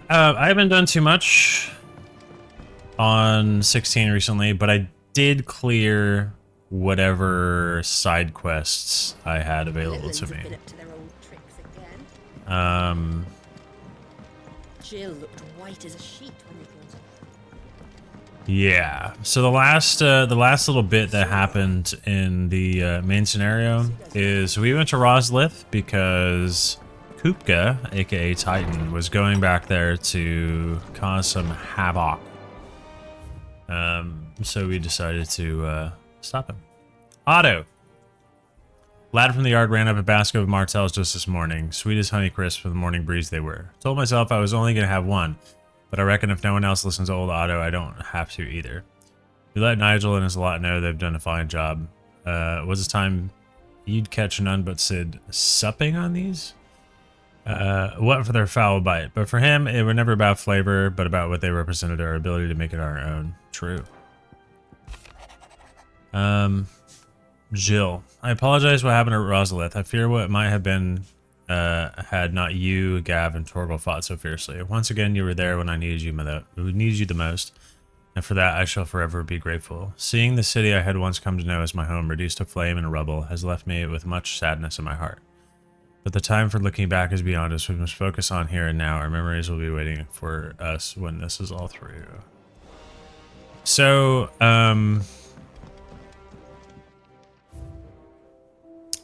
I haven't done too much on 16 recently, but I did clear whatever side quests I had available to me. Jill looked white as a sheet when they closed. Yeah. So the last little bit that happened in the main scenario is we went to Roslith because Kupka, aka Titan, was going back there to cause some havoc. So we decided to stop him. Otto. Lad from the yard ran up a basket of Martells just this morning. Sweet as honey crisp for the morning breeze they were. Told myself I was only going to have one, but I reckon if no one else listens to old Otto, I don't have to either. We let Nigel and his lot know they've done a fine job. Was it time you'd catch none but Sid supping on these? What for their foul bite, but for him, it was never about flavor, but about what they represented, our ability to make it our own. True. Jill, I apologize what happened at Rosalith. I fear what might have been had not you, Gav, and Torgal fought so fiercely. Once again, you were there when I needed you the most, and for that I shall forever be grateful. Seeing the city I had once come to know as my home reduced to flame and rubble has left me with much sadness in my heart. But the time for looking back is beyond us. We must focus on here and now. Our memories will be waiting for us when this is all through. So,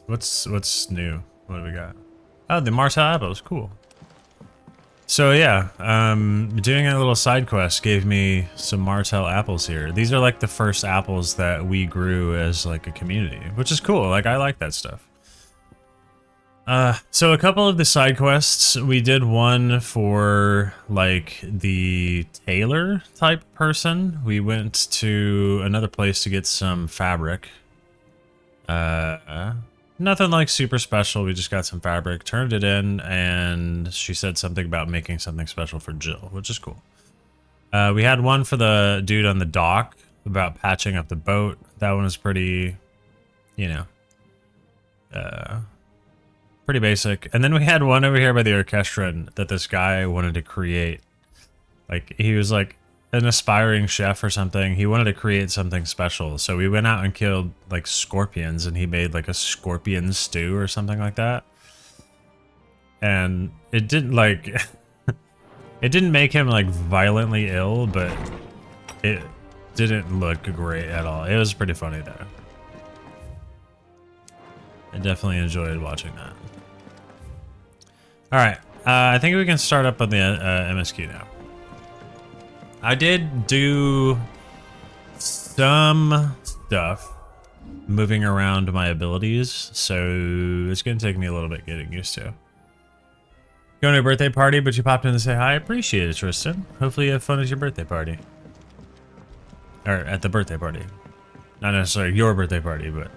what's new? What do we got? Oh, the Martel apples, cool. So yeah, doing a little side quest gave me some Martel apples here. These are like the first apples that we grew as like a community, which is cool. Like I like that stuff. So a couple of the side quests, we did one for like the tailor type person. We went to another place to get some fabric. Nothing like super special. We just got some fabric, turned it in, and she said something about making something special for Jill, which is cool. We had one for the dude on the dock about patching up the boat. That one was pretty, you know, pretty basic. And then we had one over here by the orchestra that this guy wanted to create. Like, he was like an aspiring chef or something. He wanted to create something special. So we went out and killed like scorpions, and he made like a scorpion stew or something like that. And it didn't like, it didn't make him like violently ill, but it didn't look great at all. It was pretty funny though. I definitely enjoyed watching that. All right, I think we can start up on the MSQ now. I did do some stuff moving around my abilities, so it's gonna take me a little bit getting used to. Going to a birthday party, but you popped in to say hi. I appreciate it, Tristan. Hopefully you have fun at your birthday party. Or at the birthday party. Not necessarily your birthday party, but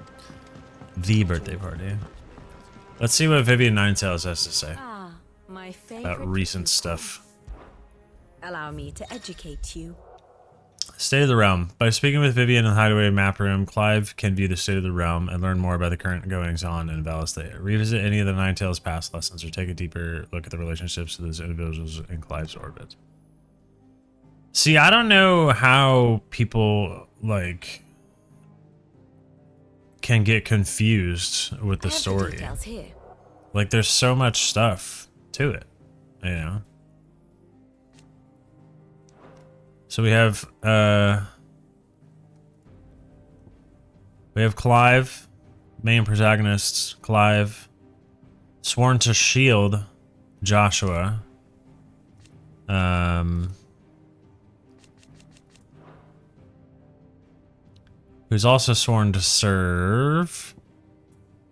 the birthday party. Let's see what Vivian Ninetails has to say My favorite about recent stuff. Allow me to educate you. State of the Realm. By speaking with Vivian in the Hideaway map room, Clive can view the state of the realm and learn more about the current goings-on in Valisthea. Revisit any of the Ninetails' past lessons or take a deeper look at the relationships of those individuals in Clive's orbit. See, I don't know how people, like, can get confused with the story. Like, there's so much stuff to it, you know? So we have Clive, main protagonists, Clive, sworn to shield Joshua, who's also sworn to serve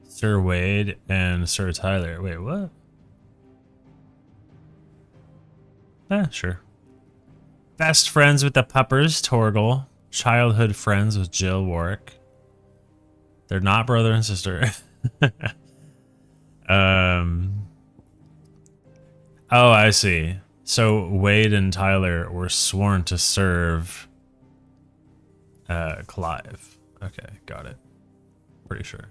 Sir Wade and Sir Tyler. Wait, what? Sure. Best friends with the puppers, Torgal. Childhood friends with Jill Warwick. They're not brother and sister. Oh, I see. So Wade and Tyler were sworn to serve Clive. Okay, got it. Pretty sure.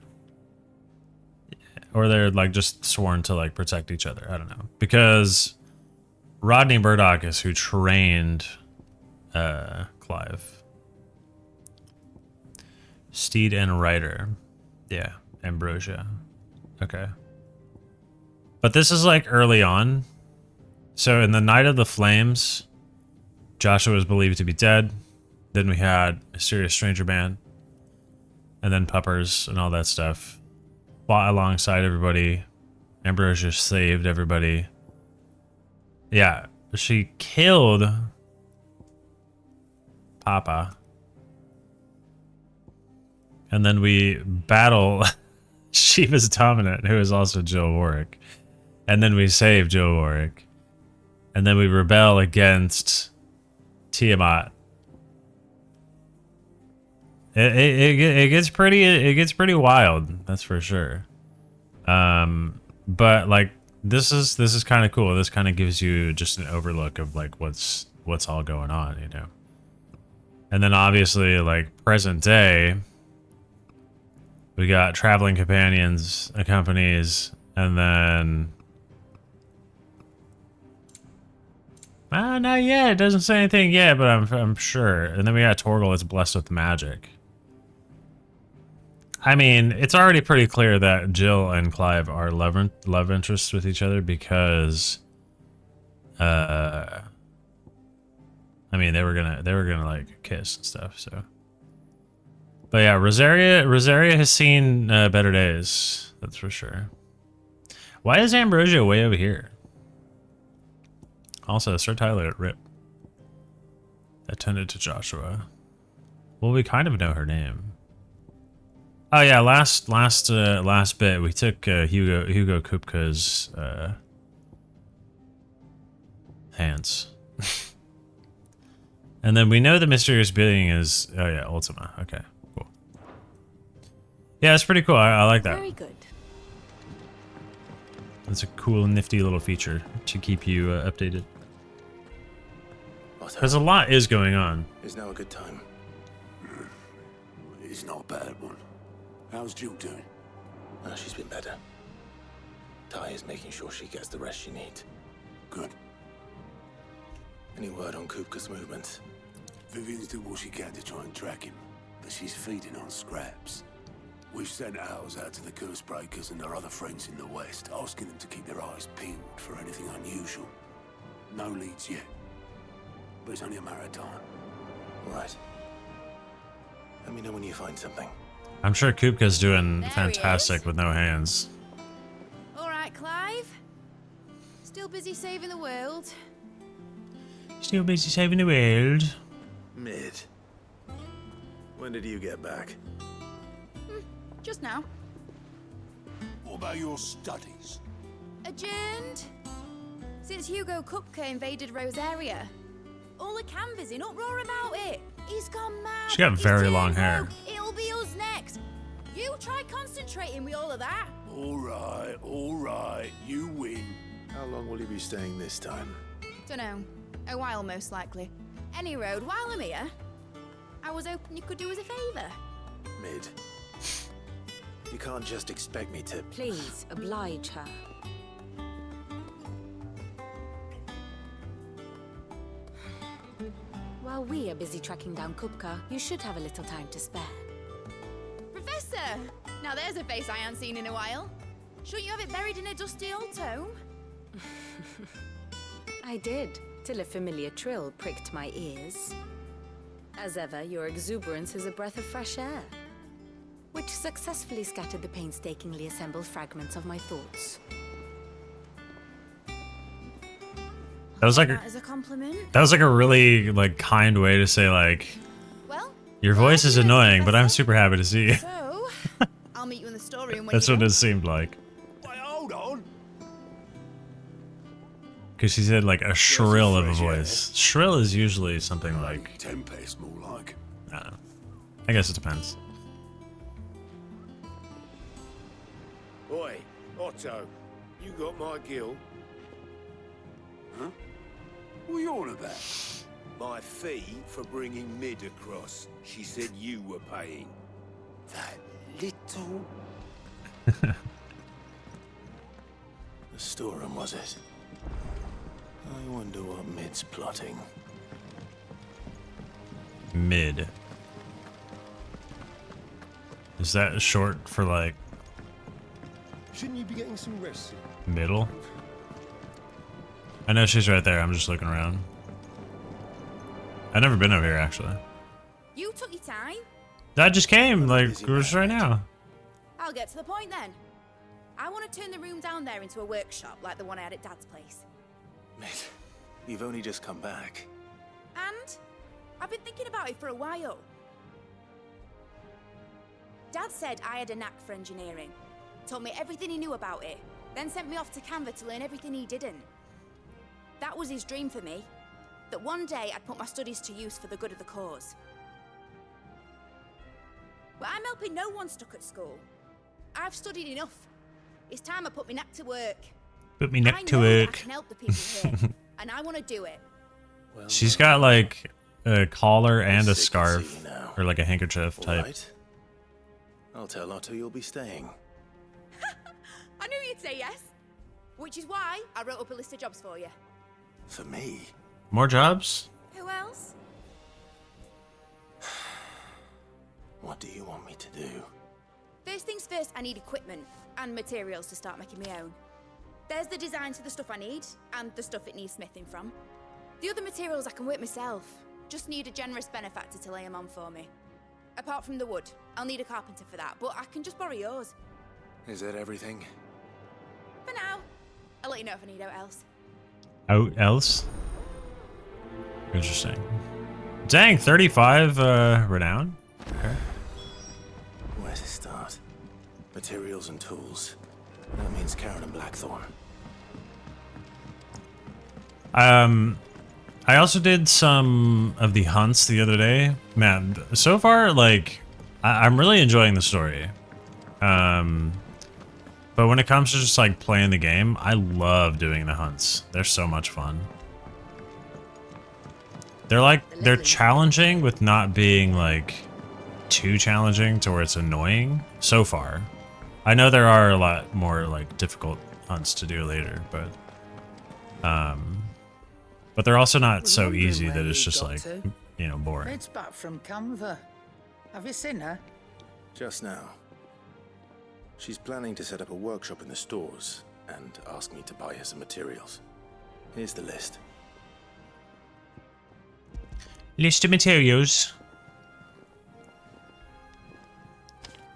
Yeah. Or they're like just sworn to like protect each other. I don't know. Because Rodney Murdoch is who trained Clive. Steed and Rider. Yeah, Ambrosia. Okay. But this is like early on. So in the Night of the Flames, Joshua was believed to be dead. Then we had Mysterious Stranger Man. And then Puppers and all that stuff. Fought alongside everybody. Ambrosia saved everybody. Yeah, she killed Papa. And then we battle Shiva's Dominant, who is also Jill Warwick. And then we save Jill Warwick. And then we rebel against Tiamat. It gets pretty wild, that's for sure. But like this is kind of cool. This kind of gives you just an overlook of like what's all going on, you know. And then obviously like present day, we got traveling companions, companies, and then not yet. It doesn't say anything yet, but I'm sure. And then we got Torgal that's blessed with magic. I mean, it's already pretty clear that Jill and Clive are love interests with each other because, I mean, they were gonna like kiss and stuff. So, but yeah, Rosaria has seen better days. That's for sure. Why is Ambrosia way over here? Also, Sir Tyler at RIP. Attended to Joshua. Well, we kind of know her name. Oh yeah, last bit we took Hugo Kupka's hands, and then we know the mysterious being is Ultima. Okay, cool. Yeah, it's pretty cool. I like that. Very good. It's a cool, nifty little feature to keep you updated. Because a lot is going on. Is now a good time? It's not a bad one. How's Jill doing? Oh, she's been better. Ty is making sure she gets the rest she needs. Good. Any word on Kupka's movements? Vivian's doing what she can to try and track him, but she's feeding on scraps. We've sent ours out to the Curse Breakers and their other friends in the West, asking them to keep their eyes peeled for anything unusual. No leads yet, but it's only a matter of time. All right. Let me know when you find something. I'm sure Kupka's doing There he fantastic is. with no hands. All right, Clive. Still busy saving the world. Still busy saving the world. Mid. When did you get back? Just now. What about your studies? Adjourned. Since Hugo Kupka invaded Rosaria. All the canvas in uproar about it. He's gone mad. She got He's very turned long rogue. hair. It'll be us next. You try concentrating with all of that. All right, you win. How long will you be staying this time? Dunno. A while, most likely. Any road, while I'm here, I was hoping you could do us a favour. Mid. You can't just expect me to... Please oblige her. While we are busy tracking down Kupka, you should have a little time to spare. Professor! Now there's a face I haven't seen in a while. Shouldn't you have it buried in a dusty old tome? I did, till a familiar trill pricked my ears. As ever, your exuberance is a breath of fresh air, which successfully scattered the painstakingly assembled fragments of my thoughts. That was like That is a compliment. a really like kind way to say like Well, your voice is glad you annoying, noticed, but I'm Professor. super happy to see you. So, I'll meet you in the storeroom when That's you what go. it seemed like. Wait, hold on. Because she said like a shrill of a fresh air. voice. Shrill is usually something like, Tempest, more like. I don't know. I guess it depends. Oi, Otto, you got my gill? Huh? What are you on about? My fee for bringing Mid across. She said you were paying. That little... The storeroom, was it? I wonder what Mid's plotting. Mid. Is that short for like Shouldn't you be getting some rest? middle? I know she's right there. I'm just looking around. I've never been over here actually. You took your time. That just came like we're just right now. I'll get to the point then. I want to turn the room down there into a workshop like the one I had at Dad's place. Mid, you've only just come back. And I've been thinking about it for a while. Dad said I had a knack for engineering. Told me everything he knew about it. Then sent me off to Canva to learn everything he didn't. That was his dream for me. That one day I'd put my studies to use for the good of the cause. But I'm helping no one stuck at school. I've studied enough. It's time I put my knack to work. Put me neck I to know work. I can help the people here, and I want to do it. Well, She's got like a collar and a sick to see scarf, you now. or like a handkerchief all type. right. I'll tell Otto you'll be staying. I knew you'd say yes. Which is why I wrote up a list of jobs for you. For me? More jobs? Who else? What do you want me to do? First things first, I need equipment and materials to start making my own. There's the designs for the stuff I need, and the stuff it needs smithing from. The other materials I can work myself. Just need a generous benefactor to lay them on for me. Apart from the wood, I'll need a carpenter for that, but I can just borrow yours. Is that everything? For now. I'll let you know if I need out else. Out else? Interesting. Dang, 35 renown? Okay. Where to start? Materials and tools. That means Karen and Blackthorn. I also did some of the hunts the other day. Man, so far, like, I'm really enjoying the story. But when it comes to just like playing the game, I love doing the hunts. They're so much fun. They're challenging with not being like too challenging to where it's annoying so far. I know there are a lot more like difficult hunts to do later, but they're also not so easy that it's just like, you know, boring. It's back from Canva. Have you seen her? Just now. She's planning to set up a workshop in the stores and ask me to buy her some materials. Here's the list. List of materials.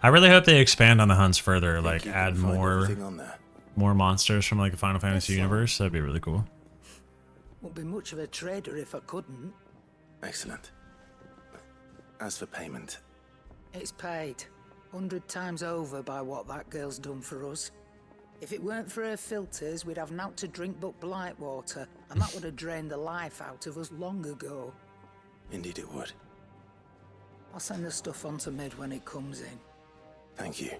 I really hope they expand on the hunts further, Think like you add can find more everything on there? monsters from like the Final Fantasy universe. That'd be really cool. Won't be much of a trader if I couldn't. Excellent. As for payment, It's paid 100 times over by what that girl's done for us. If it weren't for her filters, we'd have naught to drink but blight water, and that would have drained the life out of us long ago. indeed it would. I'll send the stuff on to Mid when it comes in. Thank you.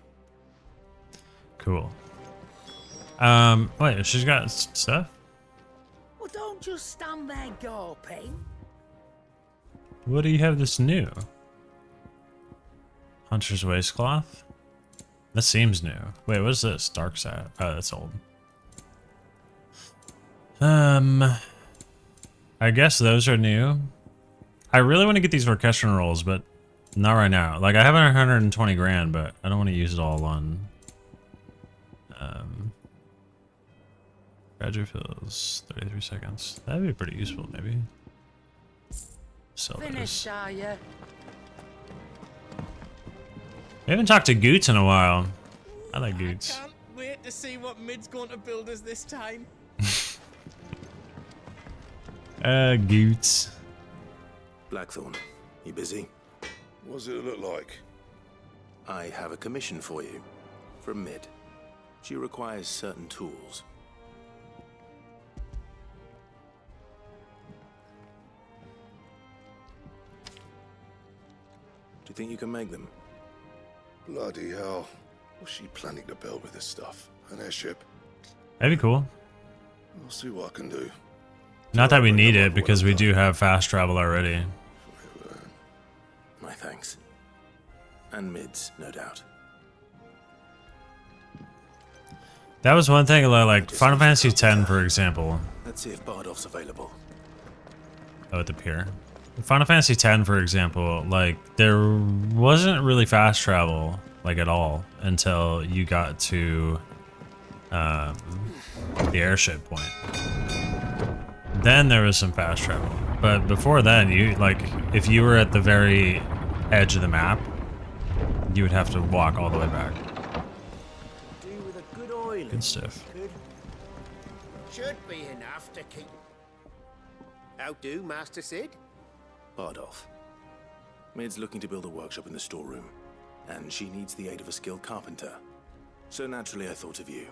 Cool. Wait, she's got stuff? Well, don't just stand there gawping. What do you have that's new? Hunter's waistcloth? That seems new. Wait, what is this? Dark side. Oh, that's old. I guess those are new. I really want to get these orchestral rolls, but not right now. Like, I have 120 grand, but I don't want to use it all on graduate fills 33 seconds. That'd be pretty useful, maybe. Sell those. Finished, are you? We haven't talked to Goots in a while. I like Goots. Can't wait to see what Mid's going to build us this time. Goots. Blackthorn, you busy? What does it look like? I have a commission for you. From Mid. She requires certain tools. Do you think you can make them? Bloody hell. What's she planning to build with this stuff? An airship? That'd be cool. I'll see what I can do. Not that we need it, because we do have fast travel already. My thanks. And Mid's, no doubt. That was one thing, like Final Fantasy X, for example. Let's see if Bardoff's available. Oh, at the pier. Final Fantasy X, for example, like there wasn't really fast travel like at all until you got to the airship point. Then there was some fast travel, but before then, you like if you were at the very edge of the map, you would have to walk all the way back. Do with a good oil. Good stuff. Should be enough to keep. How do, Master Sid? Bardoff. Mid's looking to build a workshop in the storeroom, and she needs the aid of a skilled carpenter. So naturally I thought of you.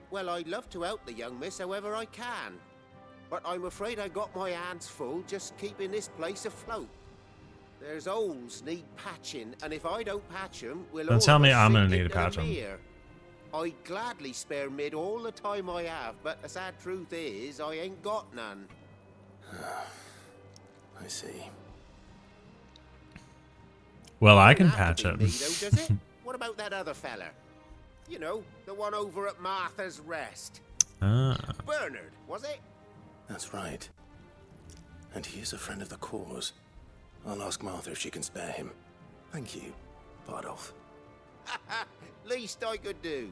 Well, I'd love to help the young miss however I can. But I'm afraid I got my hands full just keeping this place afloat. There's holes need patching, and if I don't patch them, we'll Don't tell me I'm gonna need to patch them. I'd gladly spare Mid all the time I have, but the sad truth is, I ain't got none. I see. Well, I can Doesn't have patch to it. be me, though, does it? What about that other fella? You know, the one over at Martha's Rest. Bernard, was it? That's right. And he is a friend of the cause. I'll ask Martha if she can spare him. Thank you, Bardoff. Least I could do.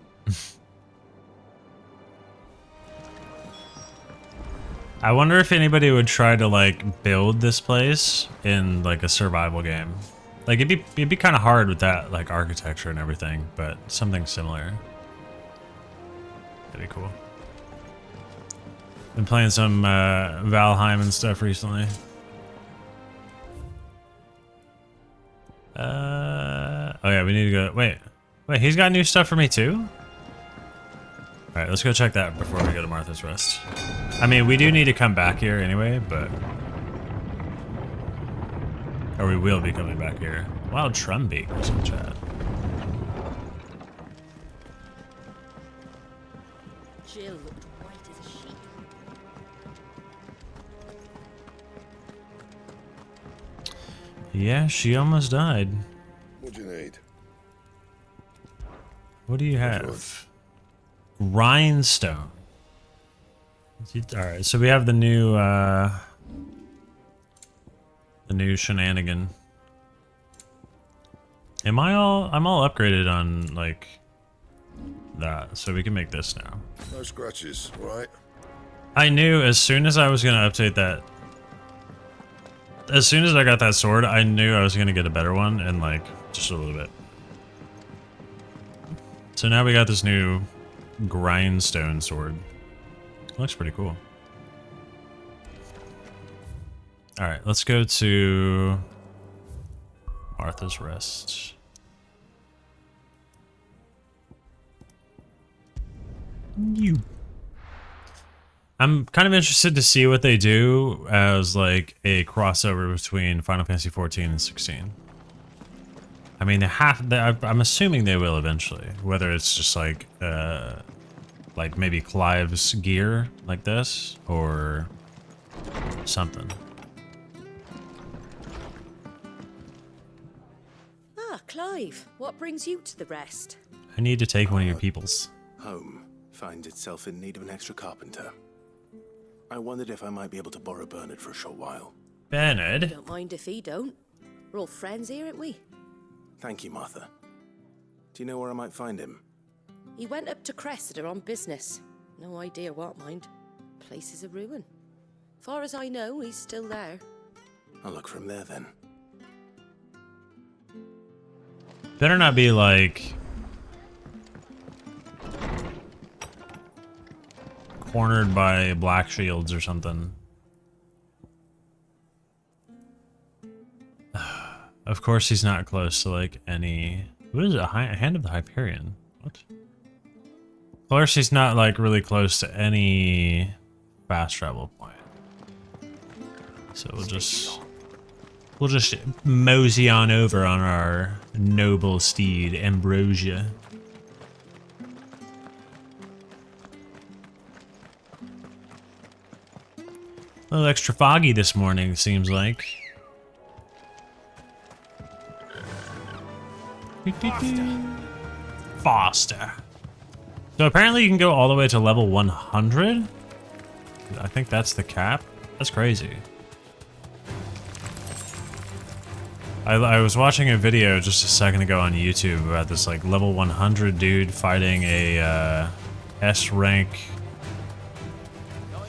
I wonder if anybody would try to like build this place in like a survival game. Like it'd be kind of hard with that like architecture and everything, but something similar. That'd be cool. Been playing some Valheim and stuff recently. Oh yeah, we need to go. Wait, he's got new stuff for me too? Alright, let's go check that before we go to Martha's Rest. I mean, we do need to come back here anyway, but... Or we will be coming back here. Wild Trumbeak was in chat. Jill looked white as a sheet. Yeah, she almost died. What do you need? What do you have? Grindstone. Alright, so we have the new shenanigan. I'm all upgraded on like that, so we can make this now. No scratches, right? I knew as soon as I was gonna update that, as soon as I got that sword, I knew I was gonna get a better one in like just a little bit. So now we got this new grindstone sword. Looks pretty cool. Alright, let's go to Martha's Rest. I'm kind of interested to see what they do as like a crossover between Final Fantasy XIV and 16. I mean, I'm assuming they will eventually, whether it's just like maybe Clive's gear like this or something. Ah, Clive, what brings you to the rest? I need to take one of your peoples. Home finds itself in need of an extra carpenter. I wondered if I might be able to borrow Bernard for a short while. Bernard? Don't mind if he don't. We're all friends here, aren't we? Thank you, Martha. Do you know where I might find him? He went up to Cressida on business. No idea what, mind. Place is a ruin. Far as I know, he's still there. I'll look for him there then. Better not be like cornered by black shields or something. Of course he's not close to like any... What is it? Hand of the Hyperion? What? Of course he's not like really close to any fast travel point. So we'll just mosey on over on our noble steed, Ambrosia. A little extra foggy this morning, seems like. Faster. So apparently you can go all the way to level 100? I think that's the cap. That's crazy. I was watching a video just a second ago on YouTube about this like level 100 dude fighting a S rank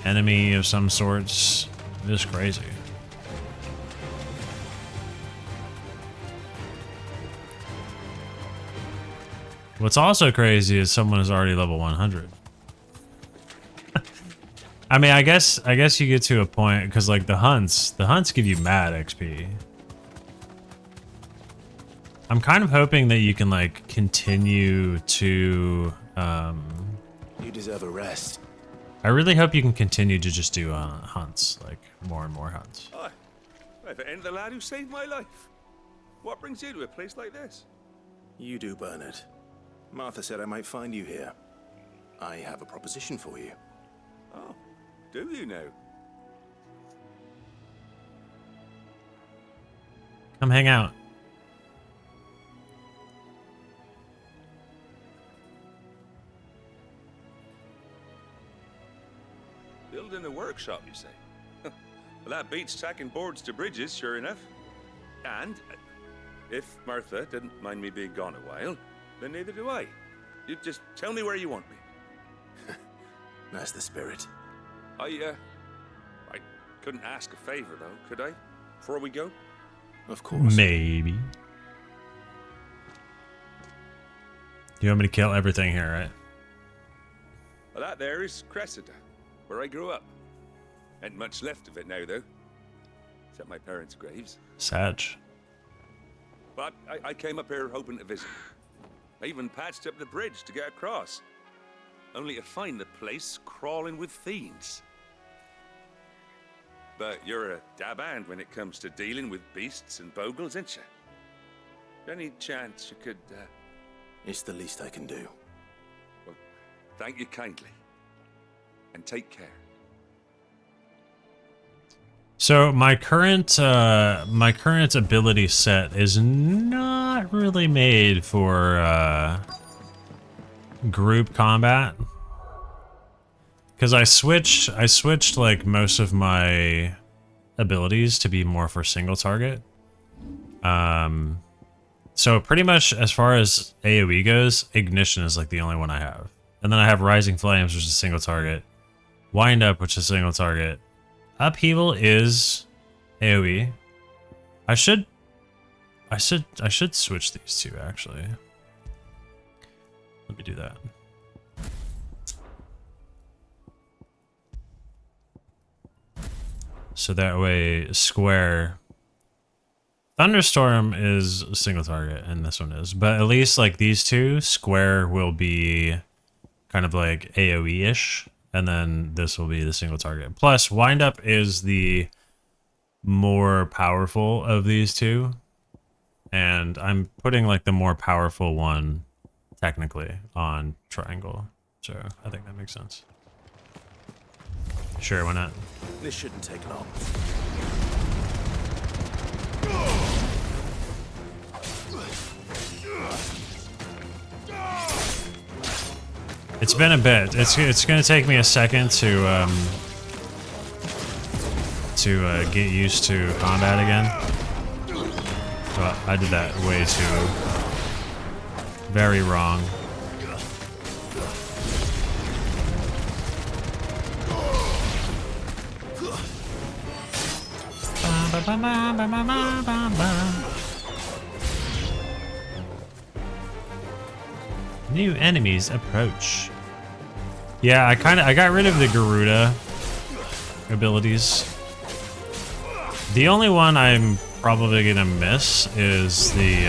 enemy of some sorts. Just crazy. What's also crazy is someone is already level 100. I mean, I guess you get to a point because like the hunts give you mad XP. I'm kind of hoping that you can like continue to You deserve a rest. I really hope you can continue to just do hunts, like more and more hunts. Aye. If it ain't the lad who saved my life. What brings you to a place like this? You do, Bernard. Martha said I might find you here. I have a proposition for you. Oh, do you now? Come hang out. Building a workshop, you say? Well, that beats tacking boards to bridges, sure enough. And if Martha didn't mind me being gone a while, then neither do I. You just tell me where you want me. That's the spirit. I couldn't ask a favor, though, could I? Before we go? Of course. Maybe. You want me to kill everything here, right? Well, that there is Cressida, where I grew up. Ain't much left of it now, though. Except my parents' graves. Sag. But I came up here hoping to visit. I even patched up the bridge to get across. Only to find the place crawling with fiends. But you're a dab hand when it comes to dealing with beasts and bogles, ain't you? Any chance you could, It's the least I can do. Well, thank you kindly. And take care. So my current ability set is not really made for group combat. Because I switched like most of my abilities to be more for single target. So pretty much as far as AoE goes, Ignition is like the only one I have. And then I have Rising Flames, which is a single target. Wind Up, which is a single target. Upheaval is AoE. I should switch these two actually. Let me do that. So that way Square Thunderstorm is a single target and this one is. But at least like these two, Square will be kind of like AoE-ish. And then this will be the single target. Plus, Wind Up is the more powerful of these two. And I'm putting like the more powerful one, technically, on Triangle. So I think that makes sense. Sure, why not? This shouldn't take long. It's been a bit. It's gonna take me a second to get used to combat again. But I did that way too very wrong. New enemies approach. Yeah, I got rid of the Garuda abilities. The only one I'm probably gonna miss is the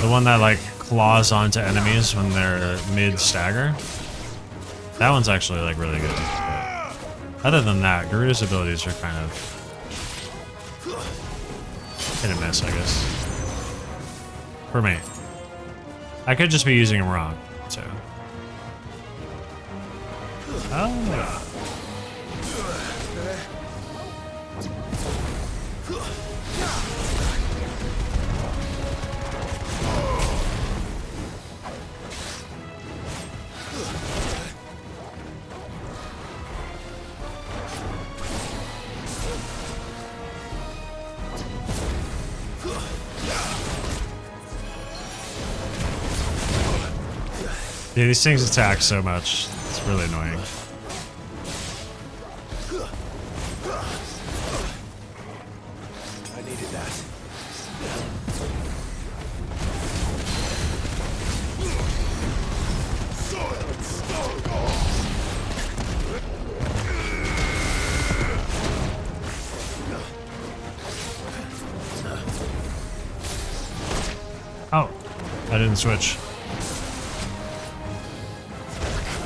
one that like claws onto enemies when they're mid stagger. That one's actually like really good. But other than that, Garuda's abilities are kind of hit and miss, I guess. For me. I could just be using them wrong, so. Oh. Yeah, these things attack so much. It's really annoying. I needed that. Oh, I didn't switch.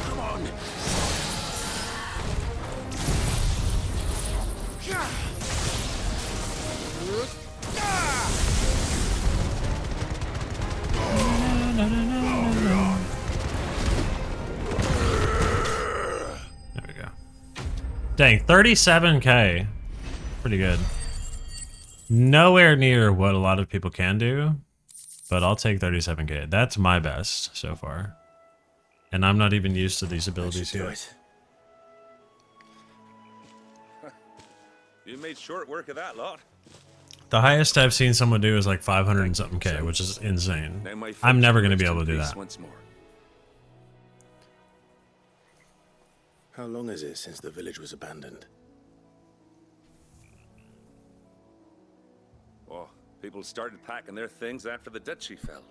Come on. There we go. Dang, 37k. Pretty good. Nowhere near what a lot of people can do, but I'll take 37k. That's my best so far. And I'm not even used to these abilities yet. You made short work of that lot. The highest I've seen someone do is like 500 and something k, which is insane. Now my I'm never folks going to be rest able to in do peace that. Once more. How long is it since the village was abandoned? Oh, people started packing their things after the duchy fell.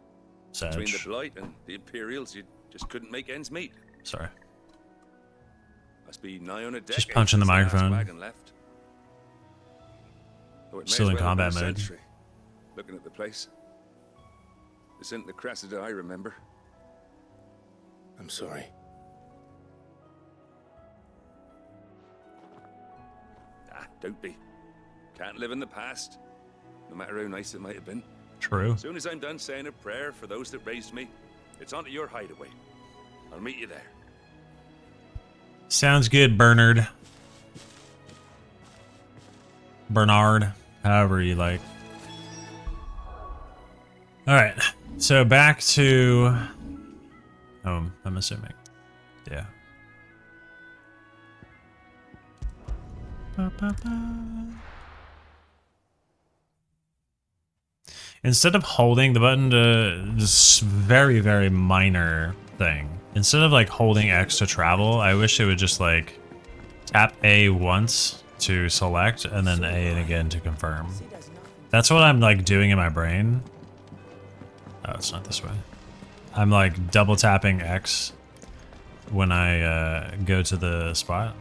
Sag. Between the Blight and the Imperials, you just couldn't make ends meet. Sorry. Must be nigh on a decade. Just punching the since last microphone. wagon left. Though it may Still as in well have been combat a mode. century. Looking at the place. This isn't the Cressida I remember. I'm sorry. Ah, don't be. Can't live in the past, no matter how nice it might have been. True. As soon as I'm done saying a prayer for those that raised me, it's onto your hideaway. I'll meet you there. Sounds good, Bernard. Bernard, however you like. All right, so back to home, I'm assuming. Yeah. Instead of holding the button to this very, very minor thing, instead of like holding X to travel, I wish it would just like tap A once to select and then A and again to confirm. That's what I'm like doing in my brain. Oh, it's not this way. I'm like double tapping X when I go to the spot.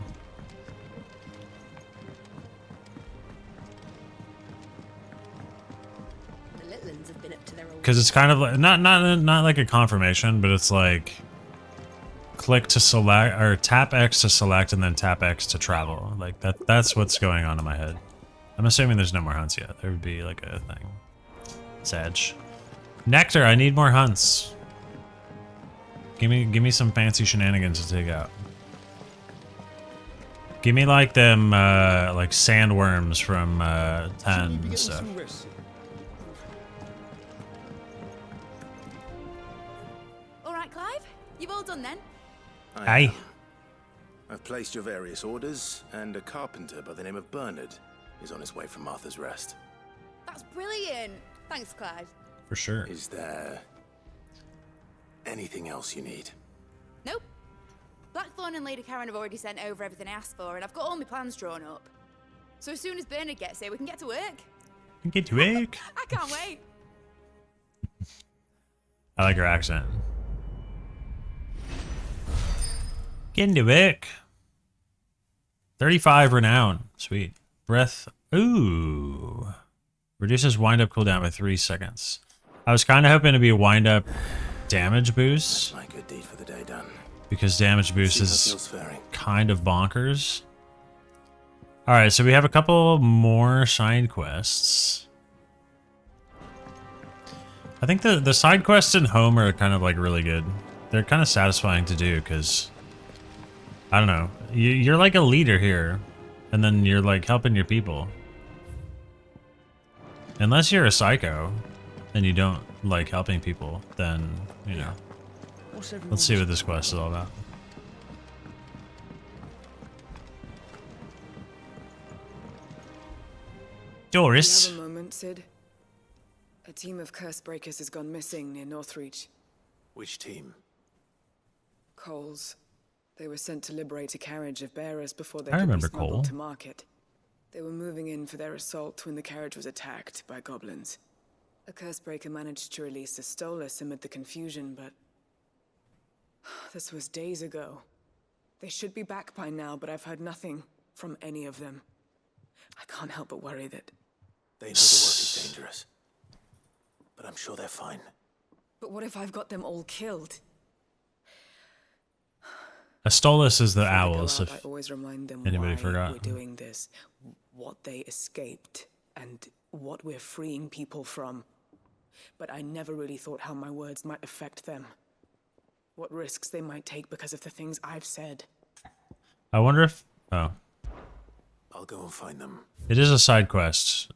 Because it's kind of like not like a confirmation, but it's like click to select or tap X to select and then tap X to travel. Like that's what's going on in my head. I'm assuming there's no more hunts yet. There would be like a thing. Sag. Nectar, I need more hunts. Give me some fancy shenanigans to take out. Give me like them like sandworms from 10 and stuff. You've all done then? Aye. I've placed your various orders, and a carpenter by the name of Bernard is on his way from Martha's Rest. That's brilliant. Thanks, Clive. For sure. Is there anything else you need? Nope. Blackthorn and Lady Karen have already sent over everything I asked for, and I've got all my plans drawn up. So as soon as Bernard gets here, we can get to work. Get to work. I can't wait. I like your accent. Get into work. 35 renown. Sweet. Breath. Ooh. Reduces wind-up cooldown by 3 seconds. I was kind of hoping to be a wind-up damage boost. My good deed for the day done. Because damage boost See how is feels faring. kind of bonkers. Alright, so we have a couple more side quests. I think the side quests in home are kind of like really good. They're kind of satisfying to do because I don't know. You're like a leader here, and then you're like helping your people. Unless you're a psycho and you don't like helping people, then, you know. Let's see what this quest is all about. Doris. Have a moment, Sid. A team of curse breakers has gone missing near Northreach. Which team? Coals. They were sent to liberate a carriage of bearers before they I could be remember smuggled Cole. to market. They were moving in for their assault when the carriage was attacked by goblins. A Cursebreaker managed to release a Stolas amid the confusion, but this was days ago. They should be back by now, but I've heard nothing from any of them. I can't help but worry that... They know the work is dangerous. But I'm sure they're fine. But what if I've got them all killed? Astolas is the Before they go owls, out, if I always remind them anybody why forgot. we're doing this, what they escaped, and what we're freeing people from. But I never really thought how my words might affect them. What risks they might take because of the things I've said. I wonder if... Oh. I'll go and find them. It is a side quest.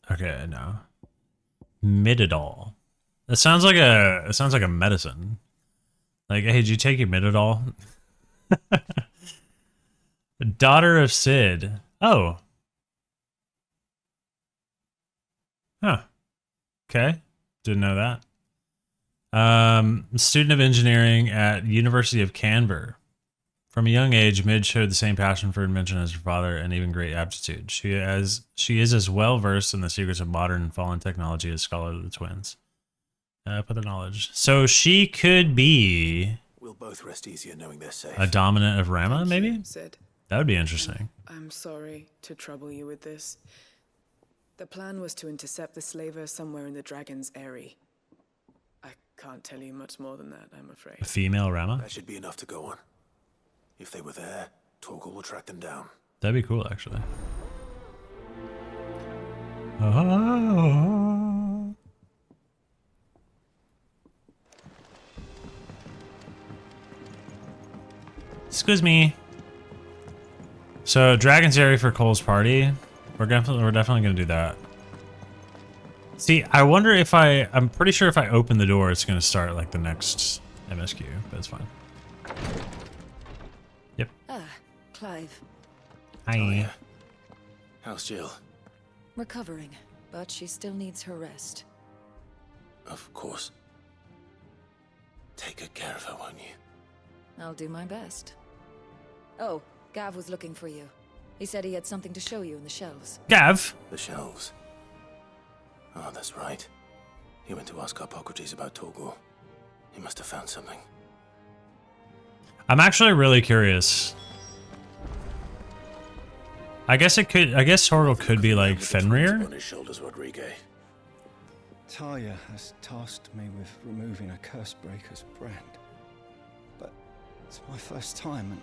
Okay, no. Mididol. It sounds like a medicine. Like, hey, did you take your Mididol? Daughter of Sid. Oh. Huh. Okay. Didn't know that. Student of engineering at University of Canberra. From a young age, Mid showed the same passion for invention as her father and even great aptitude. She is as well versed in the secrets of modern and fallen technology as Scholar of the Twins. Put the knowledge. So she could be We'll both rest easier knowing they're safe. a dominant of Rama, maybe? Sid. That would be interesting. I'm sorry to trouble you with this. The plan was to intercept the slaver somewhere in the Dragon's Eyrie. I can't tell you much more than that, I'm afraid. A female Rama? That should be enough to go on. If they were there, Torgal will track them down. That'd be cool, actually. Oh. Excuse me. So, Dragon's Eyrie for Cole's party. We're definitely gonna do that. See, I wonder if I'm pretty sure if I open the door, it's gonna start like the next MSQ, but it's fine. Yep. Ah, Clive. Hi. Oh, yeah. How's Jill? Recovering, but she still needs her rest. Of course. Take good care of her, won't you? I'll do my best. Oh, Gav was looking for you. He said he had something to show you in the shelves. Gav? The shelves. Oh, that's right. He went to ask Hippocrates about Torgal. He must have found something. I'm actually really curious. I guess Torgal could be like Fenrir. On his shoulders, Rodrigue. Talia has tasked me with removing a Cursebreaker's brand. But it's my first time and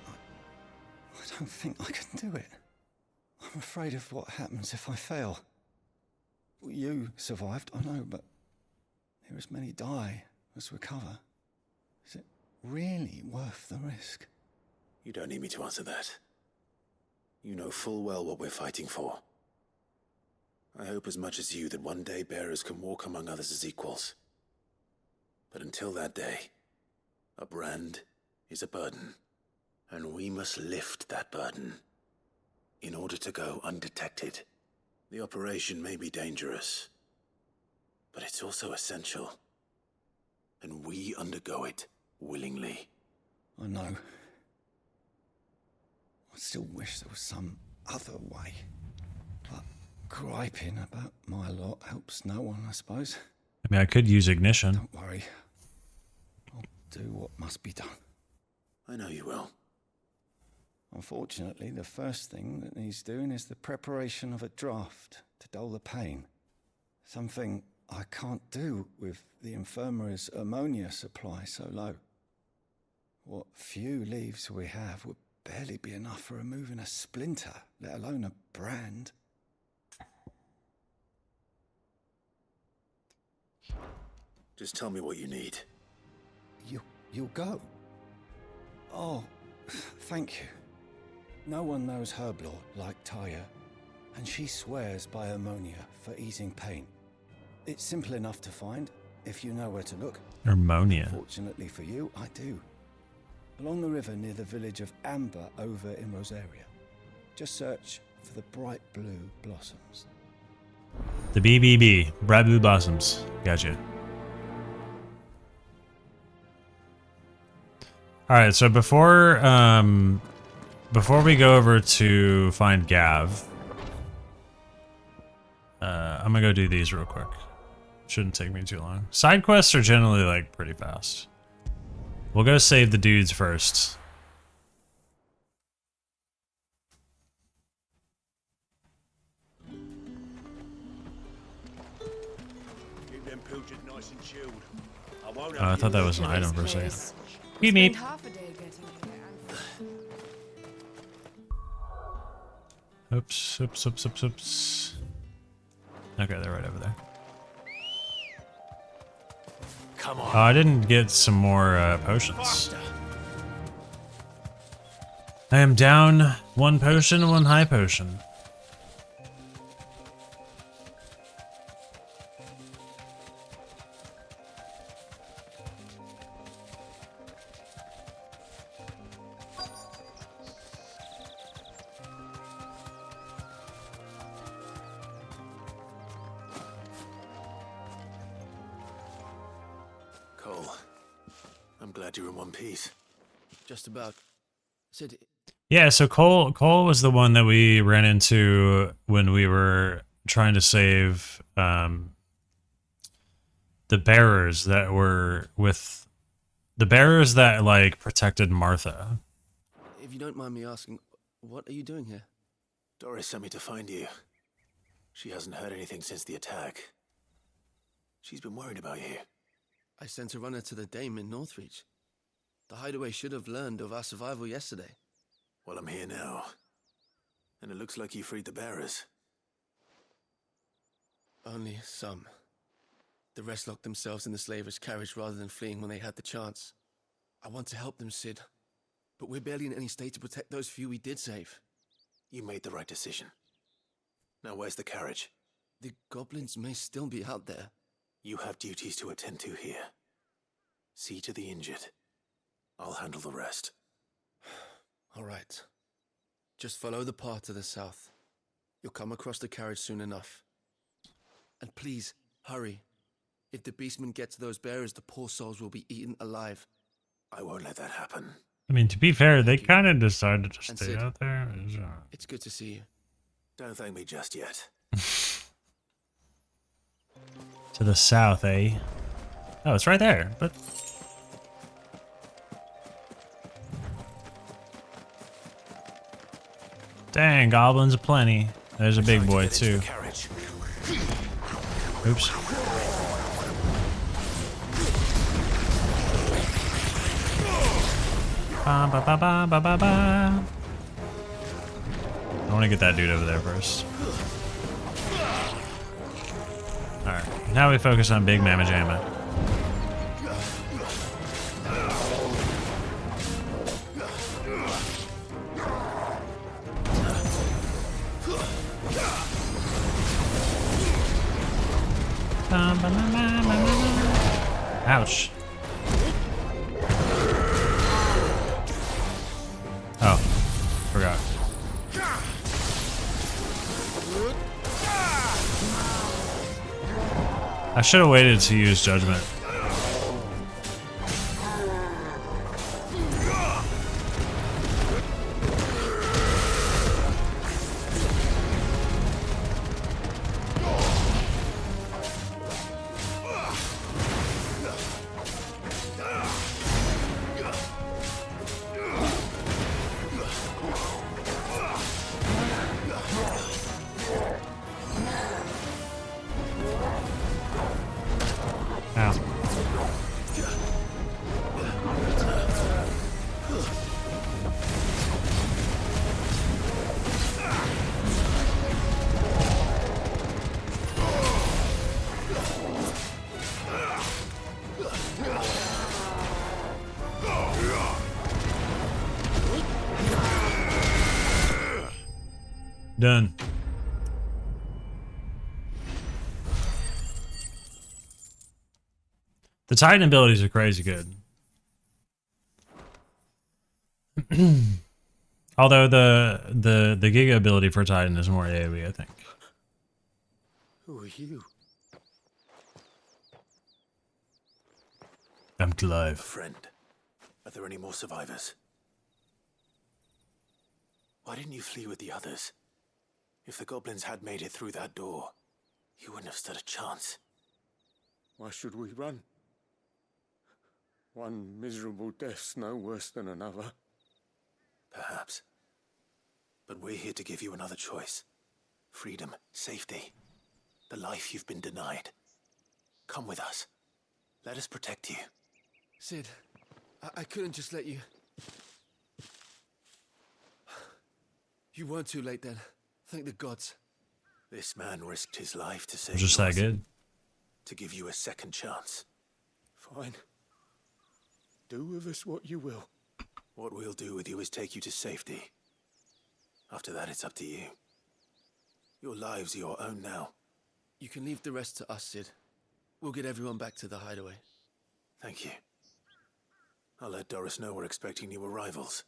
I don't think I can do it. I'm afraid of what happens if I fail. You survived, I know, but here as many die as recover. Is it really worth the risk? You don't need me to answer that. You know full well what we're fighting for. I hope as much as you that one day bearers can walk among others as equals. But until that day, a brand is a burden, and we must lift that burden in order to go undetected. The operation may be dangerous, but it's also essential, and we undergo it willingly. I know. I still wish there was some other way. But griping about my lot helps no one, I suppose. I mean, I could use ignition. Don't worry. I'll do what must be done. I know you will. Unfortunately, the first thing that needs doing is the preparation of a draft to dull the pain. Something I can't do with the infirmary's ammonia supply so low. What few leaves we have would barely be enough for removing a splinter, let alone a brand. Just tell me what you need. You'll go? Oh, thank you. No one knows Herblore like Taya, and she swears by ammonia for easing pain. It's simple enough to find, if you know where to look. Ammonia. Fortunately for you, I do. Along the river near the village of Amber over in Rosaria. Just search for the bright blue blossoms. The BBB. Bright Blue Blossoms. Gotcha. All right, so before we go over to find Gav, I'm gonna go do these real quick. Shouldn't take me too long. Side quests are generally like pretty fast. We'll go save the dudes first. Keep them pilchards nice and chilled. I won't I thought that was an item for a second. Beep Spend meep. half a day getting here Oops, oops, oops, oops, oops. Okay, they're right over there. Come on. Oh, I didn't get some more potions. I am down 1 potion and 1 high potion. Cole, I'm glad you're in one piece. Just about. Sid, Yeah, so Cole was the one that we ran into when we were trying to save the bearers that were with the bearers that like protected Martha. if you don't mind me asking, what are you doing here? Doris sent me to find you. She hasn't heard anything since the attack. She's been worried about you. I sent a runner to the Dame in Northreach. The hideaway should have learned of our survival yesterday. Well, I'm here now. And it looks like you freed the bearers. Only some. The rest locked themselves in the slaver's carriage rather than fleeing when they had the chance. I want to help them, Sid. But we're barely in any state to protect those few we did save. You made the right decision. Now where's the carriage? The goblins may still be out there. You have duties to attend to here. See to the injured. I'll handle the rest. All right. Just follow the path to the south. You'll come across the carriage soon enough. And please, hurry. If the beastmen get to those bearers, the poor souls will be eaten alive. I won't let that happen. I mean, to be fair, they kind of decided to And stay Sid, out there. It's good to see you. Don't thank me just yet. To the south, eh? Oh, it's right there, but... Dang, goblins aplenty. There's a big boy, too. Oops. Ba, ba, ba, ba, ba, ba, ba. I want to get that dude over there first. Alright, now we focus on Big Mama Jamma. Ouch. Oh, forgot. I should have waited to use Judgment. Done. The Titan abilities are crazy good. Although the Giga ability for Titan is more AoE, I think. Who are you? I'm Clive. A friend. A there any more survivors? Why didn't you flee with the others? If the goblins had made it through that door, you wouldn't have stood a chance. Why should we run? One miserable death's no worse than another. Perhaps. But we're here to give you another choice. Freedom, safety, the life you've been denied. Come with us. Let us protect you. Sid, I couldn't just let you... You weren't too late then. Thank the gods. This man risked his life to save Just that yours. good. To give you a second chance. Fine. Do with us what you will. What we'll do with you is take you to safety. After that, it's up to you. Your lives are your own now. You can leave the rest to us, Sid. We'll get everyone back to the hideaway. Thank you. I'll let Doris know we're expecting new arrivals.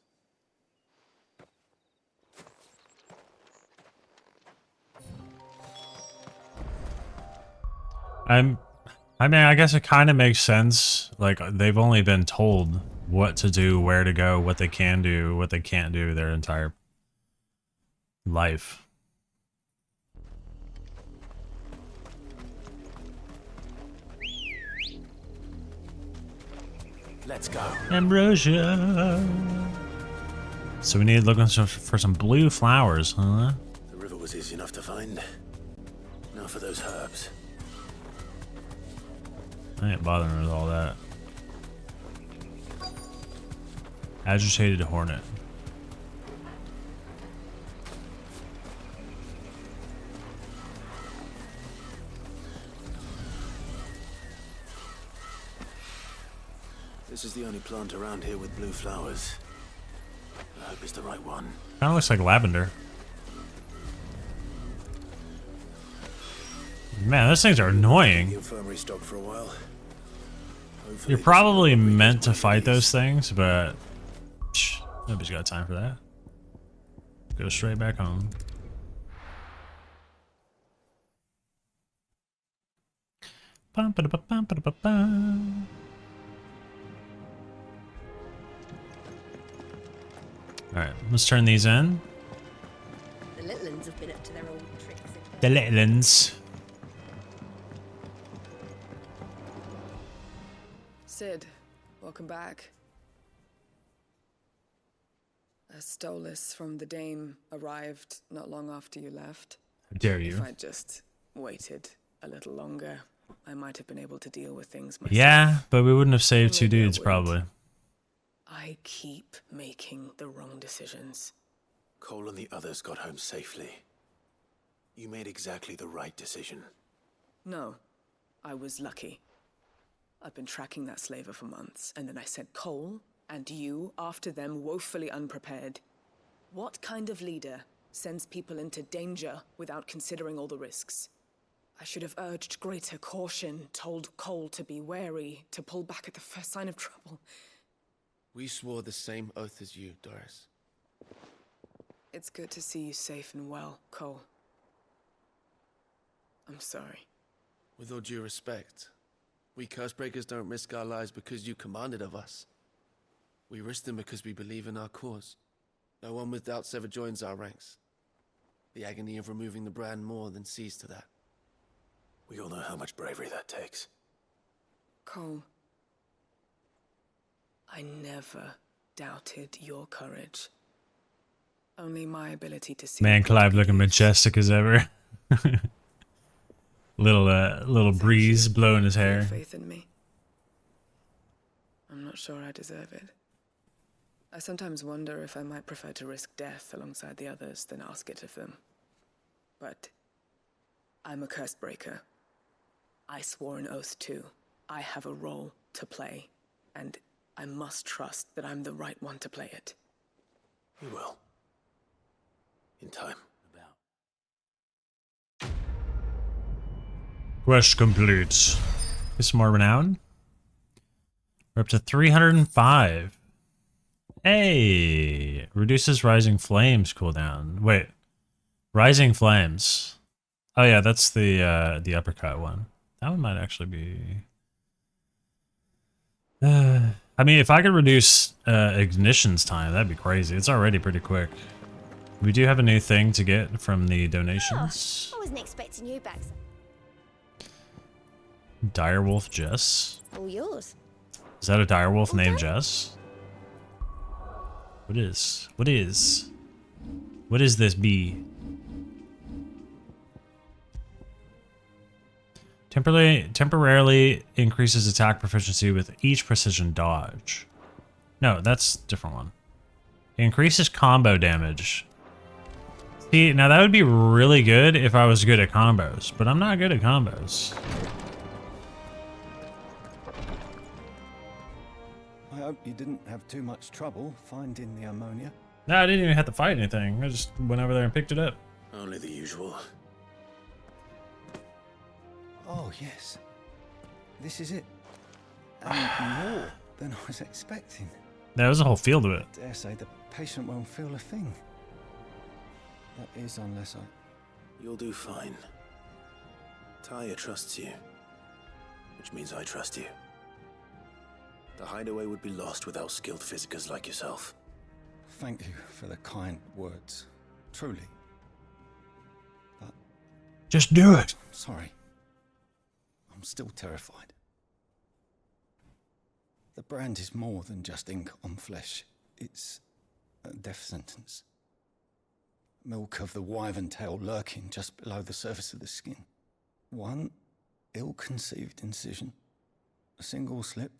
I mean, I guess it kind of makes sense. Like, they've only been told what to do, where to go, what they can do, what they can't do their entire life. Let's go. Ambrosia. So we need looking for some blue flowers, huh? The river was easy enough to find. Now for those herbs. I ain't bothering with all that. Agitated hornet. This is the only plant around here with blue flowers. I hope it's the right one. Kind of looks like lavender. Man, those things are The annoying. infirmary stopped for a while. Hopefully You're probably meant to fight those things, but nobody's got time for that. Go straight back home. Alright, let's turn these in. The little uns have been up to their old tricks. The little uns. Sid, welcome back. A Stolas from the Dame arrived not long after you left. How dare you? If I'd just waited a little longer, I might have been able to deal with things myself. Yeah, but we wouldn't have saved two Maybe I dudes, wouldn't. probably. I keep making the wrong decisions. Cole and the others got home safely. You made exactly the right decision. No, I was lucky. I've been tracking that slaver for months, and then I sent Cole and you after them, woefully unprepared. What kind of leader sends people into danger without considering all the risks? I should have urged greater caution, told Cole to be wary, to pull back at the first sign of trouble. We swore the same oath as you, Doris. It's good to see you safe and well, Cole. I'm sorry. With all due respect, we Cursebreakers don't risk our lives because you commanded of us. We risk them because we believe in our cause. No one with doubts ever joins our ranks. The agony of removing the brand more than sees to that. We all know how much bravery that takes. Cole, I never doubted your courage. Only my ability to see. Man, Clive looking majestic as ever. little breeze blowing his hair. Faith in me. I'm not sure I deserve it. I sometimes wonder if I might prefer to risk death alongside the others than ask it of them. But I'm a curse breaker. I swore an oath too. I have a role to play, and I must trust that I'm the right one to play it. You will. In time. Quest complete. Get some more renown. We're up to 305. Hey! Reduces rising flames cooldown. Wait. Rising flames. Oh yeah, that's the uppercut one. That one might actually be... I mean, if I could reduce ignition's time, that'd be crazy. It's already pretty quick. We do have a new thing to get from the donations. I wasn't expecting you back. Direwolf Jess. All yours. Is that a direwolf named Jess? What is? What is? What is this bee? Temporarily increases attack proficiency with each precision dodge. No, that's a different one. Increases combo damage. See, now that would be really good if I was good at combos, but I'm not good at combos. I hope you didn't have too much trouble finding the ammonia. No, I didn't even have to fight anything. I just went over there and picked it up. Only the usual. Oh, yes. This is it. And more than I was expecting. There was a whole field of it. I dare say the patient won't feel a thing. That is, unless I... You'll do fine. Taya trusts you, which means I trust you. The hideaway would be lost without skilled physicers like yourself. Thank you for the kind words. Truly. But... Just do it. Sorry. I'm still terrified. The brand is more than just ink on flesh. It's a death sentence. Milk of the wyvern tail lurking just below the surface of the skin. One ill-conceived incision, a single slip,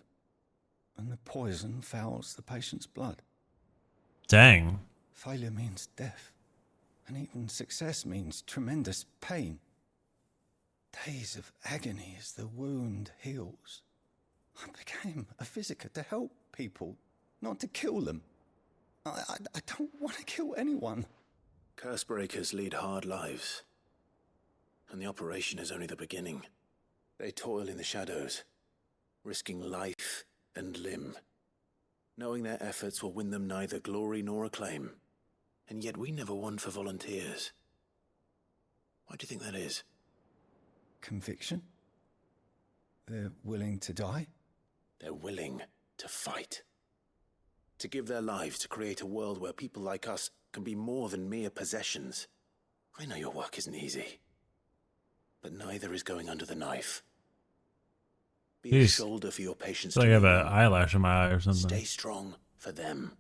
and the poison fouls the patient's blood. Dang. Failure means death, and even success means tremendous pain. Days of agony as the wound heals. I became a physiker to help people, not to kill them. I don't want to kill anyone. Cursebreakers lead hard lives, and the operation is only the beginning. They toil in the shadows, risking life and limb, knowing their efforts will win them neither glory nor acclaim. And yet we never won for volunteers. Why do you think that is? Conviction? They're willing to die? They're willing to fight. To give their lives to create a world where people like us can be more than mere possessions. I know your work isn't easy, but neither is going under the knife. Be a shoulder for your patients. It's like I have an eyelash in my eye or something. Stay strong for them.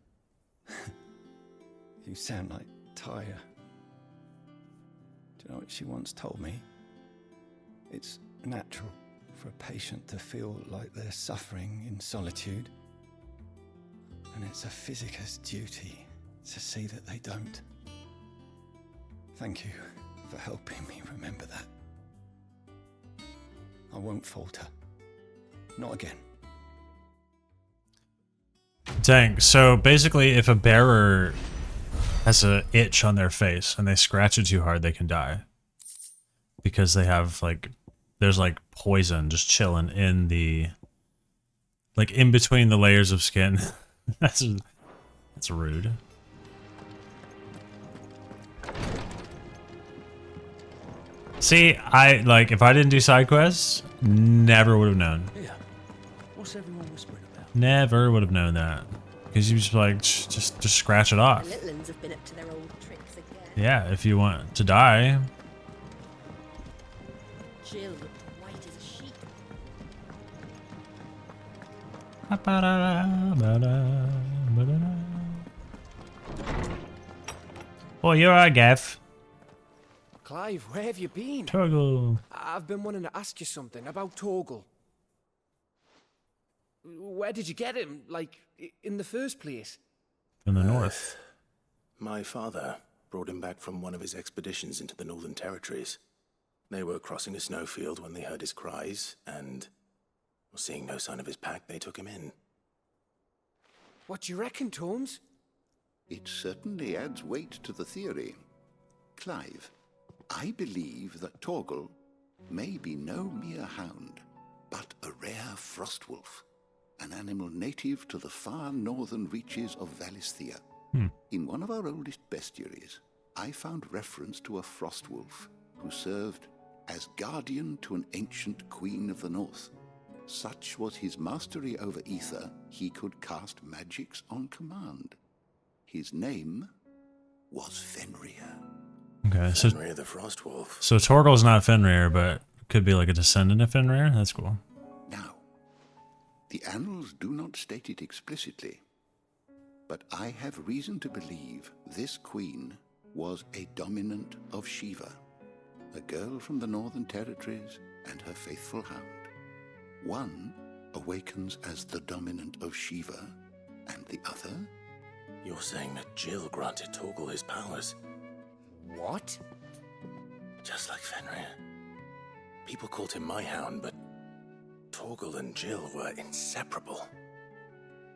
You sound like Taya. Do you know what she once told me? It's natural for a patient to feel like they're suffering in solitude. And it's a physiker's duty to see that they don't. Thank you for helping me remember that. I won't falter. Not again. Dang. So basically, if a bearer has an itch on their face and they scratch it too hard, they can die. Because they have, like, there's, like, poison just chilling in the, like, in between the layers of skin. That's rude. See, if I didn't do side quests, never would have known. Yeah. What's everyone whispering about? Never would have known that. Because you just like, just scratch it off. The little ones have been up to their old tricks again. Yeah, if you want to die. Jill looked white as a sheet. Oh, you're right, Gav. Clive, where have you been? Torgal. I've been wanting to ask you something about Torgal. Where did you get him, like, in the first place? In the north. My father brought him back from one of his expeditions into the Northern Territories. They were crossing a snowfield when they heard his cries, and, seeing no sign of his pack, they took him in. What do you reckon, Tomes? It certainly adds weight to the theory. Clive, I believe that Torgal may be no mere hound, but a rare frostwolf, an animal native to the far northern reaches of Valisthea. In one of our oldest bestiaries, I found reference to a frostwolf who served as guardian to an ancient queen of the north. Such was his mastery over ether, he could cast magics on command. His name was Fenrir. Okay, so Fenrir the Frostwolf. So Torgal's not Fenrir, but could be like a descendant of Fenrir. That's cool. Now, the annals do not state it explicitly, but I have reason to believe this queen was a dominant of Shiva, a girl from the Northern Territories and her faithful hound. One awakens as the dominant of Shiva, and the other? You're saying that Jill granted Torgal his powers? What? Just like Fenrir. People called him my hound, but Torgal and Jill were inseparable.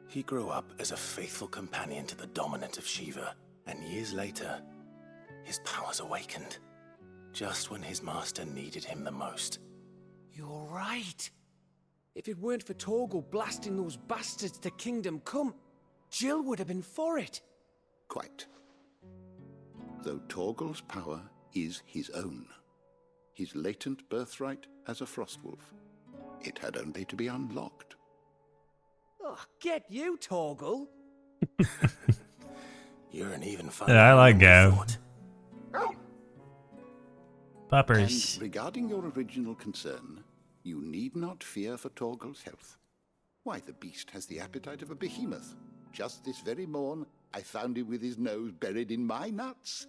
He grew up as a faithful companion to the dominant of Shiva, and years later, his powers awakened, just when his master needed him the most. You're right. If it weren't for Torgal blasting those bastards to Kingdom Come, Jill would have been for it. Quite. Though Torgal's power is his own, his latent birthright as a Frostwolf, it had only to be unlocked. Oh, get you, Torgal. You're an even Yeah, I like Gav. Poppers. And regarding your original concern, you need not fear for Torgal's health. Why, the beast has the appetite of a behemoth. Just this very morn, I found him with his nose buried in my nuts.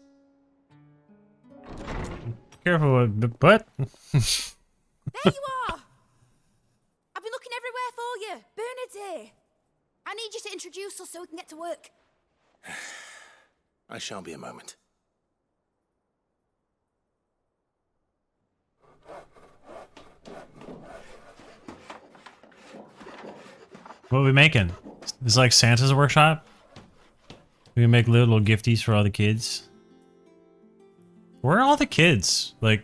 Careful with the butt. There you are! I've been looking everywhere for you. Bernard's here. I need you to introduce us so we can get to work. I shall be a moment. What are we making? It's like Santa's workshop? We can make little gifties for all the kids. Where are all the kids? Like,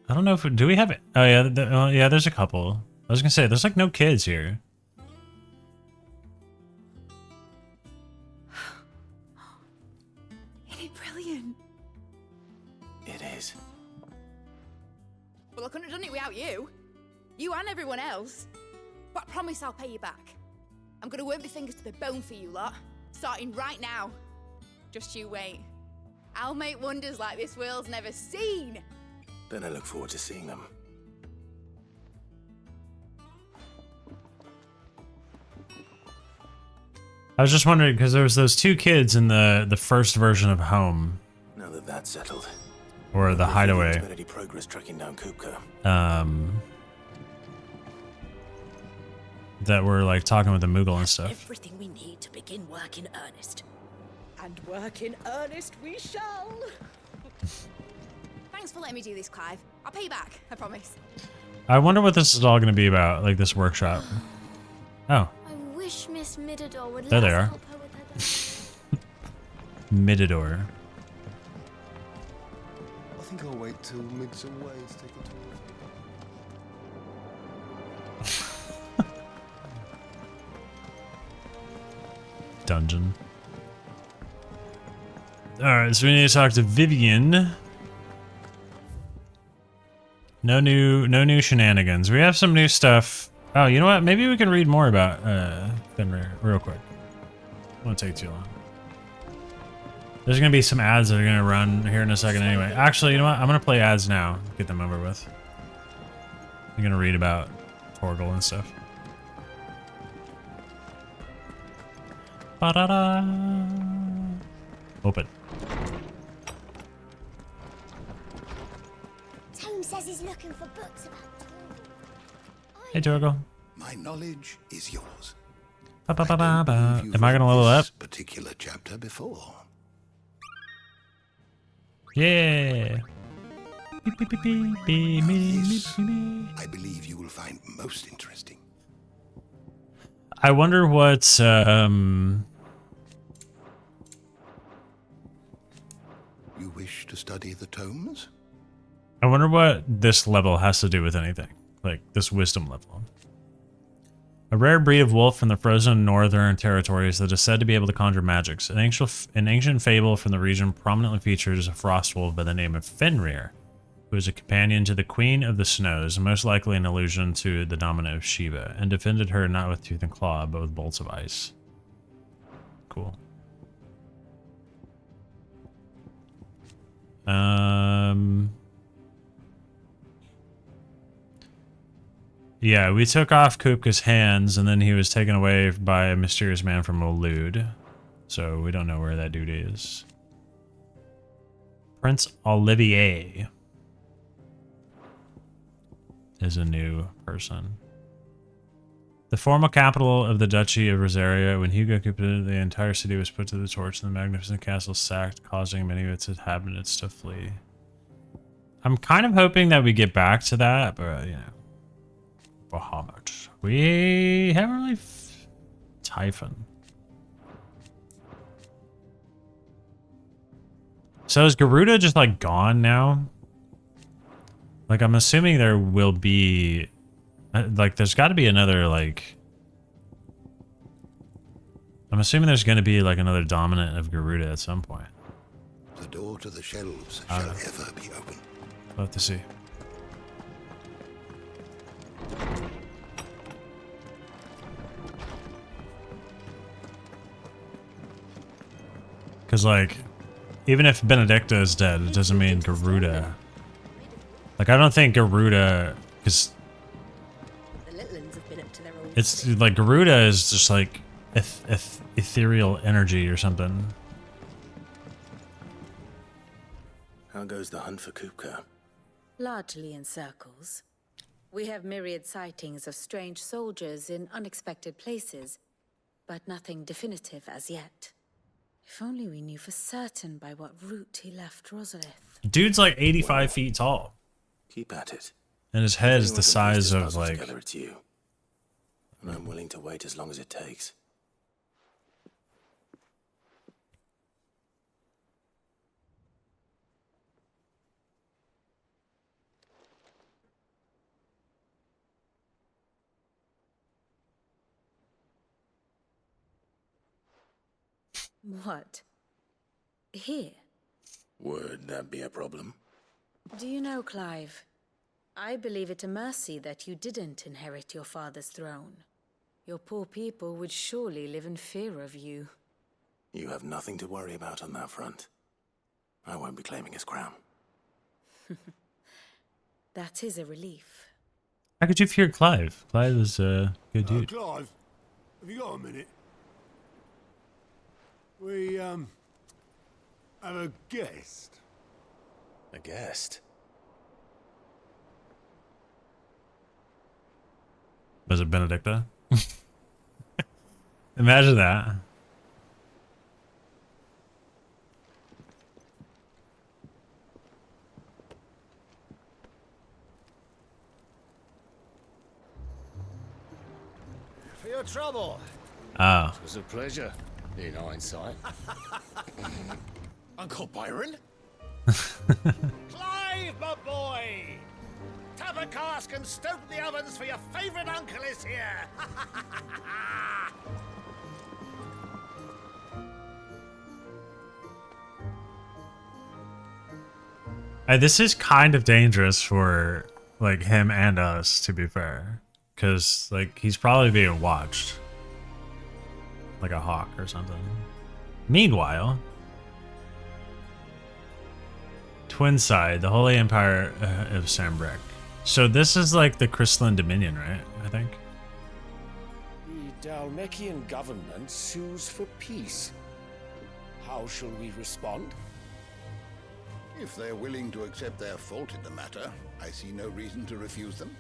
I don't know if do we have it? Oh yeah, yeah. There's a couple. I was gonna say there's like no kids here. Isn't it brilliant? It is. Well, I couldn't have done it without you. You and everyone else. But I promise I'll pay you back. I'm gonna work my fingers to the bone for you lot, starting right now. Just you wait. I'll make wonders like this world's never seen. Then I look forward to seeing them. I was just wondering because there was those two kids in the first version of Home. Now that that's settled. Or the Hideaway. Any progress tracking down Kupka? That were like talking with the Moogle and stuff. Everything we need to begin work in earnest. And work in earnest we shall. Thanks for letting me do this, Clive. I'll pay you back, I promise. I wonder what this is all going to be about, like this workshop. Oh, I wish Miss Midador would there let they us are. help her with her. Midador. I think I'll wait till Mid's away to take a tour. Dungeon. Alright, so we need to talk to Vivian. No new shenanigans. We have some new stuff. Oh, you know what? Maybe we can read more about Fenrir real quick. Won't take too long. There's gonna be some ads that are gonna run here in a second anyway. Actually, you know what? I'm gonna play ads now. Get them over with. I'm gonna read about Torgal and stuff. Ba-da-da. Open. Tome says he's looking for books about Torgal. Hey, Torgal. My knowledge is yours. Ba-ba-ba-ba-ba. Am I gonna level up? This particular chapter before. Yeah. Beep, beep, beep, beep, beep, beep, This, beep, beep. I believe you will find most interesting. I wonder what You wish to study the tomes? I wonder what this level has to do with anything. Like this wisdom level. A rare breed of wolf from the frozen northern territories that is said to be able to conjure magics. An ancient fable from the region prominently features a frost wolf by the name of Fenrir. who is a companion to the Queen of the Snows, most likely an allusion to the Domino of Shiva, and defended her not with tooth and claw, but with bolts of ice. Cool. Yeah, we took off Kupka's hands, and then he was taken away by a mysterious man from Olud. So we don't know where that dude is. Prince Olivier is a new person. The former capital of the Duchy of Rosaria, when Hugo Kupka, the entire city was put to the torch and the magnificent castle sacked, causing many of its inhabitants to flee. I'm kind of hoping that we get back to that, but, you know. Bahamut. We haven't really... Typhon. So is Garuda just, like, gone now? Like, I'm assuming there will be... Like, there's got to be another, like... I'm assuming there's going to be, like, another dominant of Garuda at some point. The door to the shelves shall ever be open. We'll have to see. Because, like, even if Benedicta is dead, it doesn't mean Garuda. Like, I don't think Garuda... Because... It's, like, Garuda is just, like, ethereal energy or something. How goes the hunt for Kupka? Largely in circles. We have myriad sightings of strange soldiers in unexpected places, but nothing definitive as yet. If only we knew for certain by what route he left Rosalith. Dude's like 85 feet tall. Keep at it. And his head is the size of, like... Together, it's you. And I'm willing to wait as long as it takes. What? Here? Would that be a problem? Do you know, Clive? I believe it a mercy that you didn't inherit your father's throne. Your poor people would surely live in fear of you. You have nothing to worry about on that front. I won't be claiming his crown. That is a relief. How could you fear Clive? Clive is a good dude. Clive, have you got a minute? We, have a guest. A guest? Was it Benedicta? Imagine that. For your trouble. Oh. It was a pleasure, in hindsight. Uncle Byron? Clive, my boy! Tap a cask and stoke the ovens, for your favorite uncle is here! This is kind of dangerous for, like, him and us, to be fair. Because, like, he's probably being watched. Like a hawk or something. Meanwhile... Twinside, the Holy Empire of Sambrek. So this is like the Crystalline Dominion, right? I think. The Dalmekian government sues for peace. How shall we respond? If they're willing to accept their fault in the matter, I see no reason to refuse them.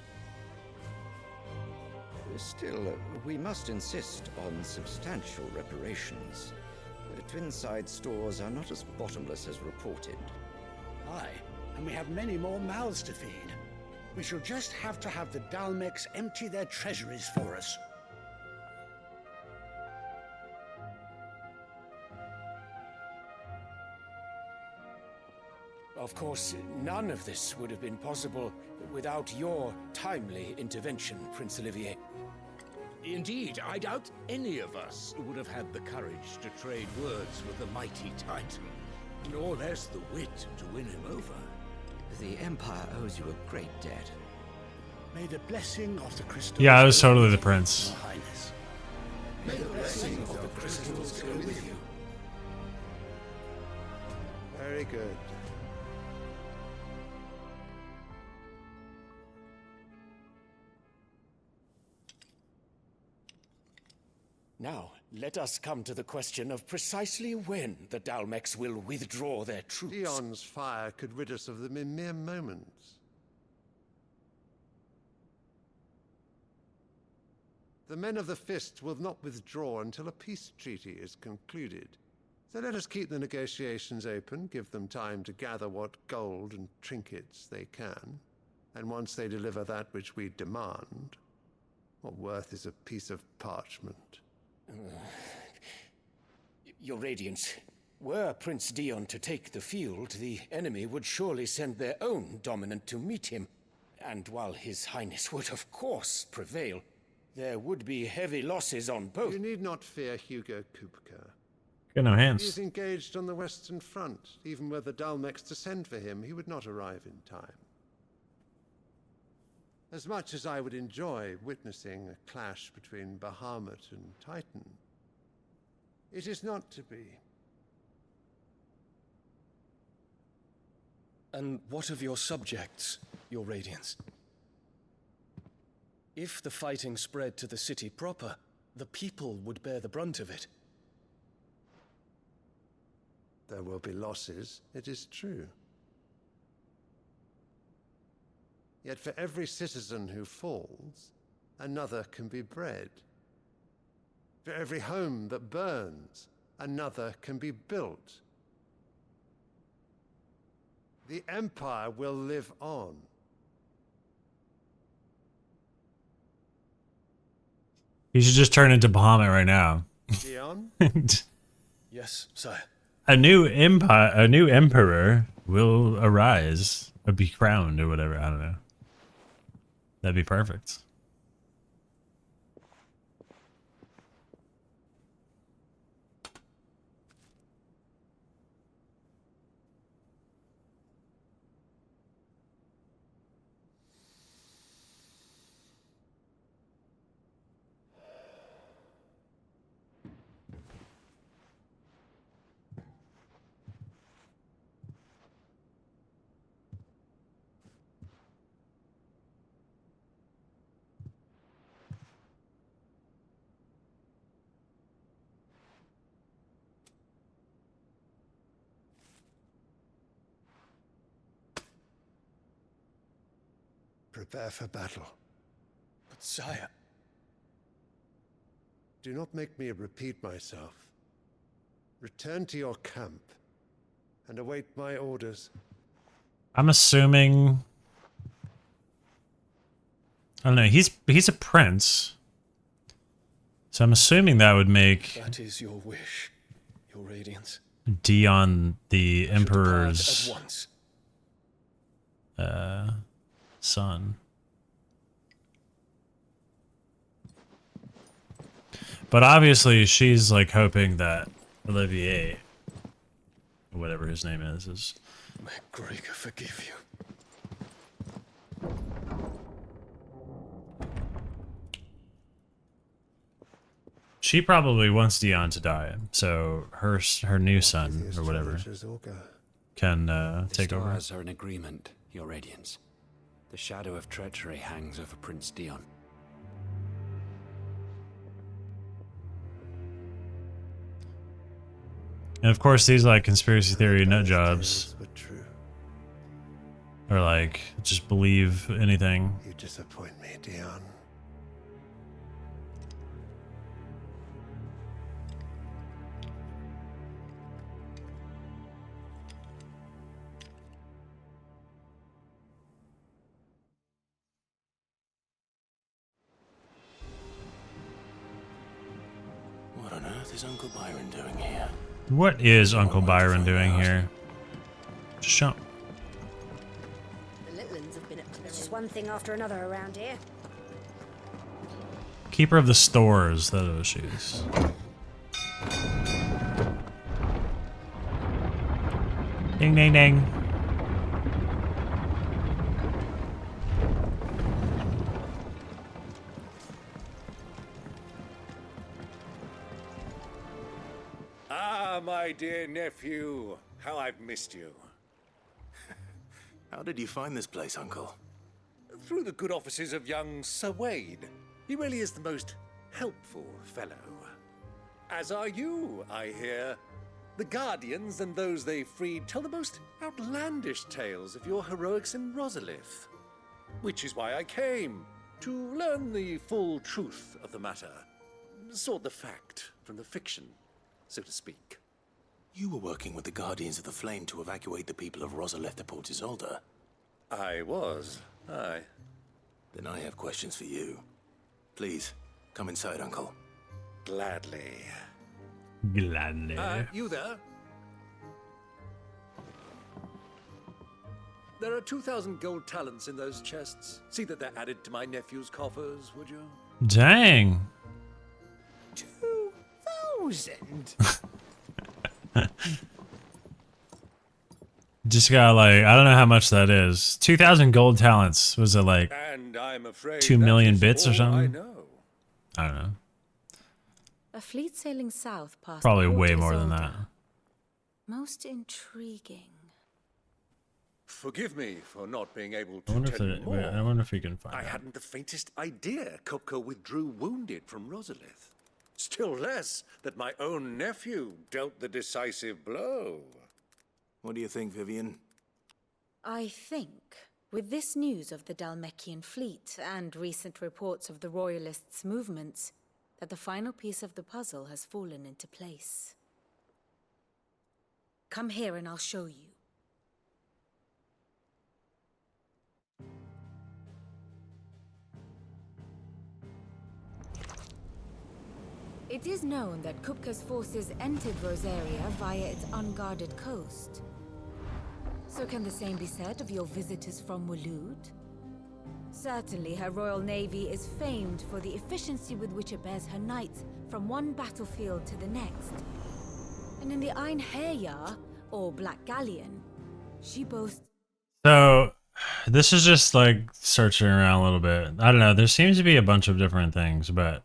Still, we must insist on substantial reparations. Twinside stores are not as bottomless as reported. Aye, and we have many more mouths to feed. We shall just have to have the Dalmecs empty their treasuries for us. Of course, none of this would have been possible without your timely intervention, Prince Olivier. Indeed, I doubt any of us would have had the courage to trade words with the mighty Titan, nor less the wit to win him over. The Empire owes you a great debt. May the blessing of the crystals... Yeah, I was totally the prince. Your Highness. May the blessing of the crystals go with you. Very good. Now, let us come to the question of precisely when the Dalmex will withdraw their troops. Dion's fire could rid us of them in mere moments. The men of the Fist will not withdraw until a peace treaty is concluded. So let us keep the negotiations open, give them time to gather what gold and trinkets they can, and once they deliver that which we demand, what worth is a piece of parchment? Your Radiance, were Prince Dion to take the field, the enemy would surely send their own dominant to meet him. And while His Highness would of course prevail, there would be heavy losses on both. You need not fear Hugo Kupka. Got no hands. He is engaged on the Western Front. Even were the Dalmex to send for him, he would not arrive in time. As much as I would enjoy witnessing a clash between Bahamut and Titan, it is not to be. And what of your subjects, Your Radiance? If the fighting spread to the city proper, the people would bear the brunt of it. There will be losses, it is true. Yet for every citizen who falls, another can be bred. For every home that burns, another can be built. The Empire will live on. He should just turn into Bahamut right now. Dion? Yes, sire. A new emperor will arise, or be crowned, or whatever. I don't know. That'd be perfect. Prepare for battle. But sire... Do not make me repeat myself. Return to your camp and await my orders. I'm assuming... I don't know, he's a prince. So I'm assuming that would make... That is your wish, Your Radiance. Dion the Emperor's... At once. Son. But obviously she's like hoping that Olivier, whatever his name is... May Gregor forgive you. She probably wants Dion to die, so her new son, or whatever, can take over. The stars are in agreement, Your Radiance. The shadow of treachery hangs over Prince Dion. And of course these like conspiracy theory nut jobs are like, just believe anything. You disappoint me, Dion. What on earth is Uncle Byron doing here? What is Uncle Byron doing here? Just jump. The little ones have been up to just one thing after another around here. Keeper of the stores, those shoes. Ding ding ding. Ah, my dear nephew. How I've missed you. How did you find this place, Uncle? Through the good offices of young Sir Wade. He really is the most helpful fellow. As are you, I hear. The Guardians and those they freed tell the most outlandish tales of your heroics in Rosalith. Which is why I came, to learn the full truth of the matter. Sort the fact from the fiction, so to speak. You were working with the Guardians of the Flame to evacuate the people of Rosalith to Port Isolde. I was, aye. Then I have questions for you. Please, come inside, Uncle. Gladly. Gladly. You there? There are 2,000 gold talents in those chests. See that they're added to my nephew's coffers, would you? Dang. 2,000? Just got like, I don't know how much that is. 2,000 gold talents. Was it like And I'm afraid 2 million that is bits or all something? I know. I don't know. A fleet sailing south past Probably Port way more than Isolde. that. Most intriguing. Forgive me for not being able I to wonder if tell you it, more. wait, I wonder if we can find I out. hadn't the faintest idea Kupka withdrew wounded from Rosalith. Still less that my own nephew dealt the decisive blow. What do you think, Vivian? I think, with this news of the Dhalmekian fleet and recent reports of the Royalists' movements, that the final piece of the puzzle has fallen into place. Come here and I'll show you. It is known that Kupka's forces entered Rosaria via its unguarded coast. So can the same be said of your visitors from Waloed? Certainly her Royal Navy is famed for the efficiency with which it bears her knights from one battlefield to the next. And in the Einherjar, or Black Galleon, she boasts... So, this is just like searching around a little bit. I don't know. There seems to be a bunch of different things, but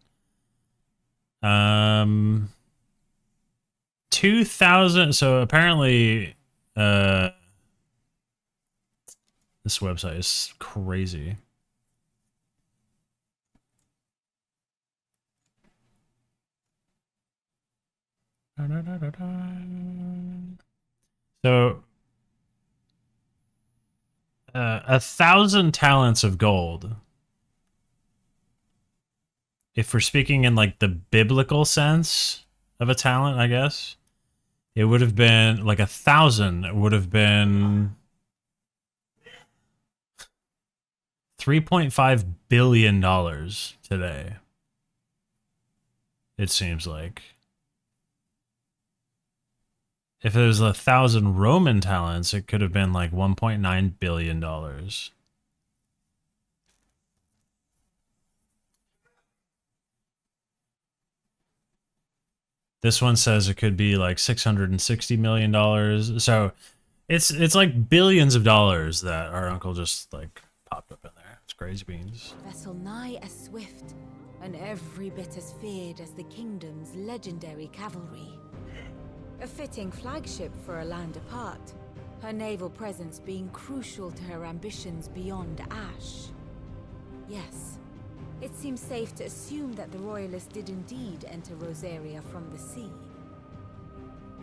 2,000. So apparently, this website is crazy. So 1,000 talents of gold. If we're speaking in like the biblical sense of a talent, I guess it would have been like 1,000 would have been $3.5 billion today. It seems like. If it was 1,000 Roman talents, it could have been like $1.9 billion. This one says it could be like $660 million. So it's like billions of dollars that our uncle just like popped up in there. It's crazy beans. Vessel nigh as swift, and every bit as feared as the kingdom's legendary cavalry. A fitting flagship for a land apart, her naval presence being crucial to her ambitions beyond Ash. Yes, it seems safe to assume that the Royalists did indeed enter Rosaria from the sea.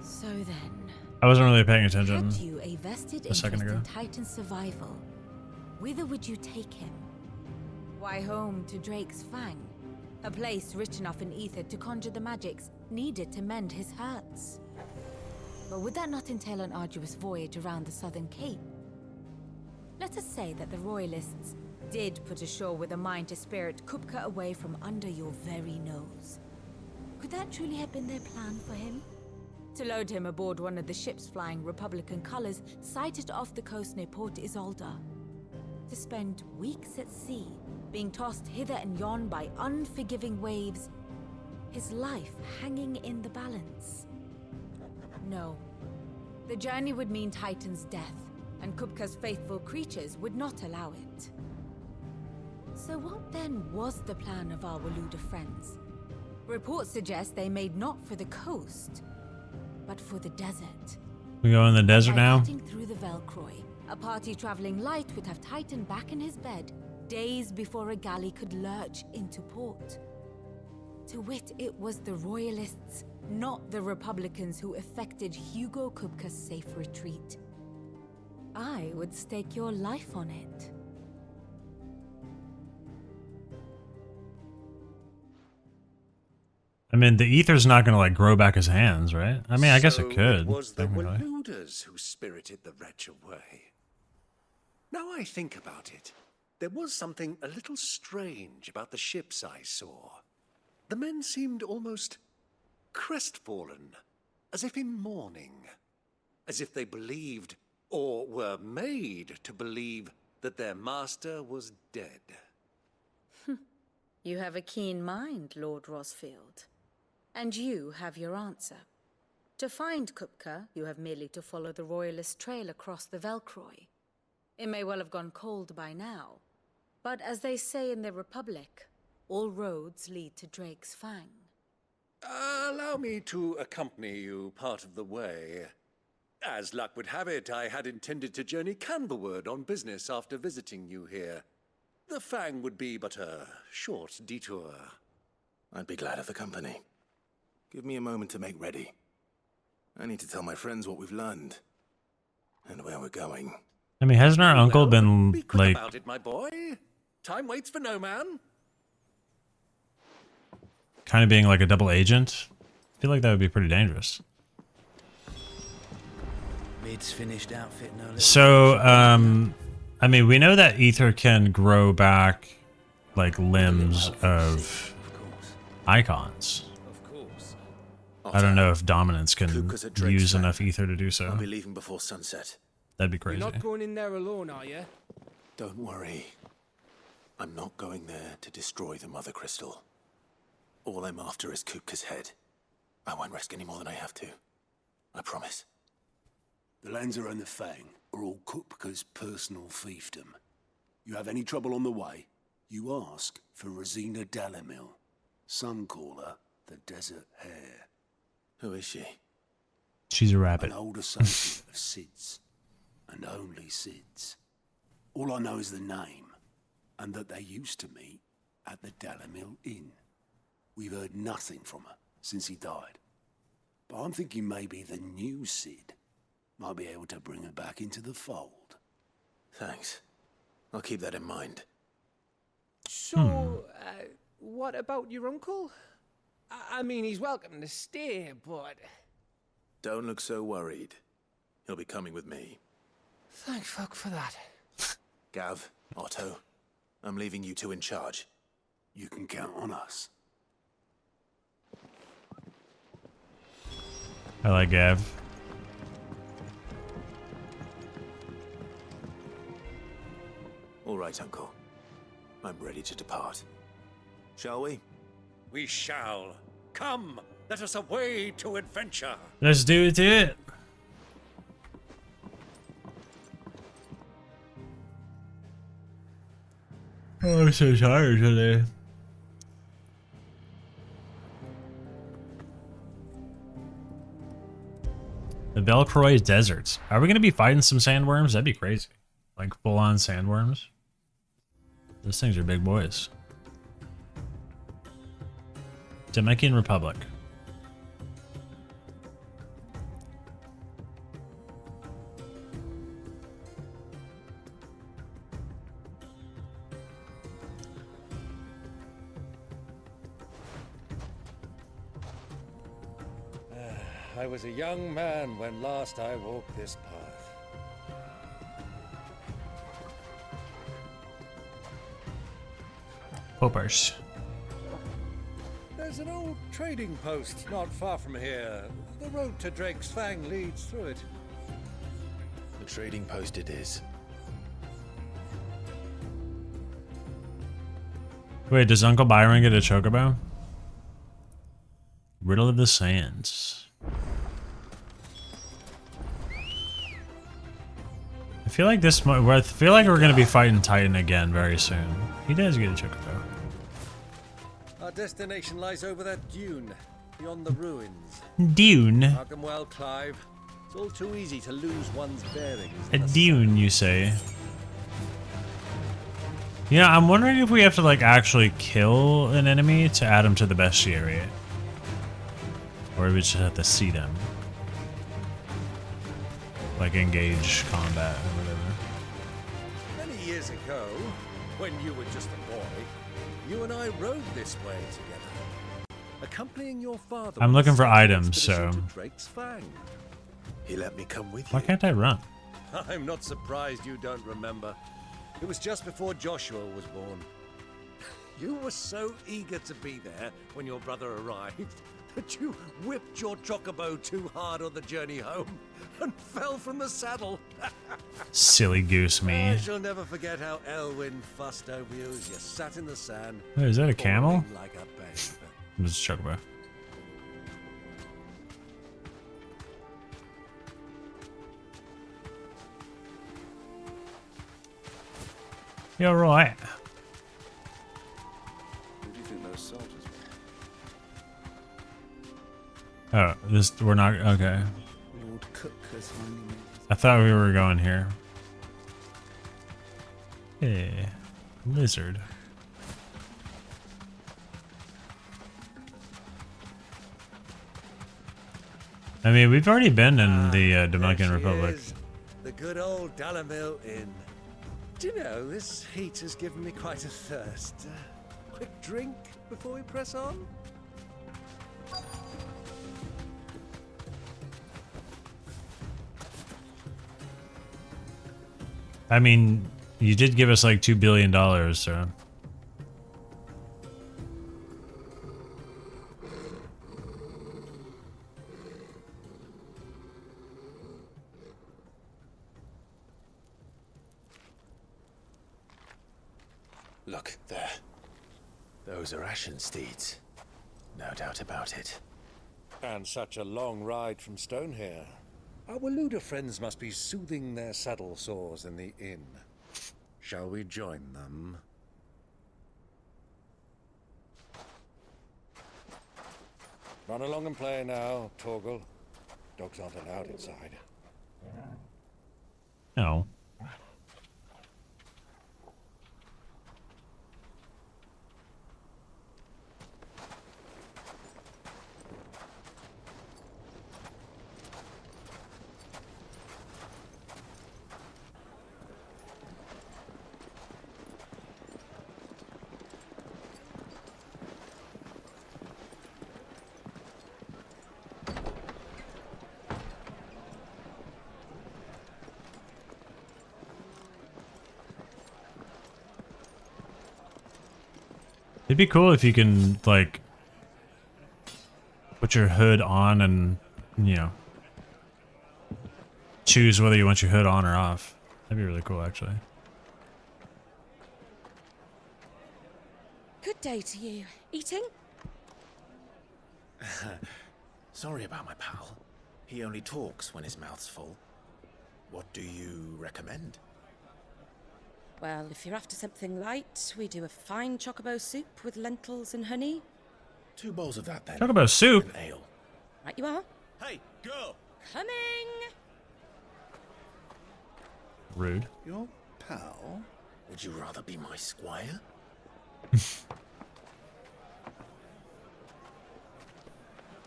So then, I wasn't really paying attention had you a vested a second interest ago. in Titan's survival, whither would you take him? Why, home to Drake's Fang, a place rich enough in ether to conjure the magics needed to mend his hurts. But would that not entail an arduous voyage around the southern cape? Let us say that the Royalists did put ashore with a mind to spirit Kupka away from under your very nose. Could that truly have been their plan for him? To load him aboard one of the ships flying Republican colors sighted off the coast near Port Isolde. To spend weeks at sea, being tossed hither and yon by unforgiving waves, his life hanging in the balance. No. The journey would mean Titan's death, and Kupka's faithful creatures would not allow it. So what then was the plan of our Waloed friends? Reports suggest they made not for the coast, but for the desert. We go in the desert By now? cutting through the Velcroy, a party traveling light would have Titan back in his bed days before a galley could lurch into port. To wit, it was the Royalists, not the Republicans, who effected Hugo Kupka's safe retreat. I would stake your life on it. I mean, the ether's not gonna like grow back his hands, right? I mean, I guess it could. It was the technically. Waluders who spirited the wretch away. Now I think about it, there was something a little strange about the ships I saw. The men seemed almost crestfallen, as if in mourning, as if they believed, or were made to believe, that their master was dead. You have a keen mind, Lord Rosfield. And you have your answer. To find Kupka, you have merely to follow the Royalist trail across the Velcroy. It may well have gone cold by now, but as they say in the Republic, all roads lead to Drake's Fang. Allow me to accompany you part of the way. As luck would have it, I had intended to journey Canberward on business after visiting you here. The Fang would be but a short detour. I'd be glad of the company. Give me a moment to make ready. I need to tell my friends what we've learned and where we're going. I mean, hasn't our uncle been Be quick like about it, my boy. Time waits for no man. kind of being like a double agent? I feel like that would be pretty dangerous. Mid's finished outfit, no little. So, I mean, we know that ether can grow back like limbs of icons. I don't know if dominance can use enough ether to do so. I'll be leaving before sunset. That'd be crazy. You're not going in there alone, are you? Don't worry. I'm not going there to destroy the Mother Crystal. All I'm after is Kupka's head. I won't risk any more than I have to. I promise. The Lancer and the Fang are all Kupka's personal fiefdom. You have any trouble on the way, you ask for Rosina Dalamil. Some call her the Desert Hare. Who is she? She's a rabbit. An old associate of Sid's. And only Sid's. All I know is the name, and that they used to meet at the Dalamil Inn. We've heard nothing from her since he died. But I'm thinking maybe the new Sid might be able to bring her back into the fold. Thanks. I'll keep that in mind. So, what about your uncle? I mean, he's welcome to stay, but... Don't look so worried. He'll be coming with me. Thank fuck for that. Gav, Otto, I'm leaving you two in charge. You can count on us. I like Gav. All right, Uncle. I'm ready to depart. Shall we? We shall. Come, let us away to adventure. Let's do it. Oh, I'm so tired today. The Velcroy Deserts. Are we going to be fighting some sandworms? That'd be crazy. Like full-on sandworms. Those things are big boys. Dominican Republic. I was a young man when last I walked this path. Poppers. There's an old trading post not far from here. The road to Drake's Fang leads through it. The trading post it is. Wait, does Uncle Byron get a chocobo? Riddle of the Sands. I feel like I feel like we're gonna be fighting Titan again very soon. He does get a chocobo. Our destination lies over that dune. beyond the ruins. Dune. Welcome well, Clive. It's all too easy to lose one's bearings. A dune, you say? You know, I'm wondering if we have to like actually kill an enemy to add them to the bestiary, or we just have to see them, like engage combat or whatever. Many years ago, when you were just a boy, you and I rode this way together, accompanying your father. I'm looking for items, so Drake's Fang. He let me come with why you. can't I run? I'm not surprised you don't remember. It was just before Joshua was born. You were so eager to be there when your brother arrived that you whipped your chocobo too hard on the journey home and fell from the saddle. Silly goose me. I shall never forget how Elwyn fussed over you as you sat in the sand. Wait, is that a camel? falling like a babe. It's a chocobo. You're right. Who do you think those soldiers were? Oh, this we're not okay. Lord Cook has finally made his... I thought we were going here. Hey, lizard. I mean, we've already been in the Dominican Republic. The good old Dalamil Inn. Do you know, this heat has given me quite a thirst. Quick drink before we press on? I mean, you did give us like $2 billion, so. Look, there. Those are Ashen steeds. No doubt about it. And such a long ride from Stonehair. Our Waluda friends must be soothing their saddle sores in the inn. Shall we join them? Run along and play now, Torgal. Dogs aren't allowed inside. No. It'd be cool if you can, like, put your hood on and, you know, choose whether you want your hood on or off. That'd be really cool, actually. Good day to you. Eating? Sorry about my pal. He only talks when his mouth's full. What do you recommend? Well, if you're after something light, we do a fine chocobo soup with lentils and honey. 2 bowls of that then. Chocobo soup? And ale. Right you are. Hey, girl! Coming! Rude. Your pal? Would you rather be my squire? You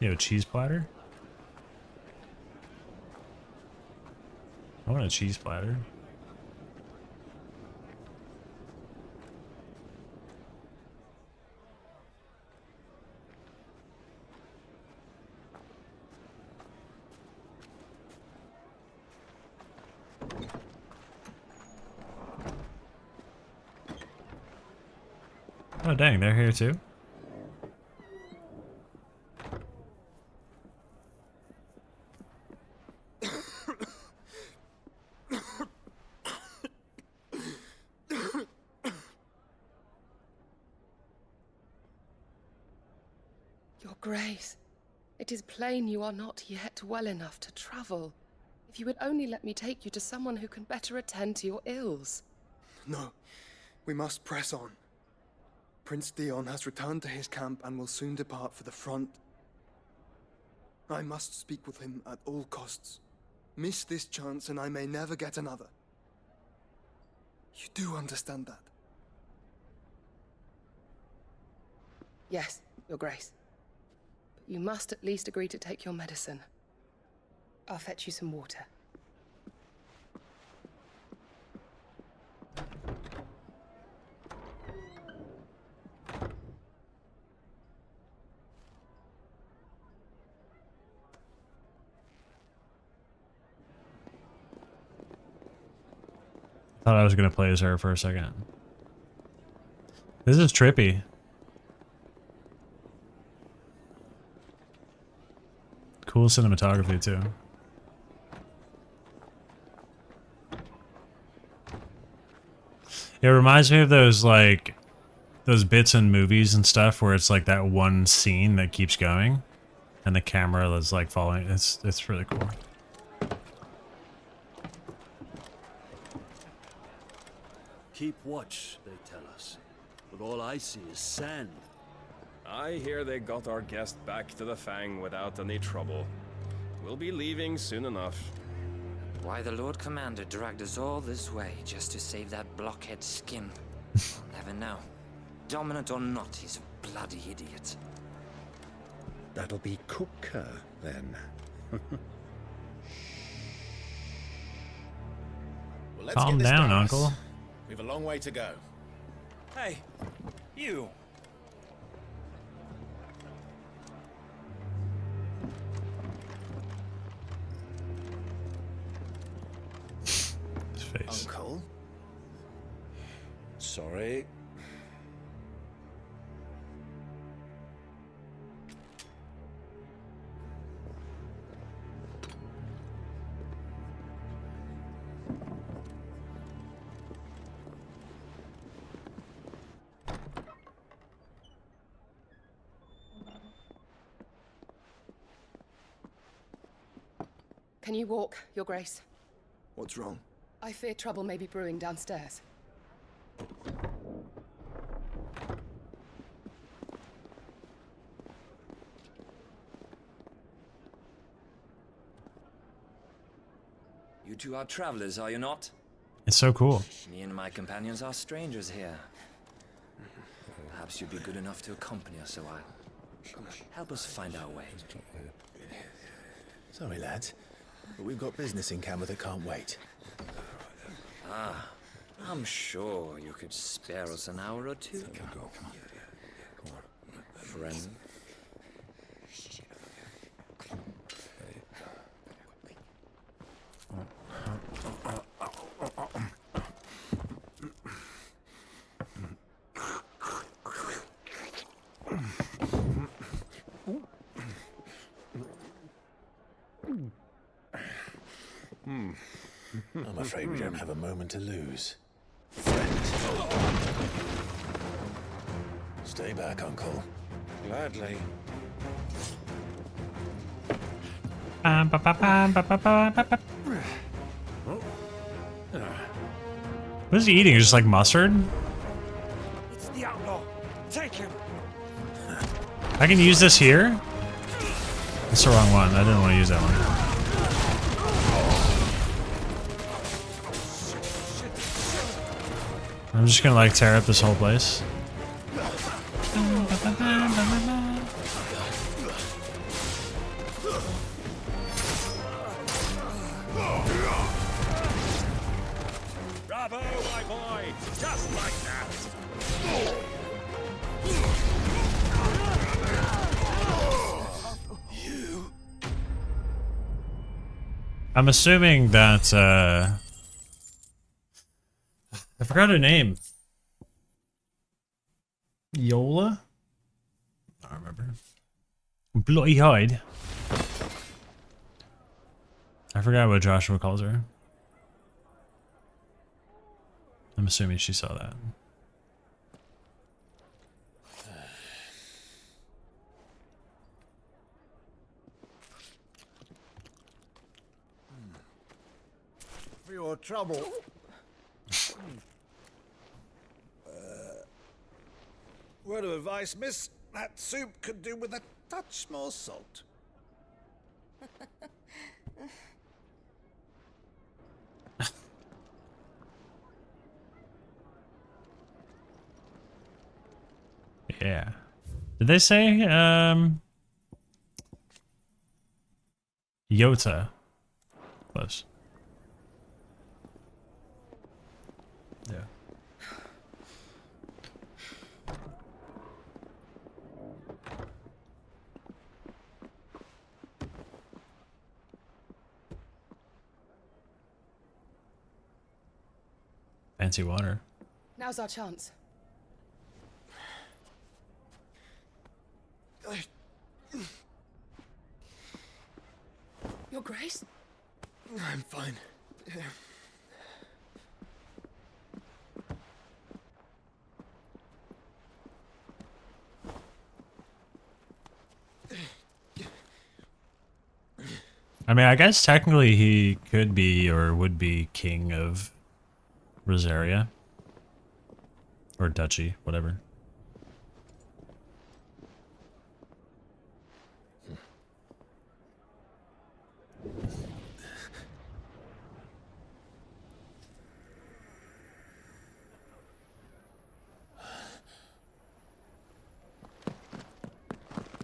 have a cheese platter? I want a cheese platter. Oh dang, they're here too? Your Grace, it is plain you are not yet well enough to travel. If you would only let me take you to someone who can better attend to your ills. No, we must press on. Prince Dion has returned to his camp and will soon depart for the front. I must speak with him at all costs. Miss this chance and I may never get another. You do understand that? Yes, Your Grace. But you must at least agree to take your medicine. I'll fetch you some water. Thought I was gonna play as her for a second. This is trippy. Cool cinematography too. It reminds me of those those bits in movies and stuff where it's like that one scene that keeps going and the camera is like following. It's really cool. Keep watch, they tell us. But all I see is sand. I hear they got our guest back to the Fang without any trouble. We'll be leaving soon enough. Why the Lord Commander dragged us all this way just to save that blockhead skin, I'll never know. Dominant or not, he's a bloody idiot. That'll be Cooker, then. Well, let's Calm get this down, done. Uncle. We've a long way to go. Hey, you. His face. Uncle? Sorry. Can you walk, Your Grace? What's wrong? I fear trouble may be brewing downstairs. You two are travelers, are you not? It's so cool. Me and my companions are strangers here. Perhaps you'd be good enough to accompany us a while. Help us find our way. Sorry, lads, but we've got business in camera that can't wait. Ah, I'm sure you could spare us an hour or two. Friend. I'm afraid we don't have a moment to lose. Stay back, Uncle. Gladly. What is he eating? Just like mustard? It's the outlaw. Take him. I can use this here? That's the wrong one. I didn't want to use that one. I'm just gonna like tear up this whole place. Bravo, my boy! Just like that! I'm assuming that I forgot her name. Yola? I don't remember. Bloody hide. I forgot what Joshua calls her. I'm assuming she saw that. For your trouble. Word of advice, miss. That soup could do with a touch more salt. Yeah. Did they say Yota? Close. Yeah. Fancy water. Now's our chance. Your Grace? I'm fine. I mean, I guess technically he could be or would be king of Rosaria. Or duchy, whatever.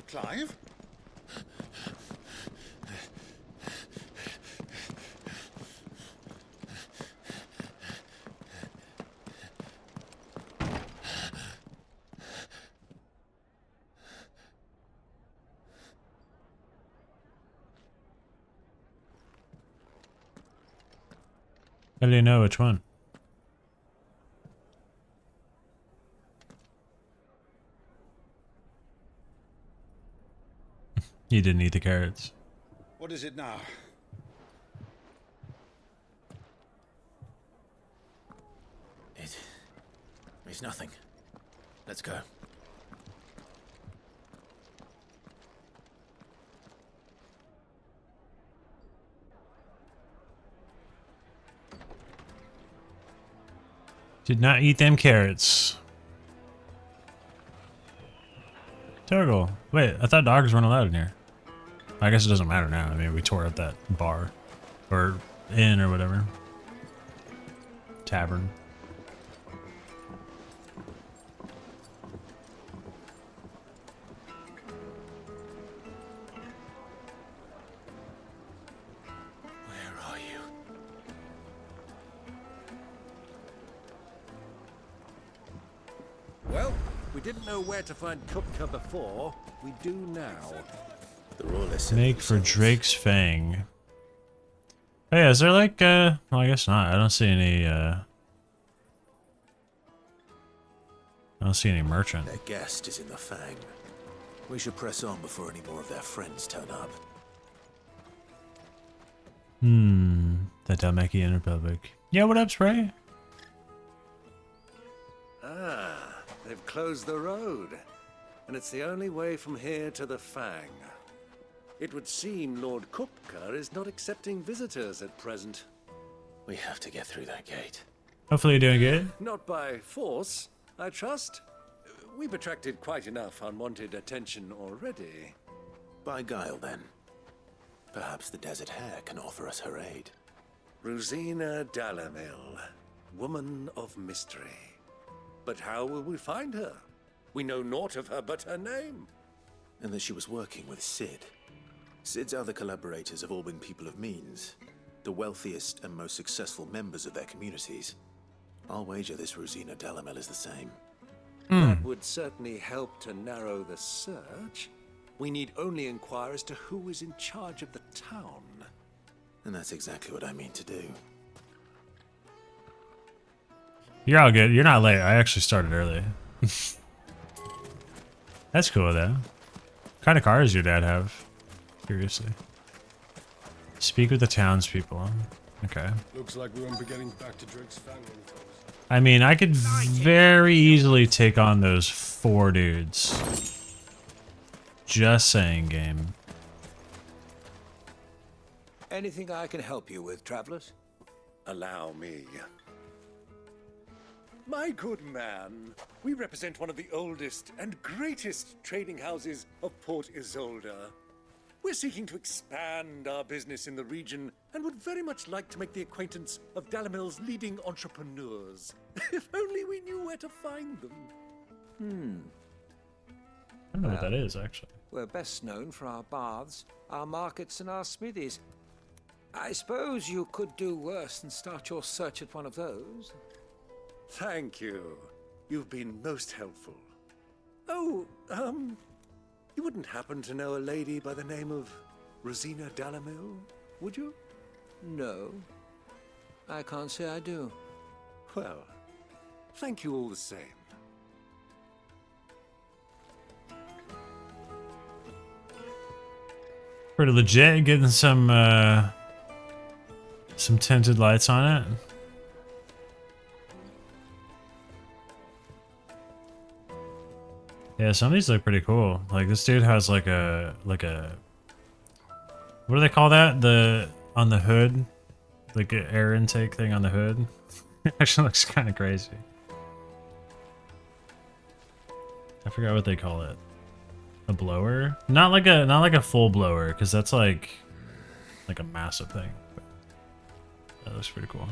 Clive? How do you know which one? You didn't eat the carrots. What is it now? It's nothing. Let's go. Did not eat them carrots. Turgle. Wait, I thought dogs weren't allowed in here. I guess it doesn't matter now. I mean, we tore up that bar. Or inn or whatever. Tavern. Where are you? Well, we didn't know where to find Kupka before. We do now. The rawless. Make for Drake's Fang. Oh yeah, is there like, well, I guess not. I don't see any, I don't see any merchant. Their guest is in the Fang. We should press on before any more of their friends turn up. The Dalmekian Republic. Yeah, what up, Spray? Ah, they've closed the road. And it's the only way from here to the Fang. It would seem Lord Kupka is not accepting visitors at present. We have to get through that gate. Hopefully you're doing good. Not by force, I trust. We've attracted quite enough unwanted attention already. By guile, then. Perhaps the Desert Hare can offer us her aid. Rosina Dalamil, woman of mystery. But how will we find her? We know naught of her but her name. And that she was working with Sid. Sid's other collaborators have all been people of means, the wealthiest and most successful members of their communities. I'll wager this Rosina Dalamel is the same. That would certainly help to narrow the search. We need only inquire as to who is in charge of the town. And that's exactly what I mean to do. You're all good. You're not late. I actually started early. That's cool, though. What kind of cars your dad have? Curiously. Speak with the townspeople. Okay. Looks like we won't be getting back to Drake's family. I mean, I could very easily take on those 4 dudes. Just saying, game. Anything I can help you with, travelers? Allow me. My good man, we represent one of the oldest and greatest trading houses of Port Isolde. We're seeking to expand our business in the region and would very much like to make the acquaintance of Dalamil's leading entrepreneurs. If only we knew where to find them. I don't know what that is, actually. We're best known for our baths, our markets, and our smithies. I suppose you could do worse than start your search at one of those. Thank you. You've been most helpful. Oh, you wouldn't happen to know a lady by the name of Rosina Dalamil, would you? No. I can't say I do. Well, thank you all the same. Pretty legit, getting some tinted lights on it. Yeah, some of these look pretty cool. Like this dude has like a what do they call that? On the hood, like an air intake thing on the hood. It actually looks kind of crazy. I forgot what they call it. A blower? Not like a full blower, because that's like a massive thing. But that looks pretty cool.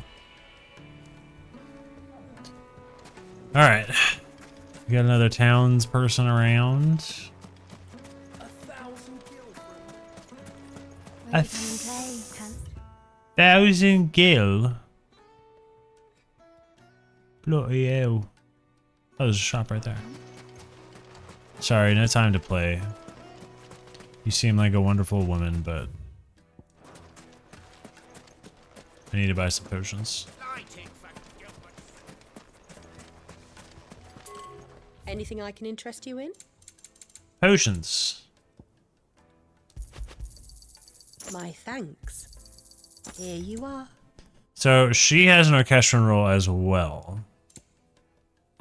All right. We got another townsperson around. 1,000 gil. Bloody hell. Oh, there's a shop right there. Sorry, no time to play. You seem like a wonderful woman, but I need to buy some potions. Anything I can interest you in? Potions. My thanks. Here you are. So she has an orchestral roll as well.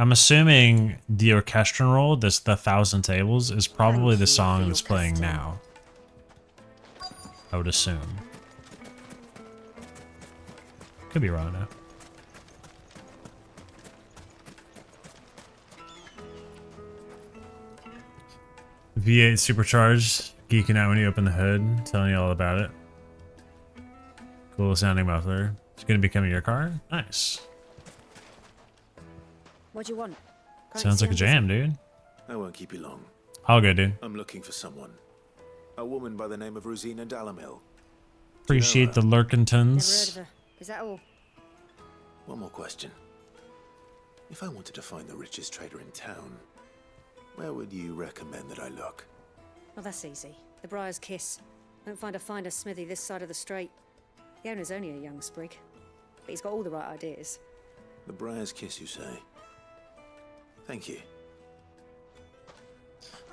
I'm assuming the orchestral roll, the 1,000 tables, is probably the song that's playing now. I would assume. Could be wrong though. V8 supercharged, geeking out when you open the hood, telling you all about it. Cool sounding muffler. It's gonna become your car? Nice. What do you want? Sounds like a jam, dude. I won't keep you long. All good, dude. I'm looking for someone. A woman by the name of Rosina Dalamil. Appreciate the Lurkingtons. Never heard of her. Is that all? One more question. If I wanted to find the richest trader in town, where would you recommend that I look? Well, that's easy. The Briar's Kiss. Won't find a finer smithy this side of the strait. The owner's only a young sprig, but he's got all the right ideas. The Briar's Kiss, you say? Thank you.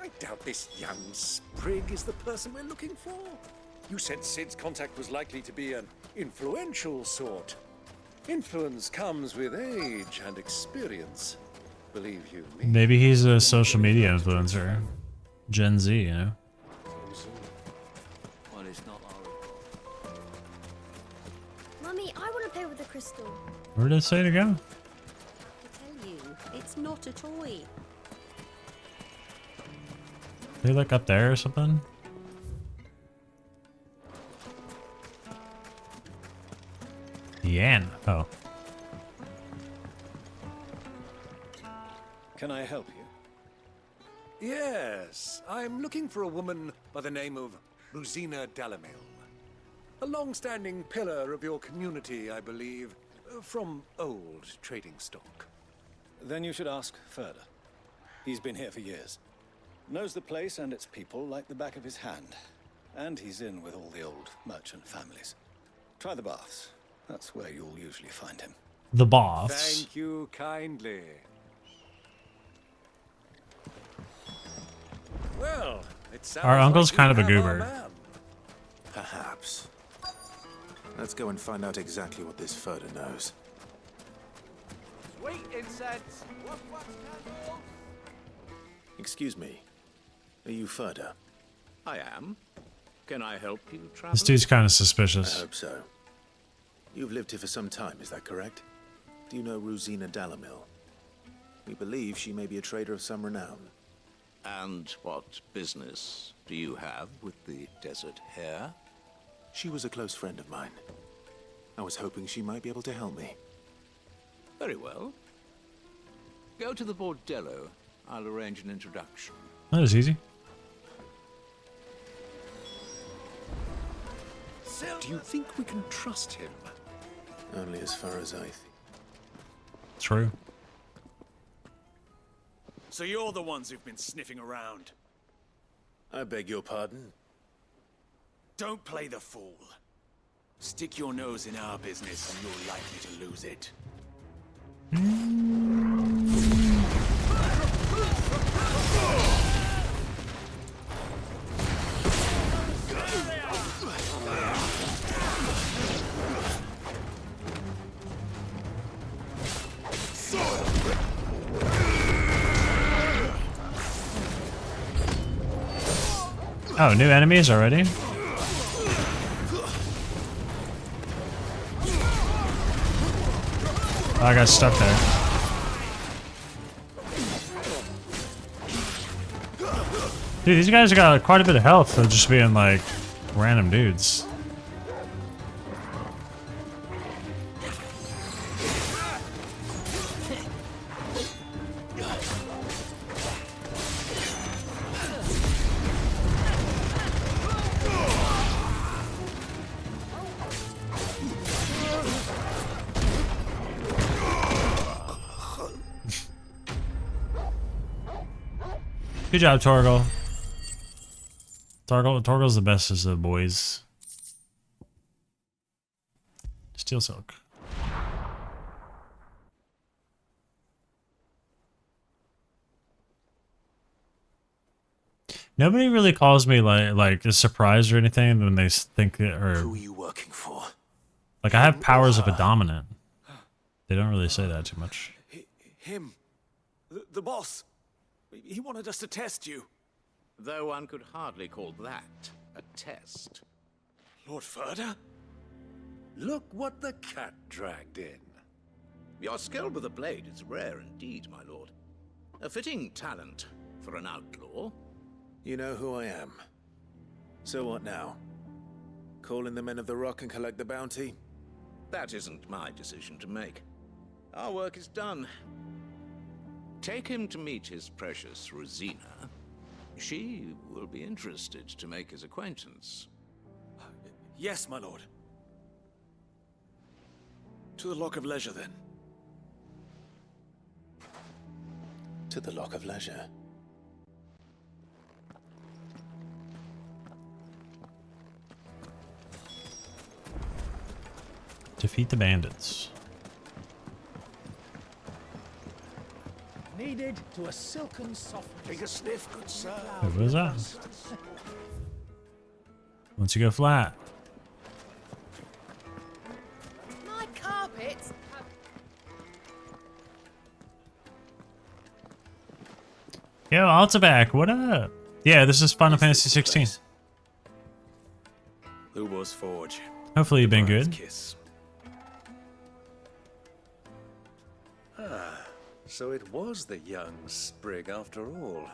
I doubt this young sprig is the person we're looking for. You said Sid's contact was likely to be an influential sort. Influence comes with age and experience. Believe you me. Maybe he's a social media influencer. Gen Z, you know? Well, it's not our... Mummy, I want to play with the crystal. Where did it say to go? I tell you, it's not a toy. They look up there or something? Yan. Oh. Can I help you? Yes, I'm looking for a woman by the name of Rosina Dalamil. A long-standing pillar of your community, I believe, from old trading stock. Then you should ask further. He's been here for years. Knows the place and its people like the back of his hand. And he's in with all the old merchant families. Try the baths. That's where you'll usually find him. The baths. Thank you kindly. Well, it sounds Our uncle's like kind we of a have our goober. man. Perhaps. Let's go and find out exactly what this Furder knows. Sweet incense. What's candles? Excuse me. Are you Furder? I am. Can I help you, traveler? This dude's kind of I suspicious. hope so. You've lived here for some time, is that correct? Do you know Rosina Dalamil? We believe she may be a trader of some renown. And what business do you have with the desert hare? She was a close friend of mine. I was hoping she might be able to help me. Very well. Go to the bordello. I'll arrange an introduction. That was easy. Do you think we can trust him? Only as far as I think. True. So you're the ones who've been sniffing around. I beg your pardon? Don't play the fool. Stick your nose in our business and you're likely to lose it. Oh, new enemies already? Oh, I got stuck there. Dude, these guys got quite a bit of health for just being like random dudes. Good job, Torgal. Torgal's the best as the boys. Steel Silk. Nobody really calls me like a surprise or anything when they think that, or who are you working for? Like I have powers of a dominant. They don't really say that too much. Him. The boss. He wanted us to test you. Though one could hardly call that a test. Lord Furder? Look what the cat dragged in. Your skill with the blade is rare indeed, my lord. A fitting talent for an outlaw. You know who I am. So what now? Call in the men of the Rock and collect the bounty? That isn't my decision to make. Our work is done. Take him to meet his precious Rosina. She will be interested to make his acquaintance. Yes, my lord. To the Lock of Leisure, then. To the Lock of Leisure. Defeat the bandits. Needed to a silken soft. Take a sniff, good sir. Hey, what is that? Once you go flat. My carpets. Yo, Altabac, what up? Yeah, this is Final Fantasy 16. Lubo's Forge. Hopefully you've been good. Kiss. So it was the young sprig after all.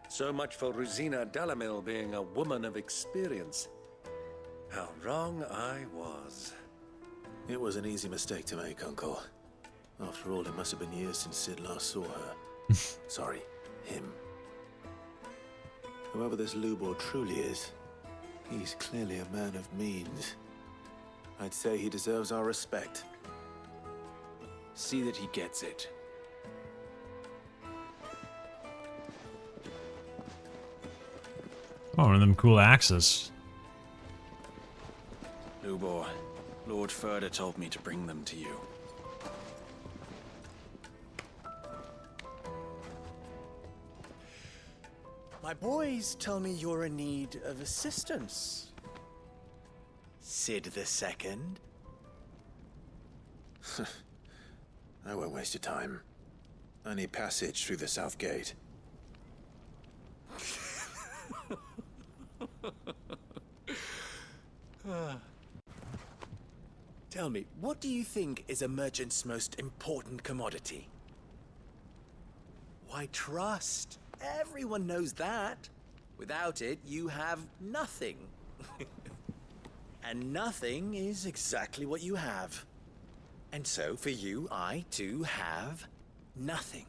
So much for Rosina Dalamil being a woman of experience. How wrong I was. It was an easy mistake to make, Uncle. After all, it must have been years since Sid last saw her. Sorry, him. Whoever this Lubor truly is, he's clearly a man of means. I'd say he deserves our respect. See that he gets it. Oh, one of them cool axes. Lubor, Lord Furder told me to bring them to you. My boys tell me you're in need of assistance. Sid the Second. I won't waste your time. I need passage through the south gate. Tell me, what do you think is a merchant's most important commodity? Why, trust. Everyone knows that. Without it, you have nothing. And nothing is exactly what you have. And so, for you, I, too, have nothing.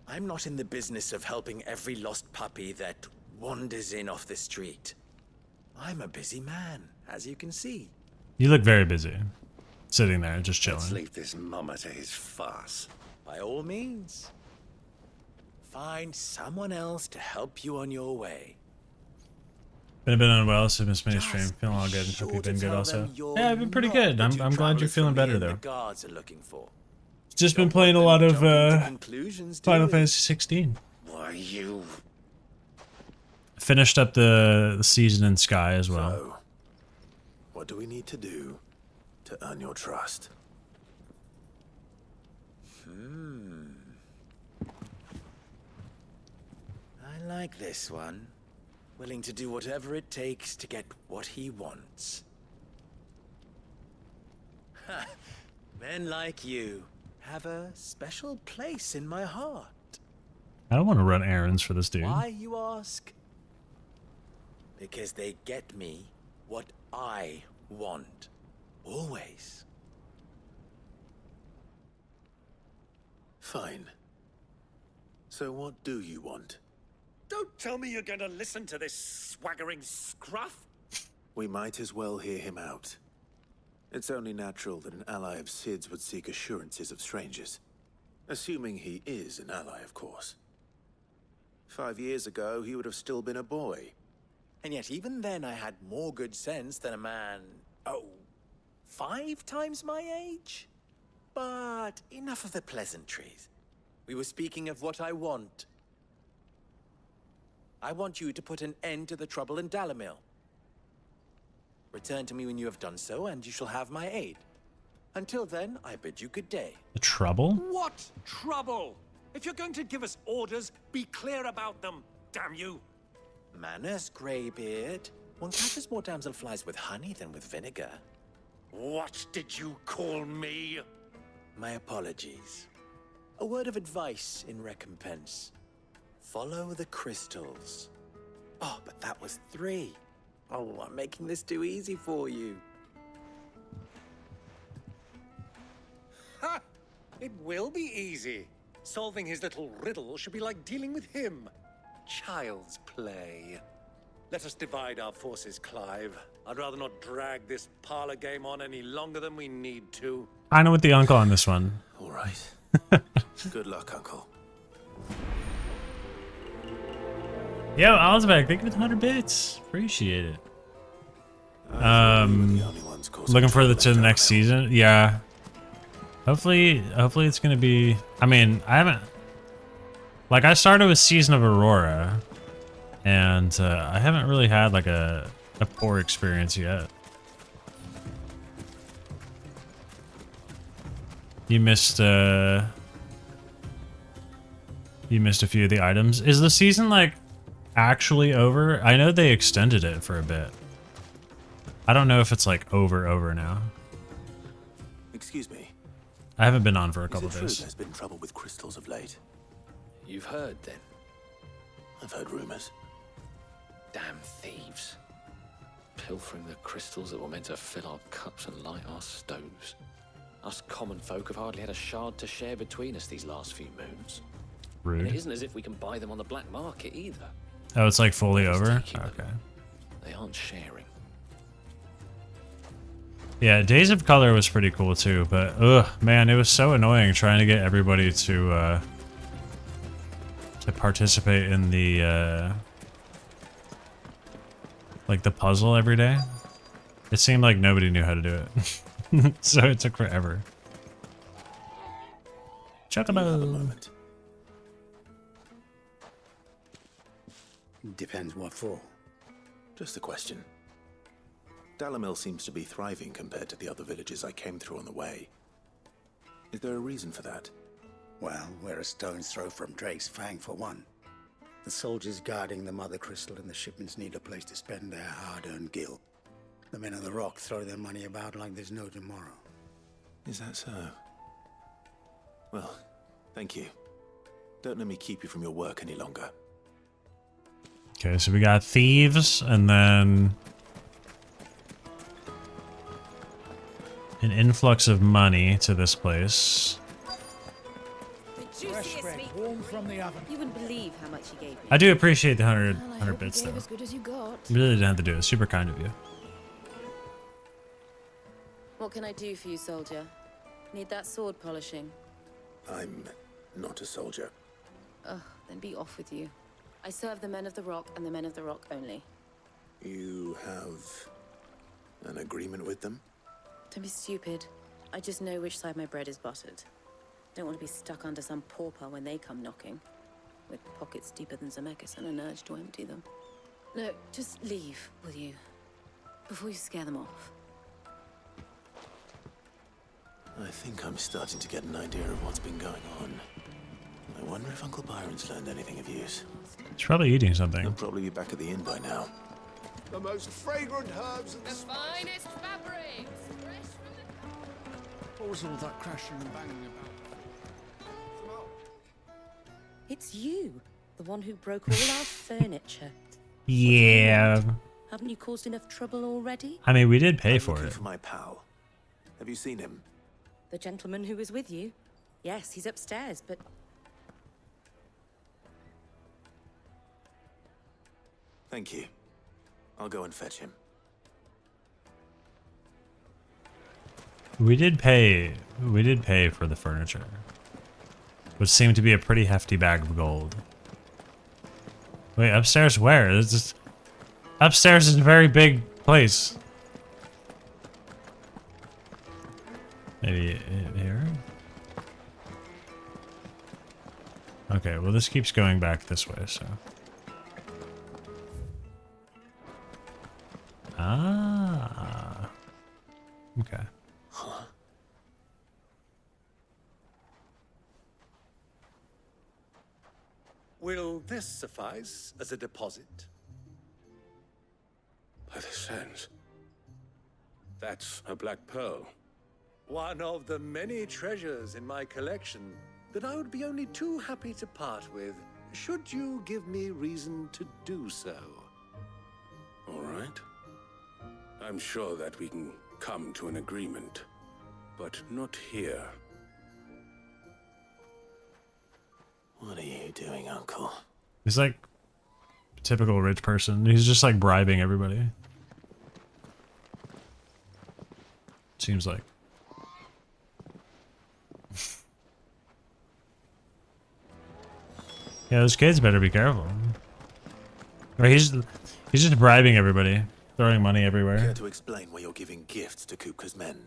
I'm not in the business of helping every lost puppy that wanders in off the street. I'm a busy man, as you can see. You look very busy. Sitting there, just chilling. Let's leave this mummer to his farce. By all means. Find someone else to help you on your way. Been a bit unwell, so missed my stream. Feeling all good. Hope you've been good also. Yeah, I've been pretty good. I'm glad you're feeling better though. Just been playing a lot of Final Fantasy XVI. Why you? Finished up the season in Sky as well. So, what do we need to do to earn your trust? I like this one. Willing to do whatever it takes to get what he wants. Ha! Men like you have a special place in my heart. I don't want to run errands for this dude. Why, you ask? Because they get me what I want. Always. Fine. So what do you want? Don't tell me you're going to listen to this swaggering scruff. We might as well hear him out. It's only natural that an ally of Sid's would seek assurances of strangers. Assuming he is an ally, of course. 5 years ago, he would have still been a boy. And yet even then I had more good sense than a man, 5 times my age? But enough of the pleasantries. We were speaking of what I want. I want you to put an end to the trouble in Dalamil. Return to me when you have done so, and you shall have my aid. Until then, I bid you good day. The trouble? What trouble? If you're going to give us orders, be clear about them, damn you. Manners, Greybeard. One catches more damselflies with honey than with vinegar. What did you call me? My apologies. A word of advice in recompense. Follow the crystals. Oh, but that was 3. Oh, I'm making this too easy for you. Ha! It will be easy. Solving his little riddle should be like dealing with him. Child's play. Let us divide our forces, Clive. I'd rather not drag this parlor game on any longer than we need to. I know with the uncle on this one. All right. Good luck, Uncle. Yo, Ozbek, thank you for the 100 bits. Appreciate it. Looking forward to the next season. Yeah. Hopefully it's gonna be. I mean, I haven't. Like, I started with Season of Aurora, and I haven't really had like a poor experience yet. You missed a few of the items. Is the season like actually over? I know they extended it for a bit. I don't know if it's like over now. Excuse me. I haven't been on for a couple Is it true days. there's been trouble with crystals of late? You've heard, then? I've heard rumors. Damn thieves. Pilfering the crystals that were meant to fill our cups and light our stoves. Us common folk have hardly had a shard to share between us these last few moons. Rude. And it isn't as if we can buy them on the black market either. Oh, it's like fully over? Okay. They aren't sharing. Yeah, Days of Color was pretty cool too, but ugh, man, it was so annoying trying to get everybody to participate in the like the puzzle every day. It seemed like nobody knew how to do it. So it took forever. Chocobo. Depends what for. Just a question. Dalamil seems to be thriving compared to the other villages I came through on the way. Is there a reason for that? Well, we're a stone's throw from Drake's Fang, for one. The soldiers guarding the Mother Crystal and the shipments need a place to spend their hard-earned gil. The men of the Rock throw their money about like there's no tomorrow. Is that so? Well, thank you. Don't let me keep you from your work any longer. Okay, so we got thieves and then an influx of money to this place. Fresh bread, warm from the oven. You wouldn't believe how much he gave me. I do appreciate the 100 Well, I 100 hope he bits gave though. as good as you got. You really didn't have to do it. Super kind of you. What can I do for you, soldier? Need that sword polishing? I'm not a soldier. Ugh, then be off with you. I serve the men of the Rock and the men of the Rock only. You have an agreement with them? Don't be stupid. I just know which side my bread is buttered. Don't want to be stuck under some pauper when they come knocking, with pockets deeper than Zemeckis and an urge to empty them. No, just leave, will you? Before you scare them off. I think I'm starting to get an idea of what's been going on. I wonder if Uncle Byron's learned anything of use. He's probably eating something. He'll probably be back at the inn by now. The most fragrant herbs and finest fabrics. What was all that crashing and banging about? It's you, the one who broke all our furniture. Yeah. Haven't you caused enough trouble already? I mean, we did pay I'm for looking it. for my pal. Have you seen him? The gentleman who was with you? Yes, he's upstairs, but... Thank you. I'll go and fetch him. We did pay for the furniture, which seemed to be a pretty hefty bag of gold. Wait, upstairs where? Upstairs is a very big place. Maybe here? Okay, well this keeps going back this way, so. Ah. Okay. Huh? Will this suffice as a deposit? By the sands. That's a black pearl. One of the many treasures in my collection that I would be only too happy to part with, should you give me reason to do so. All right. I'm sure that we can come to an agreement, but not here. What are you doing, Uncle? He's like a typical rich person. He's just like bribing everybody. Seems like. Yeah, those kids better be careful. Or he's just bribing everybody, throwing money everywhere. Care to explain why you're giving gifts to Kupka's men?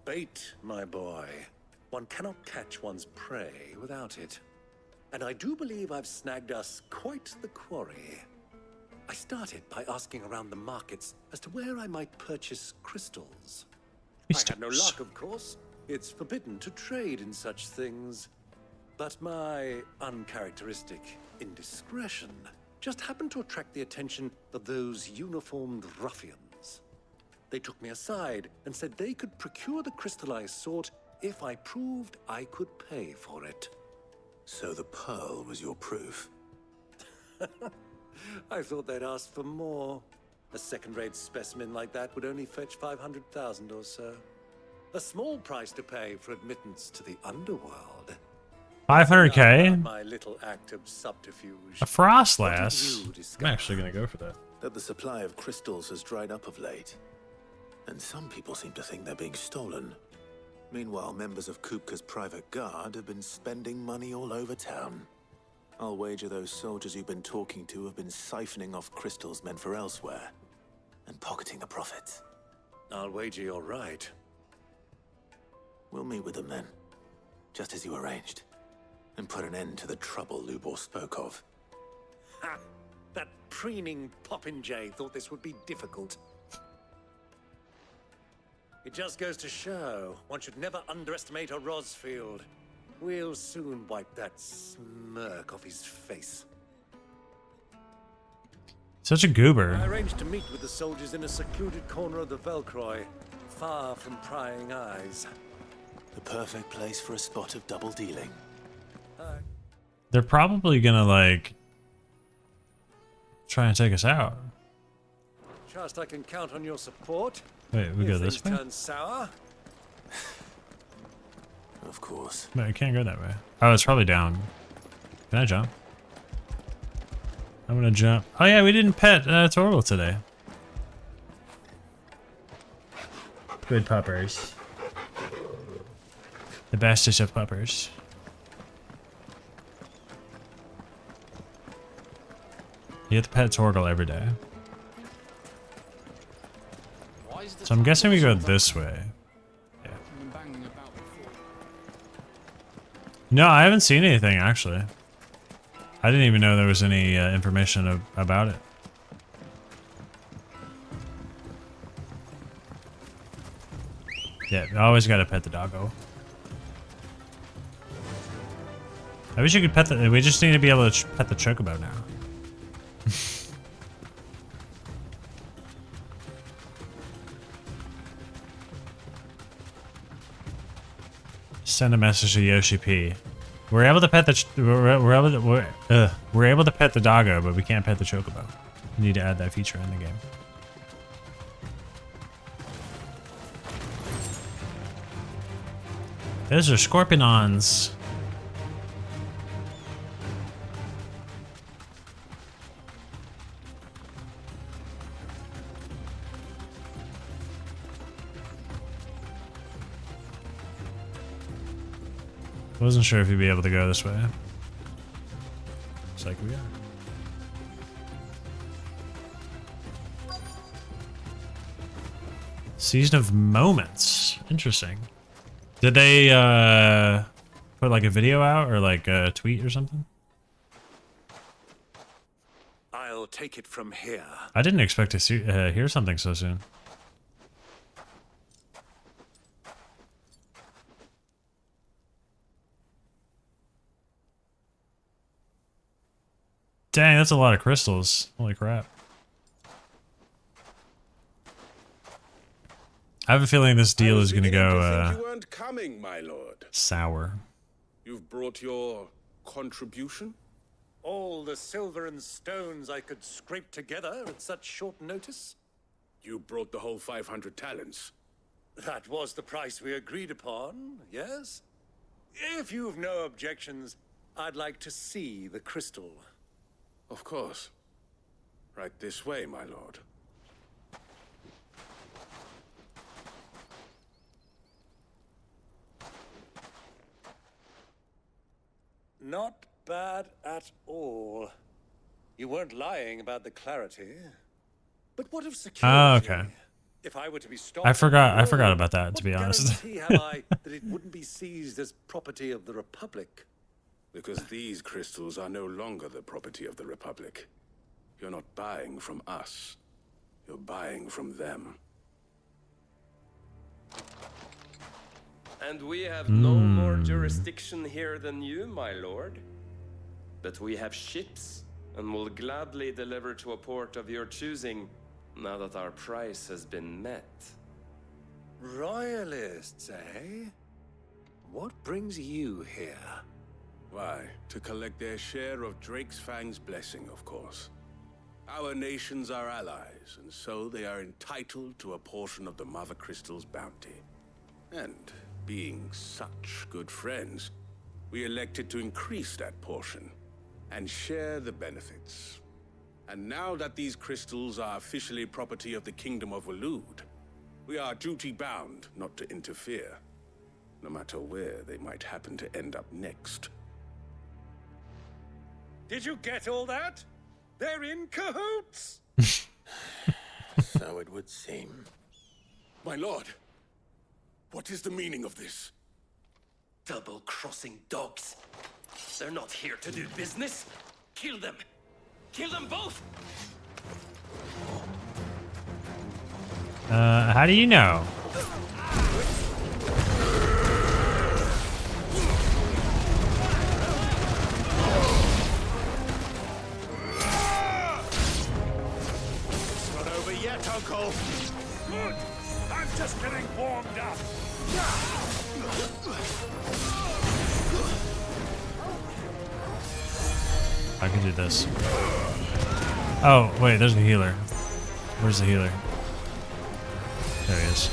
Bait, my boy. One cannot catch one's prey without it. And I do believe I've snagged us quite the quarry. I started by asking around the markets as to where I might purchase crystals. I had no luck, of course. It's forbidden to trade in such things. But my uncharacteristic indiscretion just happened to attract the attention of those uniformed ruffians. They took me aside and said they could procure the crystal I sought if I proved I could pay for it. So the pearl was your proof? I thought they'd asked for more. A second-rate specimen like that would only fetch 500,000 or so. A small price to pay for admittance to the underworld. 500k? My little act of subterfuge. A frost lass. I'm actually gonna go for that. That the supply of crystals has dried up of late. And some people seem to think they're being stolen. Meanwhile, members of Kupka's private guard have been spending money all over town. I'll wager those soldiers you've been talking to have been siphoning off crystals meant for elsewhere, and pocketing the profits. I'll wager you're right. We'll meet with them then, just as you arranged, and put an end to the trouble Lubor spoke of. Ha! That preening popinjay thought this would be difficult. It just goes to show one should never underestimate a Rosfield. We'll soon wipe that smirk off his face. Such a goober. I arranged to meet with the soldiers in a secluded corner of the Velcroy, far from prying eyes. The perfect place for a spot of double dealing. They're probably gonna like Trying to take us out. Trust I can count on your support. Wait, we go if this things way? turn sour. Of course. No, you can't go that way. Oh, it's probably down. Can I jump? I'm gonna jump. Oh yeah, we didn't pet Torgal today. Good puppers. The bestest of puppers. You have to pet Torgal every day. So I'm guessing we go this way. Yeah. No, I haven't seen anything actually. I didn't even know there was any information about it. Yeah, I always gotta pet the doggo. I wish you could pet the. We just need to be able to pet the chocobo now. Send a message to Yoshi P. We're able to pet the. We're able to pet the doggo, but we can't pet the chocobo. We need to add that feature in the game. Those are scorpions. Wasn't sure if you'd be able to go this way. Looks like we are. Season of Moments. Interesting. Did they put like a video out or like a tweet or something? I'll take it from here. I didn't expect to see, hear something so soon. Dang, that's a lot of crystals. Holy crap. I have a feeling this deal is going to go you weren't coming, my lord. Sour. You've brought your contribution? All the silver and stones I could scrape together at such short notice? You brought the whole 500 talents. That was the price we agreed upon, yes? If you've no objections, I'd like to see the crystal. Of course. Right this way, my lord. Not bad at all. You weren't lying about the clarity. But what of security? Oh, okay. If I were to be stopped, I forgot about that, to be honest. What guarantee have I that it wouldn't be seized as property of the Republic? Because these crystals are no longer the property of the Republic. You're not buying from us. You're buying from them. And we have no more jurisdiction here than you, my lord. But we have ships, and will gladly deliver to a port of your choosing, now that our price has been met. Royalists, eh? What brings you here? Why, to collect their share of Drake's Fang's blessing, of course. Our nations are allies, and so they are entitled to a portion of the Mother Crystal's bounty. And being such good friends, we elected to increase that portion and share the benefits. And now that these crystals are officially property of the Kingdom of Waloed, we are duty-bound not to interfere, no matter where they might happen to end up next. Did you get all that? They're in cahoots! So it would seem. My lord, what is the meaning of this? Double-crossing dogs. They're not here to do business. Kill them. Kill them both! How do you know? It's not over yet, Uncle. Good. I'm just getting warmed up. I can do this. Oh, wait, there's a healer. Where's the healer? There he is.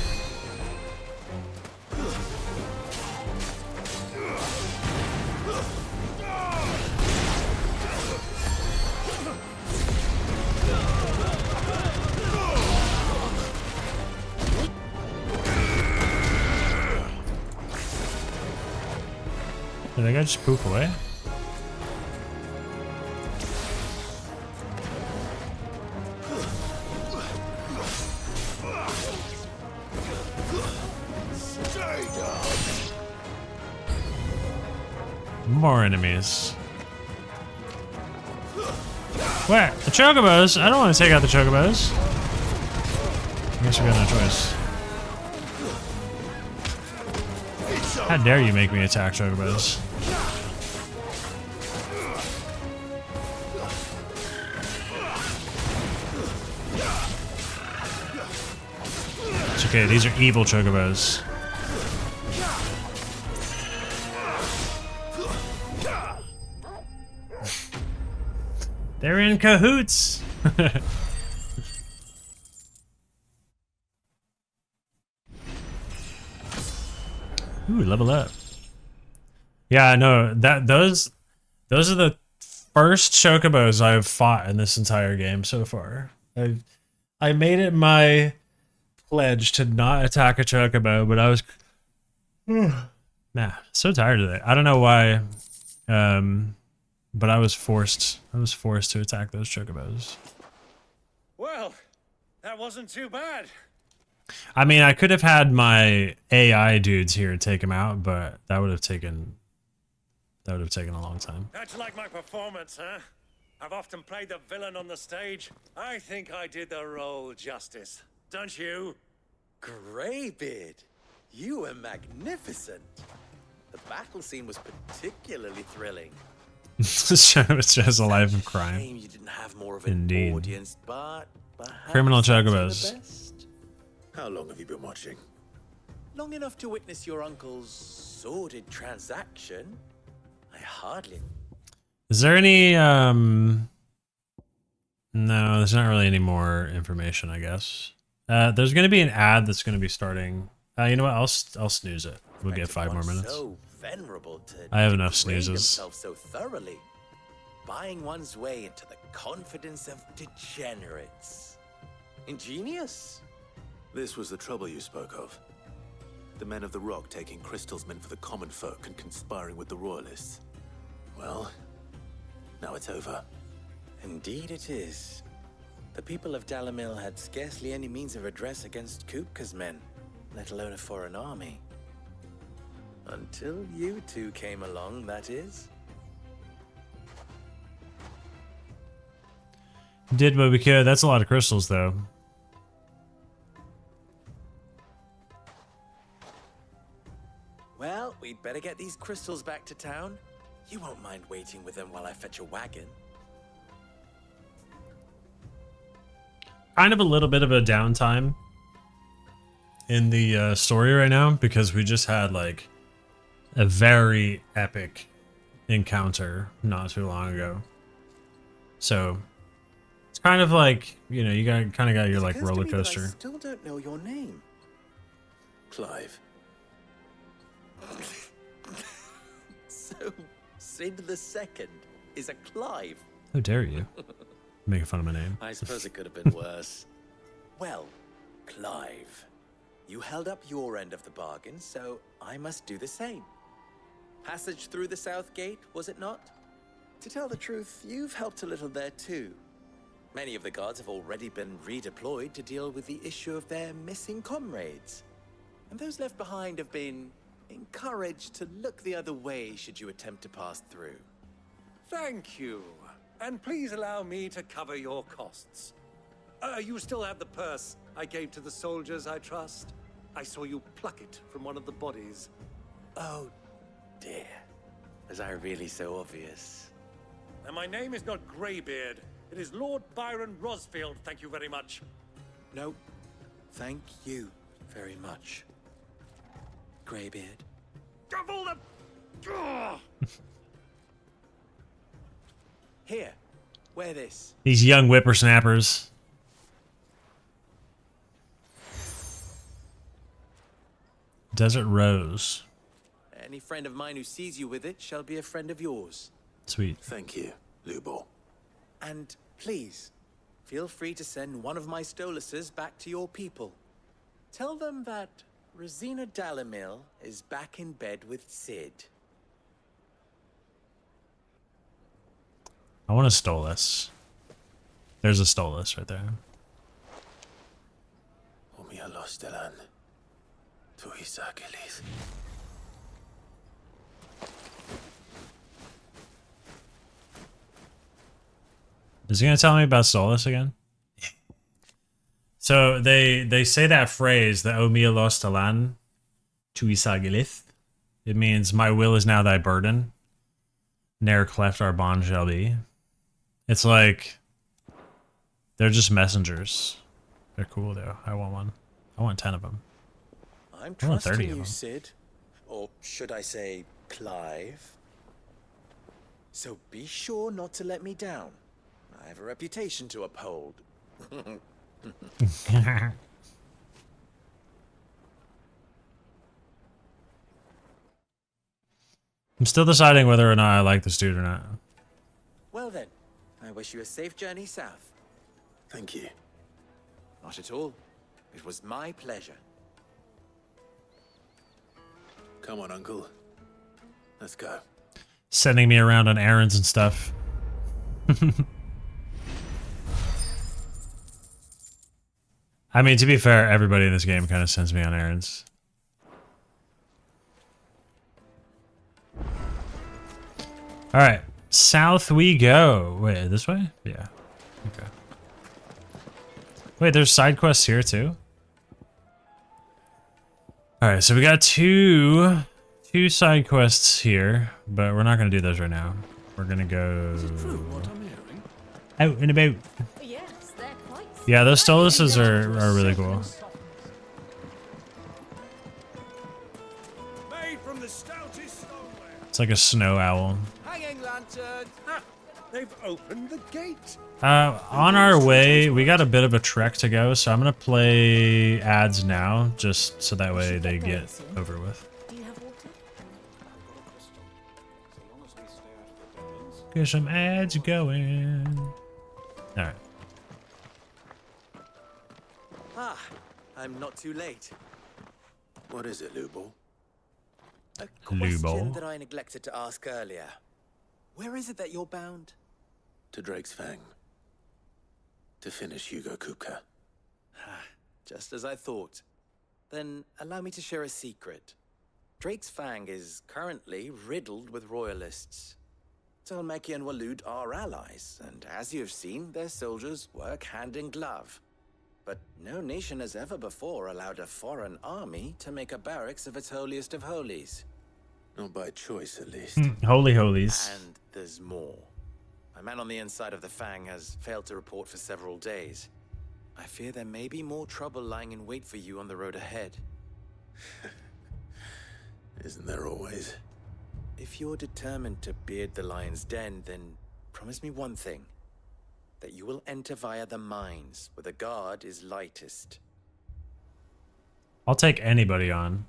Did that guy just poof away? More enemies. What? The chocobos? I don't want to take out the chocobos. I guess we got no choice. How dare you make me attack chocobos? It's okay, these are evil chocobos. They're in cahoots! Ooh, level up. Yeah, I know that those are the first chocobos I've fought in this entire game so far. I made it my pledge to not attack a chocobo, but I was so tired of it. I don't know why, but I was forced to attack those chocobos. Well, that wasn't too bad. I mean, I could have had my AI dudes here take him out, but that would have taken a long time. How'd you like my performance, huh? I've often played the villain on the stage. I think I did the role justice. Don't you? Greybeard, you were magnificent. The battle scene was particularly thrilling. This show is just a life of crime. Shame you didn't have more of an Indeed. audience, but perhaps Criminal that's for the chocobos. best. How long have you been watching? Long enough to witness your uncle's sordid transaction. I hardly. Is there any no, there's not really any more information, I guess. There's going to be an ad that's going to be starting. You know what? I'll snooze it. We'll get 5 more minutes. So venerable to I have enough degrade snoozes. himself so thoroughly, buying one's way into the confidence of degenerates. Ingenious. This was the trouble you spoke of. The men of the Rock taking crystals meant for the common folk and conspiring with the Royalists. Well, now it's over. Indeed it is. The people of Dalamil had scarcely any means of redress against Kupka's men, let alone a foreign army. Until you two came along, that is. Did what we could. That's a lot of crystals, though. Well, we'd better get these crystals back to town. You won't mind waiting with them while I fetch a wagon. Kind of a little bit of a downtime in the story right now because we just had like a very epic encounter not too long ago. So it's kind of like, you know, you kind of got your like roller coaster. I still don't know your name. Clive. So, Sid the Second is a Clive. How dare you? Making fun of my name. I suppose it could have been worse. Well, Clive, you held up your end of the bargain, so I must do the same. Passage through the South Gate, was it not? To tell the truth, you've helped a little there too. Many of the guards have already been redeployed to deal with the issue of their missing comrades. And those left behind have been encouraged to look the other way should you attempt to pass through. Thank you. And please allow me to cover your costs. You still have the purse I gave to the soldiers, I trust? I saw you pluck it from one of the bodies. Oh, dear. Was I really so obvious? And my name is not Greybeard. It is Lord Byron Rosfield, thank you very much. No, thank you very much, Greybeard. Of all the... Here, wear this. These young whippersnappers. Desert Rose. Any friend of mine who sees you with it shall be a friend of yours. Sweet. Thank you, Lubor. And please, feel free to send one of my Stoluses back to your people. Tell them that Rosina Dalamil is back in bed with Sid. I want a Stolus. There's a Stolus right there. Omia Lostelan. Tuisakelis. Is he gonna tell me about Stolus again? So they say that phrase, the Omia Lostelan Tuisagilith. It means my will is now thy burden. Ne'er cleft our bond shall be. It's like they're just messengers. They're cool though. I want one. I want 10 of them. I'm I want 30 trusting of you, them. Sid. Or should I say, Clive? So be sure not to let me down. I have a reputation to uphold. I'm still deciding whether or not I like this dude or not. Well then, I wish you a safe journey south. Thank you. Not at all. It was my pleasure. Come on, Uncle. Let's go. Sending me around on errands and stuff. I mean, to be fair, everybody in this game kind of sends me on errands. All right, south we go. Wait, this way? Yeah. Okay. Wait, there's side quests here too? All right, so we got two side quests here, but we're not gonna do those right now. We're gonna go out and about. Yeah, those Stoluses are really cool. Made from the stoutest stoneware. It's like a snow owl. Hanging lantern. Ah, they've opened the gate. On our way, we got a bit of a trek to go, so I'm gonna play ads now, just so that way they get over with. Get some ads going. All right. Ah, I'm not too late. What is it, Lubor? A question Lubor? that I neglected to ask earlier. Where is it that you're bound? To Drake's Fang. To finish Hugo Kupka. Just as I thought. Then allow me to share a secret. Drake's Fang is currently riddled with royalists. Talmeki and Walud are allies, and as you have seen, their soldiers work hand in glove. But no nation has ever before allowed a foreign army to make a barracks of its holiest of holies. Not by choice, at least. Holy holies. And there's more. A man on the inside of the Fang has failed to report for several days. I fear there may be more trouble lying in wait for you on the road ahead. Isn't there always? If you're determined to beard the lion's den, then promise me one thing. That you will enter via the mines, where the guard is lightest. I'll take anybody on.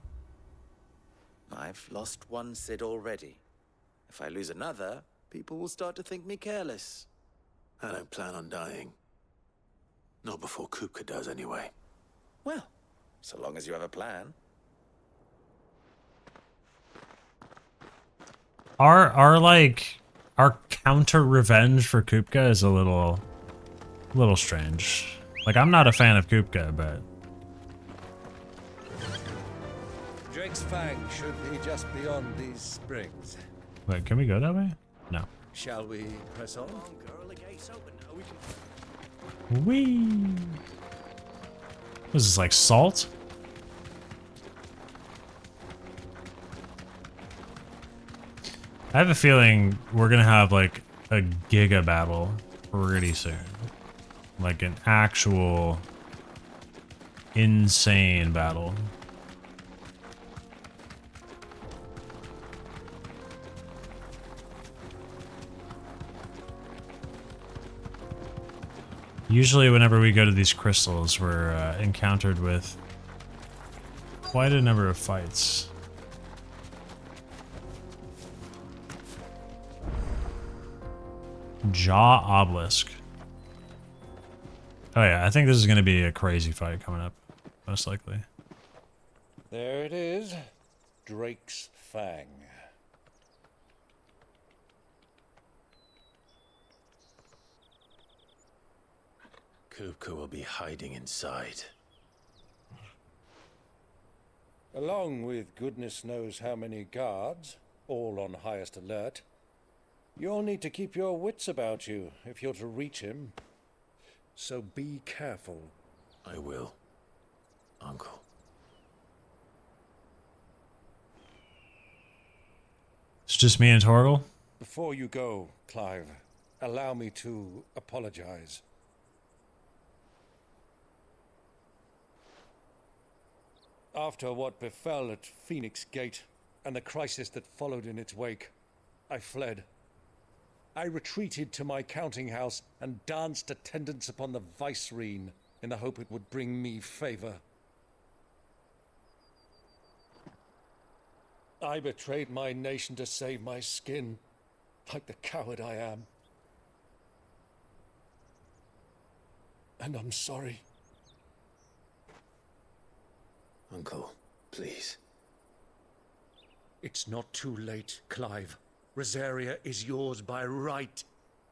I've lost one Sid already. If I lose another, people will start to think me careless. I don't plan on dying. Not before Kupka does, anyway. Well, so long as you have a plan. Our counter revenge for Kupka is a little strange. Like, I'm not a fan of Kupka, but Drake's Fang should be just beyond these springs. wait, can we go that way? No. Shall we press on? Whee! What is this, like salt? I have a feeling we're gonna have like a giga battle pretty soon. Like an actual insane battle. Usually whenever we go to these crystals, we're encountered with quite a number of fights. Jaw Obelisk. Oh yeah, I think this is going to be a crazy fight coming up, most likely. There it is. Drake's Fang. Kupka will be hiding inside. Along with goodness knows how many guards, all on highest alert. You'll need to keep your wits about you if you're to reach him. So be careful. I will, Uncle. It's just me and Torgal? Before you go, Clive, allow me to apologize. After what befell at Phoenix Gate and the crisis that followed in its wake, I fled. I retreated to my counting house and danced attendance upon the vicereine in the hope it would bring me favor. I betrayed my nation to save my skin, like the coward I am. And I'm sorry. Uncle, please. It's not too late, Clive. Rosaria is yours by right,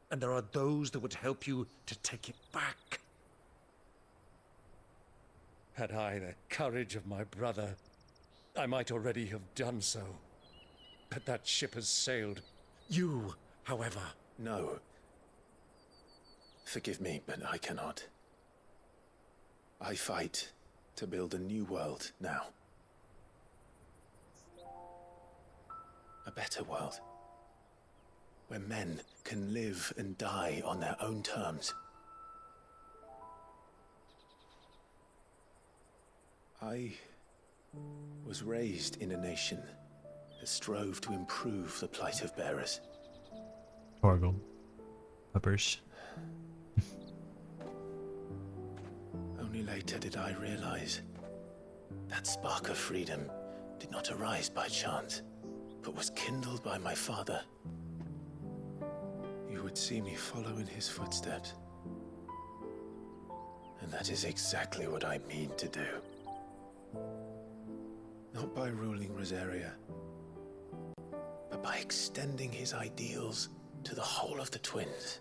and there are those that would help you to take it back. Had I the courage of my brother, I might already have done so. But that ship has sailed. You, however... No. Forgive me, but I cannot. I fight to build a new world now. A better world. Where men can live and die on their own terms. I was raised in a nation that strove to improve the plight of bearers. Torgal. Peppers. Only later did I realize that spark of freedom did not arise by chance, but was kindled by my father. You would see me follow in his footsteps. And that is exactly what I mean to do. Not by ruling Rosaria, but by extending his ideals to the whole of the twins.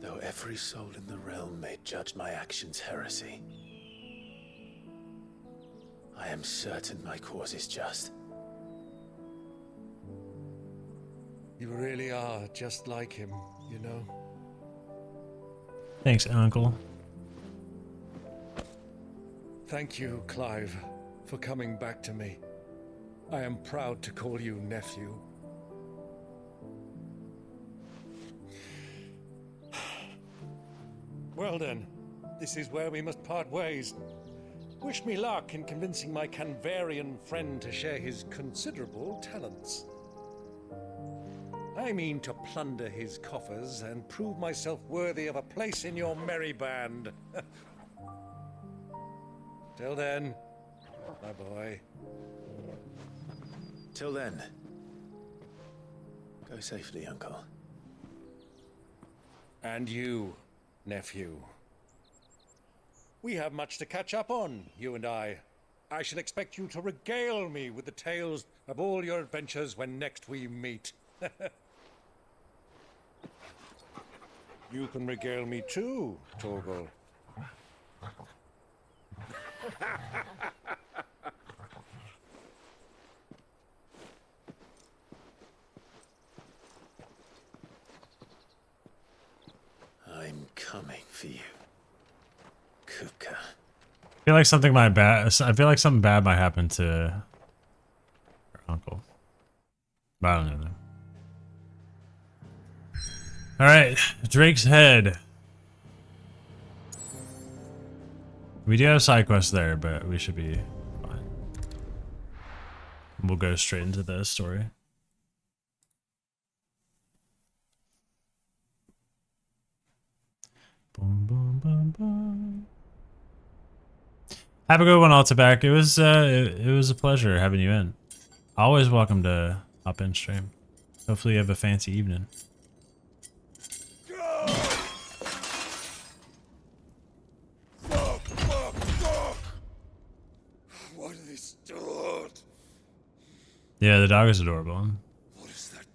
Though every soul in the realm may judge my actions heresy, I am certain my cause is just. You really are just like him, you know? Thanks, Uncle. Thank you, Clive, for coming back to me. I am proud to call you nephew. Well then, this is where we must part ways. Wish me luck in convincing my Canvarian friend to share his considerable talents. I mean to plunder his coffers and prove myself worthy of a place in your merry band. Till then, my boy. Till then, go safely, Uncle. And you, nephew. We have much to catch up on, you and I. I shall expect you to regale me with the tales of all your adventures when next we meet. You can regale me too, Torgal. I'm coming for you, Kupka. I feel like something bad might happen to her uncle. But I don't know. All right, Drake's Head. We do have side quests there, but we should be fine. We'll go straight into the story. Boom, boom, boom, boom. Have a good one, Altabac. It was a pleasure having you in. Always welcome to hop in stream. Hopefully you have a fancy evening. Fuck! Why do they still hurt? Yeah, the dog is adorable. What has that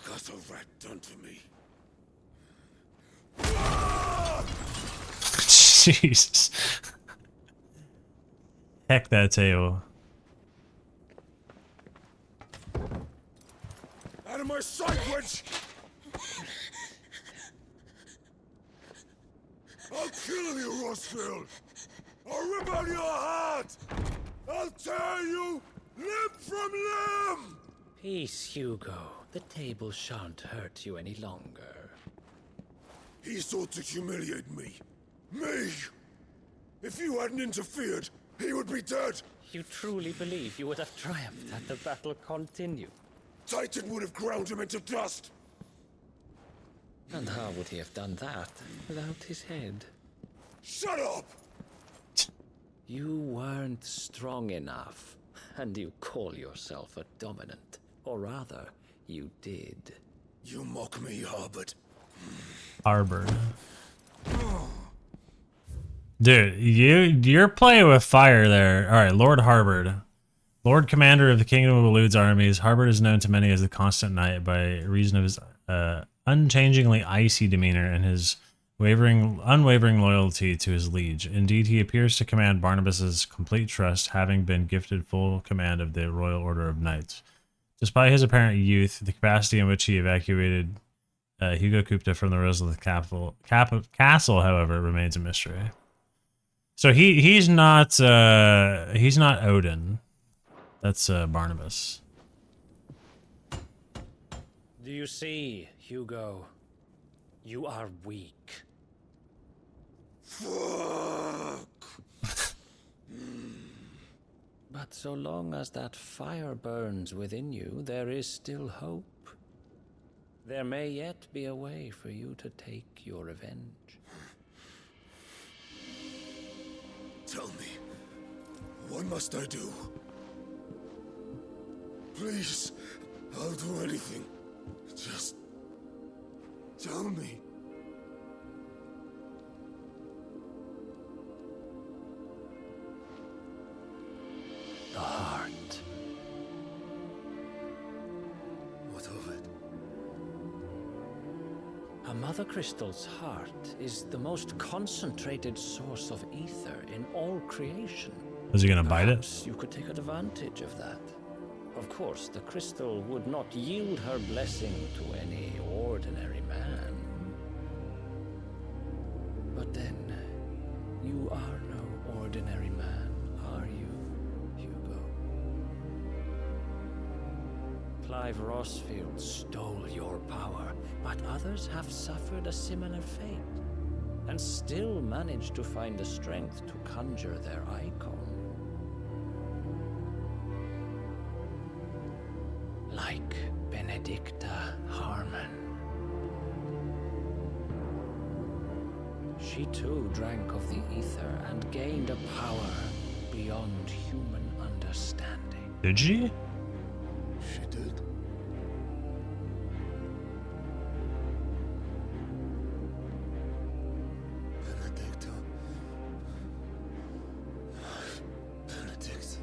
gutter rat done to me? Jesus. Heck that table. Out of my sight, witch! I'll kill you, Rosfield! I'll rip out your heart! I'll tear you limb from limb! Peace, Hugo. The table shan't hurt you any longer. He sought to humiliate me. Me! If you hadn't interfered, he would be dead! You truly believe you would have triumphed had the battle continued? Titan would have ground him into dust! And how would he have done that without his head? Shut up! You weren't strong enough, and you call yourself a dominant. Or rather, you did. You mock me, Harbert. Harbor. Dude, you're playing with fire there. All right, Lord Harbord. Lord Commander of the Kingdom of Elud's armies, Harbord is known to many as the Constant Knight by reason of his unchangingly icy demeanor and his unwavering loyalty to his liege. Indeed, he appears to command Barnabas's complete trust, having been gifted full command of the Royal Order of Knights. Despite his apparent youth, the capacity in which he evacuated Hugo Kupta from the Rosalith castle, however, remains a mystery. So he's not Odin. That's Barnabas. Do you see, Hugo? You are weak. Fuck! But so long as that fire burns within you, there is still hope. There may yet be a way for you to take your revenge. Tell me, what must I do? Please, I'll do anything. Just tell me. The heart. What of it? A mother crystal's heart is the most concentrated source of ether in all creation. Is he gonna bite it? Perhaps you could take advantage of that. Of course, the crystal would not yield her blessing to any ordinary man. But then, you are no ordinary man, are you, Hugo? Clive Rosfield stole your power, but others have suffered a similar fate, and still managed to find the strength to conjure their icon. Like Benedicta Harmon. She too drank of the ether and gained a power beyond human understanding. Did she? She did. Benedicta. Benedict.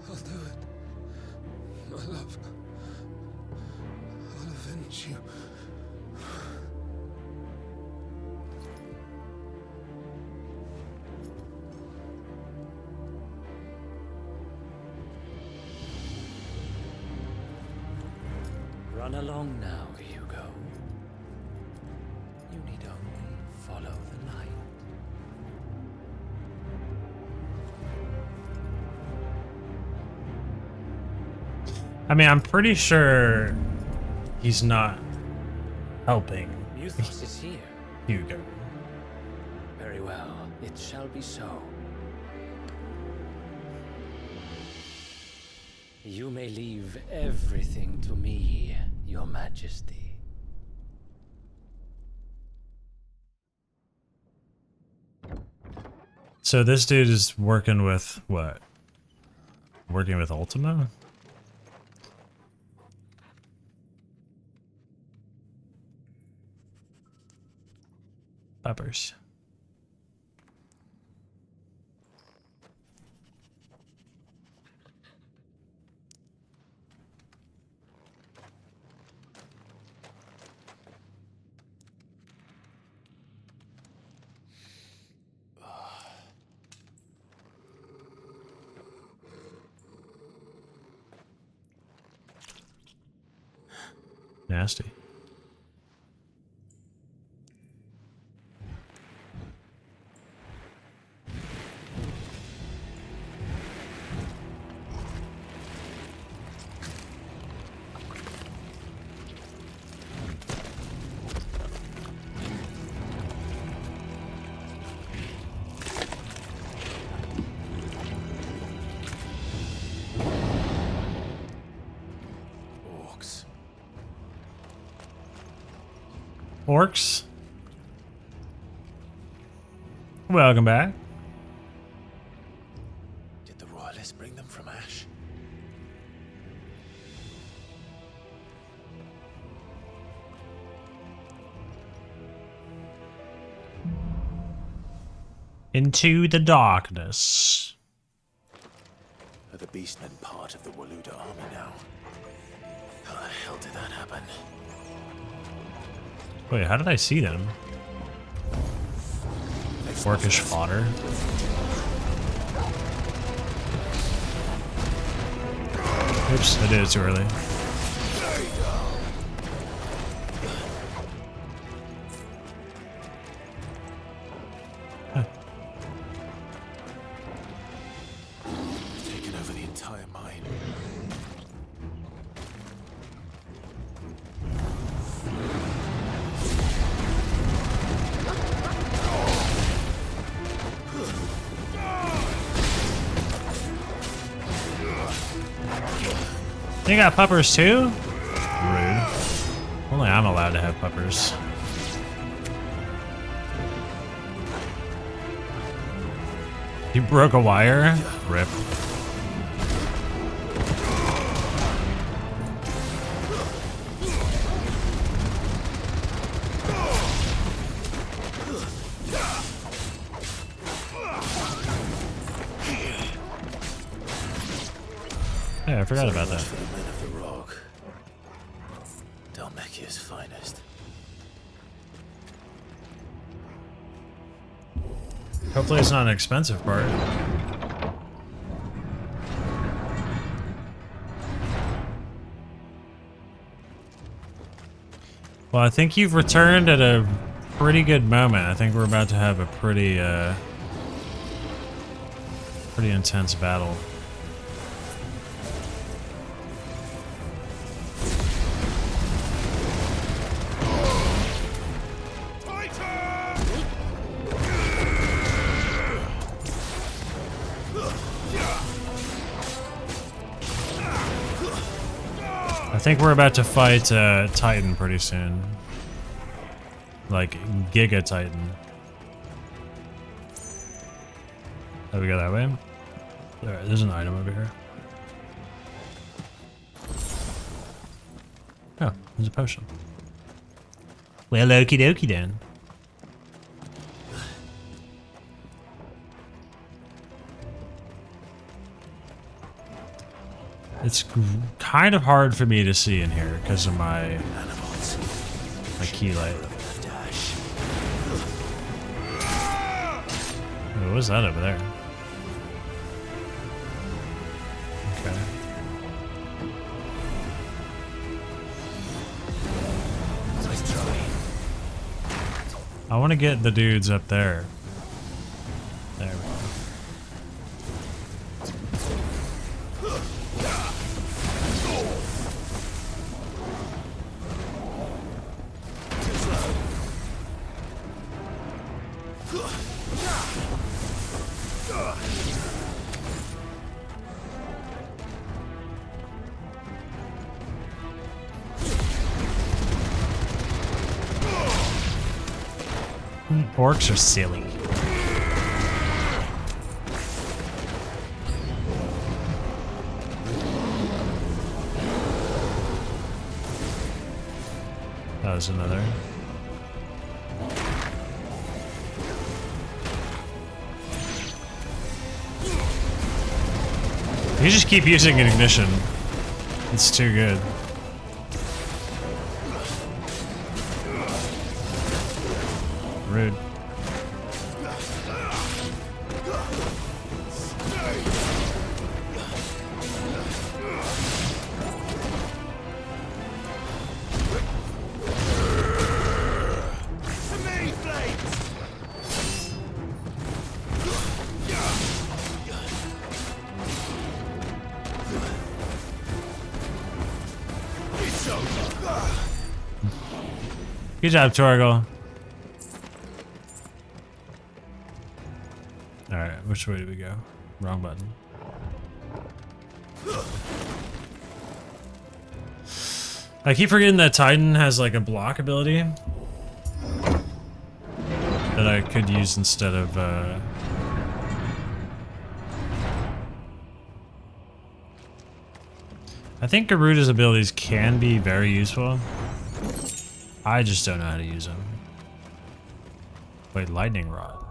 I'll do it. My love. I'll avenge you. Run along now, Hugo. You need only follow the light. I mean, I'm pretty sure he's not helping Euthos is here. Hugo. Very well. It shall be so. You may leave everything to me, Your Majesty. So this dude is working with what? Working with Ultima? Peppers. Nasty. Orcs. Welcome back. Did the royalists bring them from Ash? Into the darkness. Are the beastmen part of the Waluda army now? How the hell did that happen? Wait, how did I see them? Orcish fodder. Oops, I did it too early. Taken over the entire mine. You got puppers too? Rude. Only I'm allowed to have puppers. You broke a wire? Rip. Yeah, I forgot about that. For the men of the rock. Dalmekia's finest. Hopefully it's not an expensive part. Well, I think you've returned at a pretty good moment. I think we're about to have a pretty intense battle. I think we're about to fight Titan pretty soon. Like Giga Titan. How do we go that way? Alright, there's an item over here. Oh, there's a potion. Well, okie dokie then. It's kind of hard for me to see in here because of my key light. Oh, what was that over there? Okay. I want to get the dudes up there. There we go. Orcs are silly. That was another. You just keep using an ignition. It's too good. Rude. Good job, Torgal. Alright, which way do we go? Wrong button. I keep forgetting that Titan has like a block ability that I could use instead of I think Garuda's abilities can be very useful. I just don't know how to use them. Wait, lightning rod.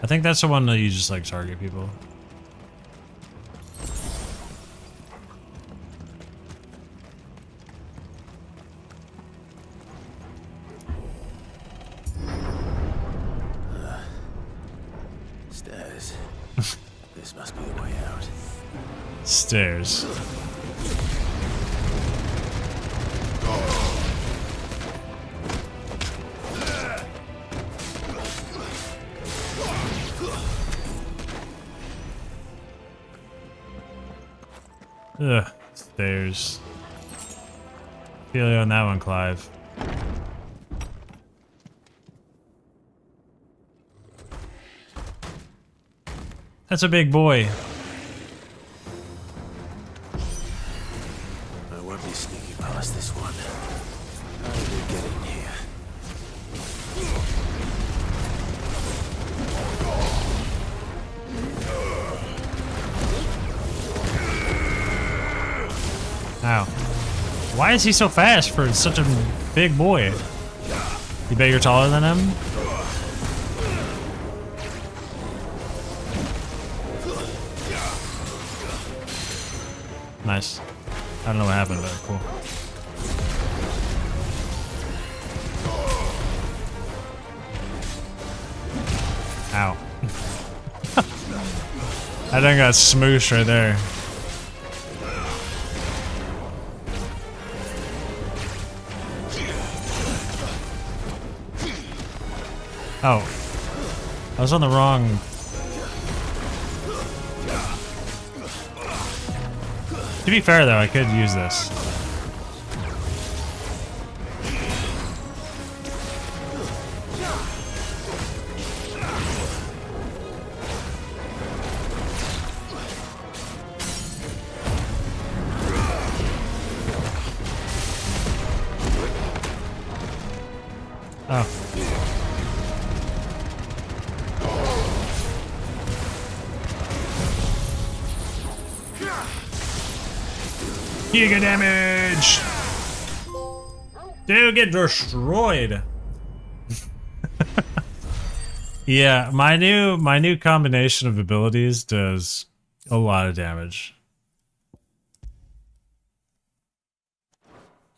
I think that's the one that you just like target people. Stairs. This must be the way out. Stairs. Ugh, stairs. Feel you on that one, Clive. That's a big boy. I won't be sneaking past this one. How did we get in here? Ow. Why is he so fast for such a big boy? You bet you're taller than him? Nice. I don't know what happened, but cool. Ow. I done got smooshed right there. Oh. I was on the wrong... To be fair though, I could use this. Oh. Giga damage! Dude, get destroyed. Yeah, my new combination of abilities does a lot of damage.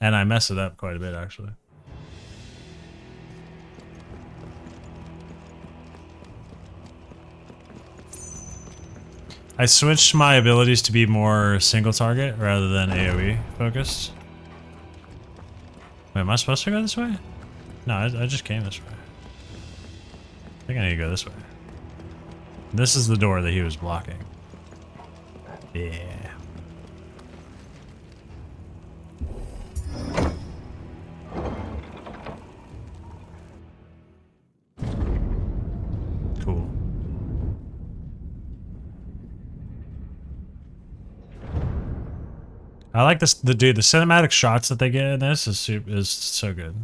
And I mess it up quite a bit, actually. I switched my abilities to be more single target rather than AoE focused. Wait, am I supposed to go this way? No, I just came this way. I think I need to go this way. This is the door that he was blocking. Yeah. Cool. I like this. The cinematic shots that they get in this is so good.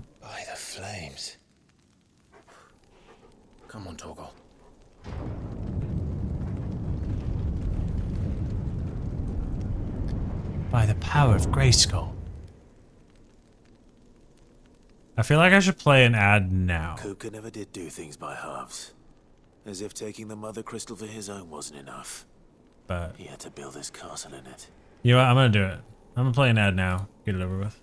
flames. Come on, Torgal. By the power of Grayskull. I feel like I should play an ad now. Kuka never did do things by halves. As if taking the Mother Crystal for his own wasn't enough. But he had to build his castle in it. You know what? I'm gonna do it. I'm gonna play an ad now. Get it over with.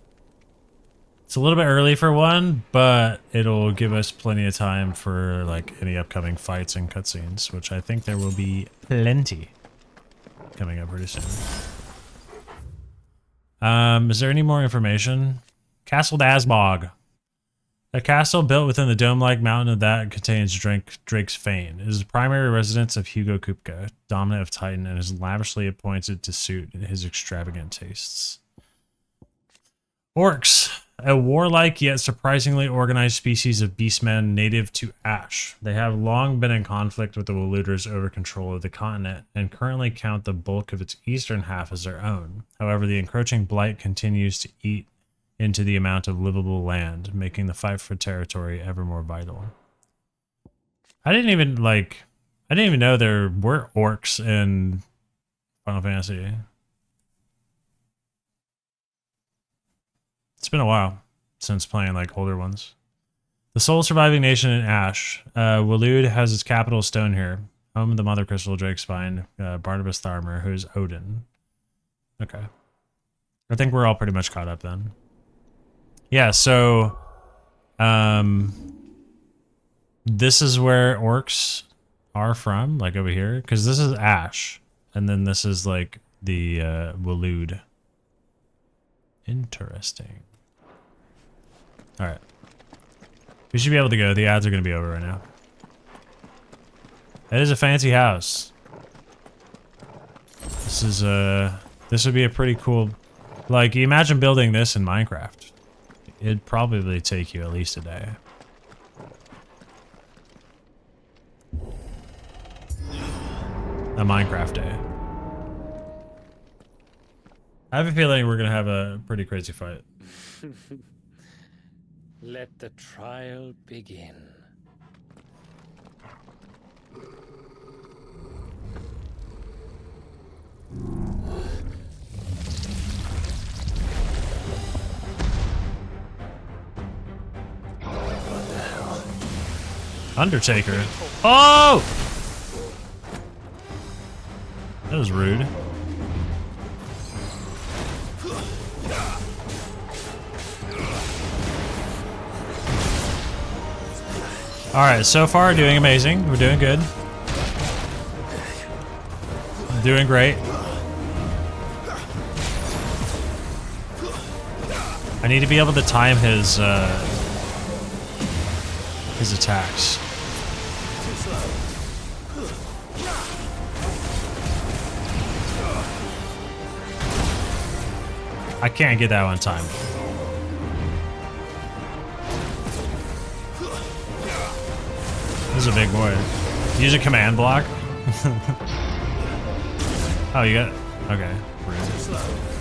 It's a little bit early for one, but it'll give us plenty of time for like any upcoming fights and cutscenes, which I think there will be plenty coming up pretty soon. Is there any more information? Castle Dazbog. A castle built within the dome-like mountain of that contains Drake's Fane. It is the primary residence of Hugo Kupka, dominant of Titan, and is lavishly appointed to suit his extravagant tastes. Orcs. A warlike yet surprisingly organized species of beastmen native to Ash. They have long been in conflict with the Waluders over control of the continent and currently count the bulk of its eastern half as their own. However, the encroaching blight continues to eat into the amount of livable land, making the fight for territory ever more vital. I didn't even know there were orcs in Final Fantasy. It's been a while since playing like older ones. The sole surviving nation in Ash, Walud has its capital stone here, home of the Mother Crystal, Drake's Spine, Barnabas Tharmer, who is Odin. Okay. I think we're all pretty much caught up then. Yeah, so this is where orcs are from, like over here, because this is Ash, and then this is like the Walud. Interesting. All right, we should be able to go. The ads are going to be over right now. That is a fancy house. This would be a pretty cool. Like, you imagine building this in Minecraft. It'd probably take you at least a day. A Minecraft day. I have a feeling we're gonna have a pretty crazy fight. Let the trial begin. What the hell? Undertaker. Oh! That was rude. Alright, so far doing amazing. We're doing good. Doing great. I need to be able to time his attacks. I can't get that one timed. This is a big boy. Use a command block. Oh, you got... Okay.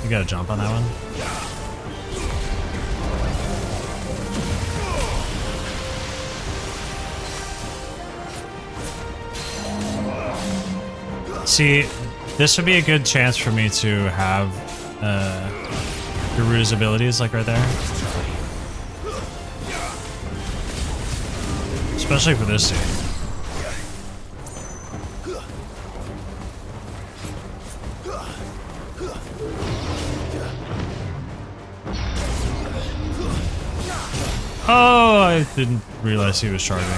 You got to jump on that one? See, this would be a good chance for me to have Garuda's abilities, like right there. Especially for this scene. Oh, I didn't realize he was charging.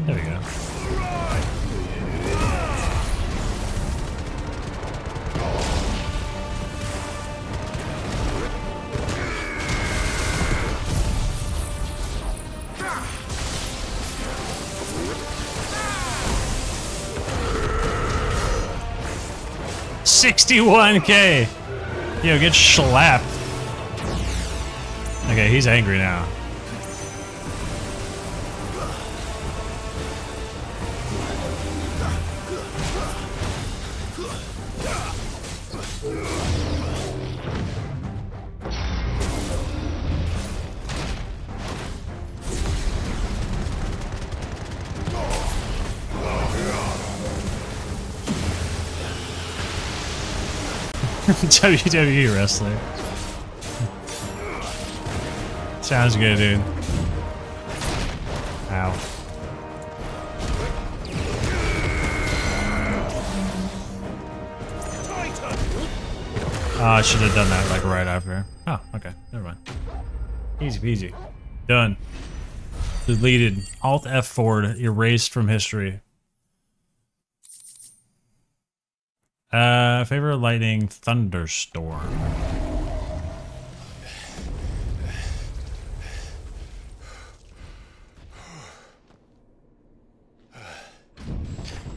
There we go. $61K. Yo, get slapped. Okay, he's angry now. WWE wrestler. Sounds good, dude. Ow. I should have done that like right after. Oh, okay. Never mind. Easy peasy. Done. Deleted. Alt F4 erased from history. Favorite lightning thunderstorm.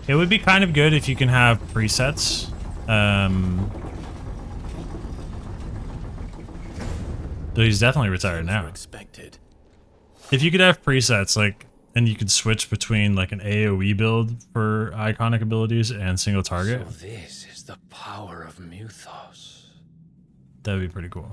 It would be kind of good if you can have presets. Though he's definitely retired now. Expected. If you could have presets, like, and you could switch between like an AoE build for iconic abilities and single target. So this is the power of Mythos. That'd be pretty cool.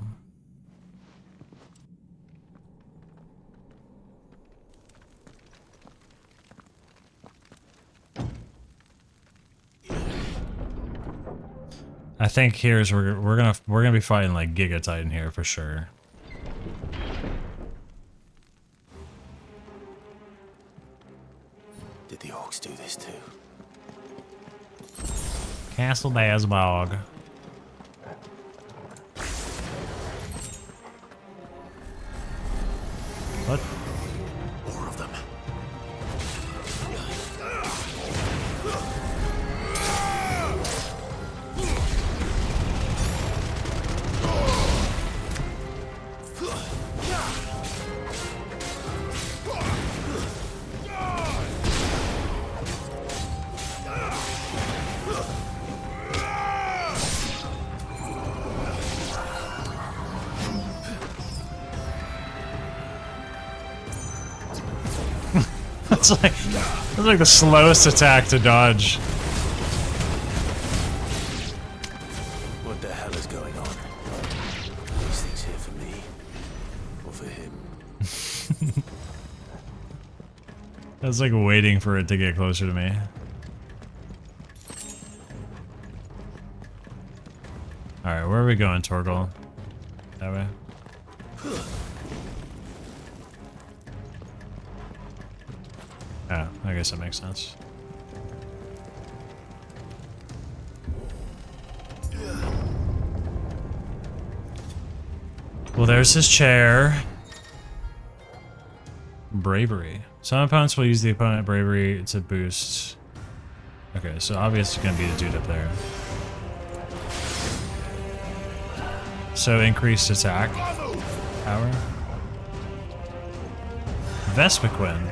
I think here's where we're gonna be fighting like Giga Titan here for sure. Did the orcs do this too? Castle Bazbog. What? More of them. That's like the slowest attack to dodge. What the hell is going on? These things here for me or for him? I was like waiting for it to get closer to me. Alright, where are we going, Torgal? That way? Oh, I guess that makes sense. Well, there's his chair. Bravery. Some opponents will use the opponent bravery to boost. Okay, so obviously it's gonna be the dude up there. So increased attack power. Vespiquen.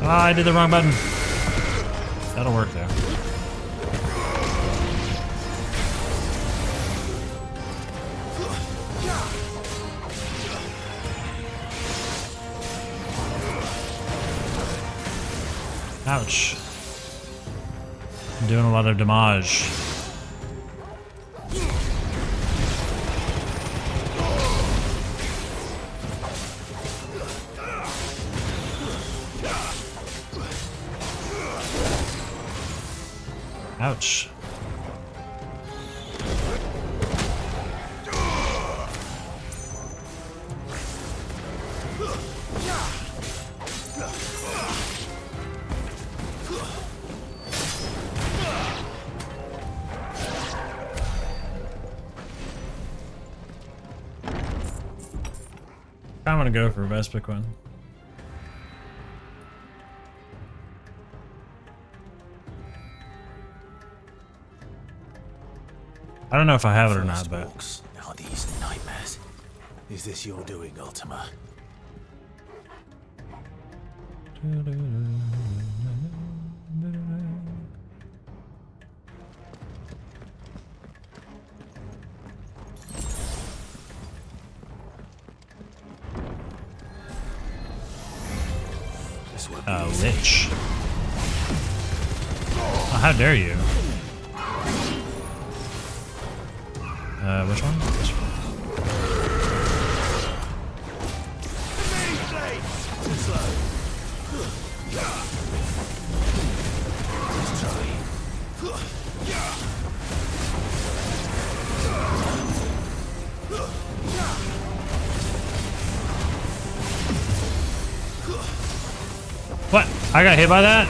Ah, I did the wrong button. That'll work though. Ouch. I'm doing a lot of damage. Ouch. I'm gonna go for Vespiquen. I don't know if I have it or not, but Are these nightmares? Is this your doing, Ultima? This one. Lich. Oh, how dare you? Which one? This one. What? I got hit by that?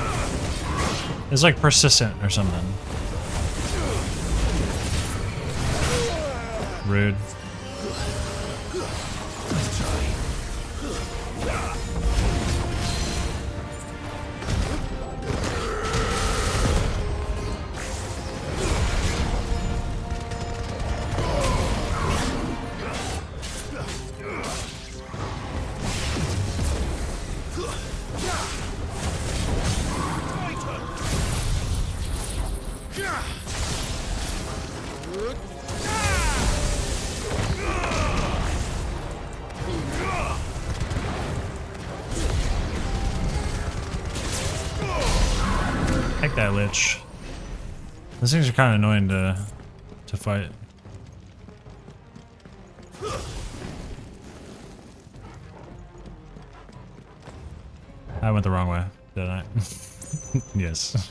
It's like persistent or something. Rude. Take that lich. Those things are kind of annoying to fight. I went the wrong way, didn't I? Yes.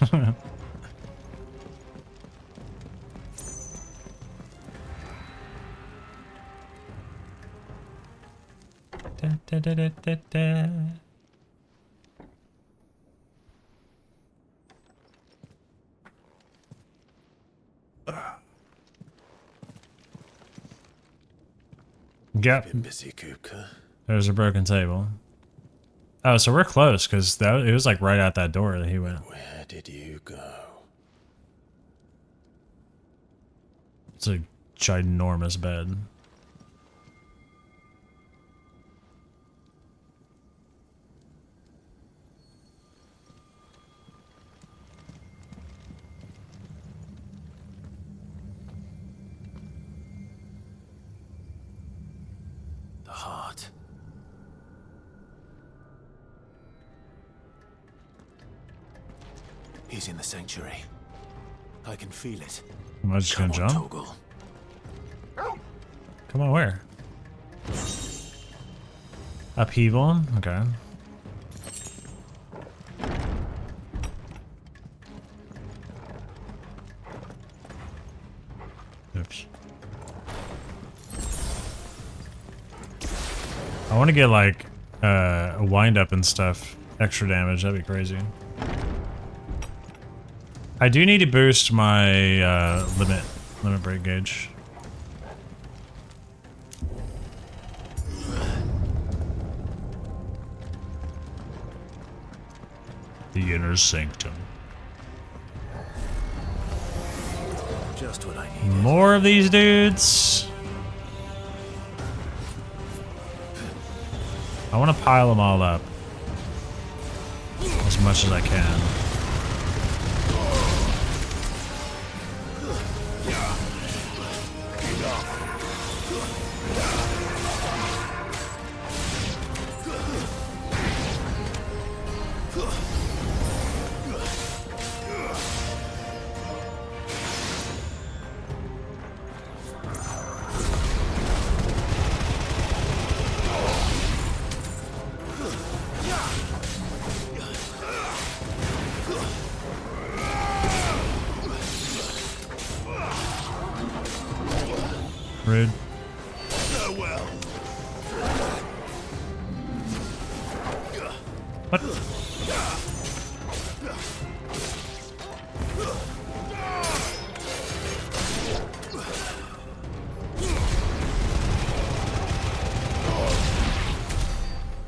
Da, da, da, da, da. Yep. Been busy, Kupka. There's a broken table. Oh, so we're close because it was like right out that door that he went. Where did you go? It's a ginormous bed. The heart. He's in the sanctuary. I can feel it. Am I just gonna jump? Toggle. Come on, where? Upheaval? Okay. Oops. I want to get like a wind up and stuff. Extra damage, that'd be crazy. I do need to boost my limit break gauge. The inner sanctum. Just what I need. More of these dudes. I want to pile them all up as much as I can. Rude. What?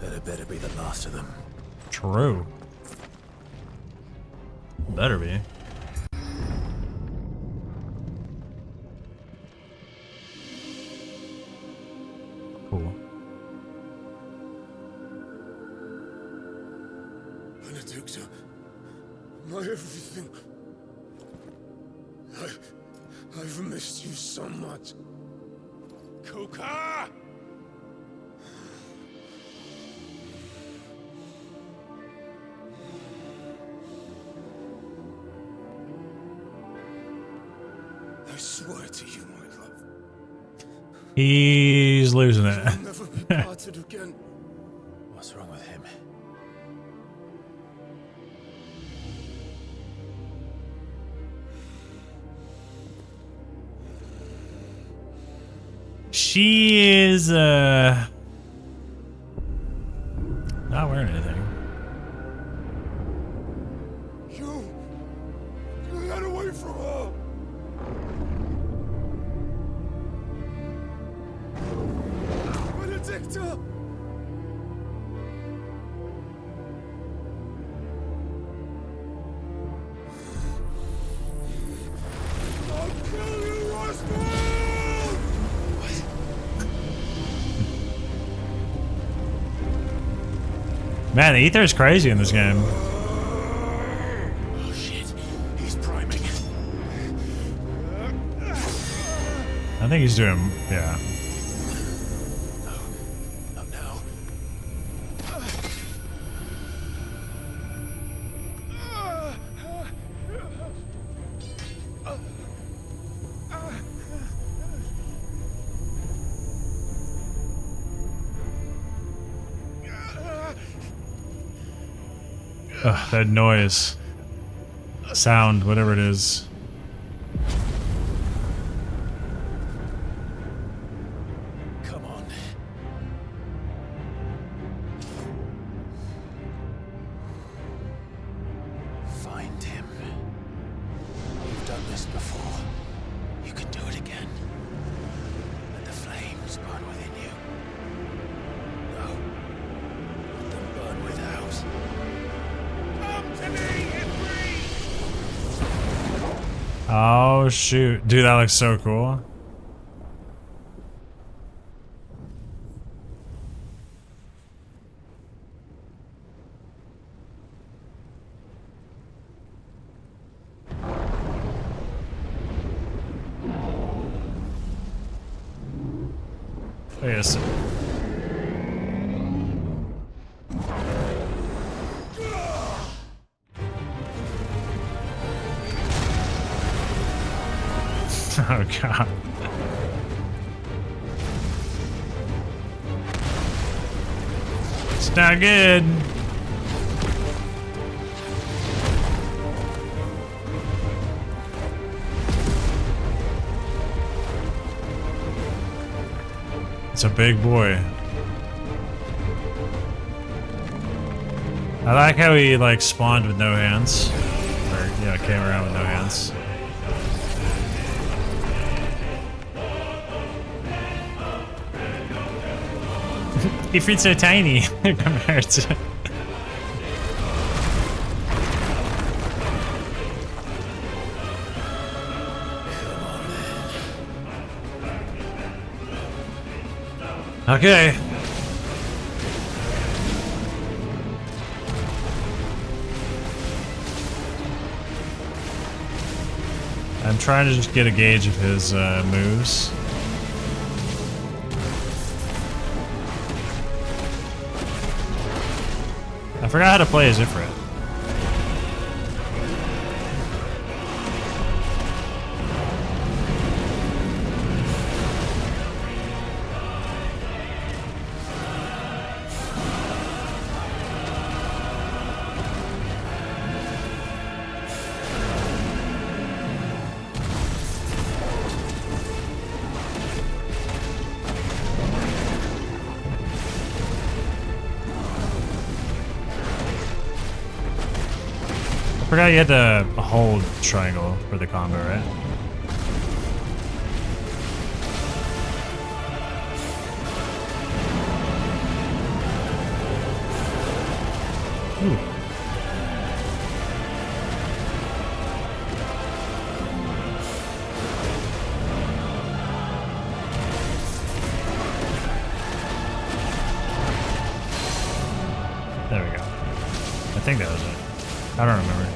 That better be the last of them. True. Better be. Cool. Benedicta, my everything. I've missed you so much. Kuka! He's losing it. Never be parted again. What's wrong with him? She is not wearing anything. You get away from her. Benedicta! I'll kill you, Rosfield! Man, the ether is crazy in this game. Oh shit, he's priming. I think he's doing, yeah. Not now. Ugh, that noise. Sound, whatever it is. Come on. Find him. You've done this before. You can do it again. Let the flames burn within you. No. Let them burn without. Come to me, Oh shoot. Dude, that looks so cool. Wait a second. Oh god. It's not good. It's a big boy. I like how he like spawned with no hands. Or yeah, came around with no hands. Ifrit's so tiny compared to. Okay. I'm trying to just get a gauge of his moves. I forgot how to play as Ifrit. I forgot you had to hold triangle for the combo, right? Ooh. There we go. I think that was it. I don't remember.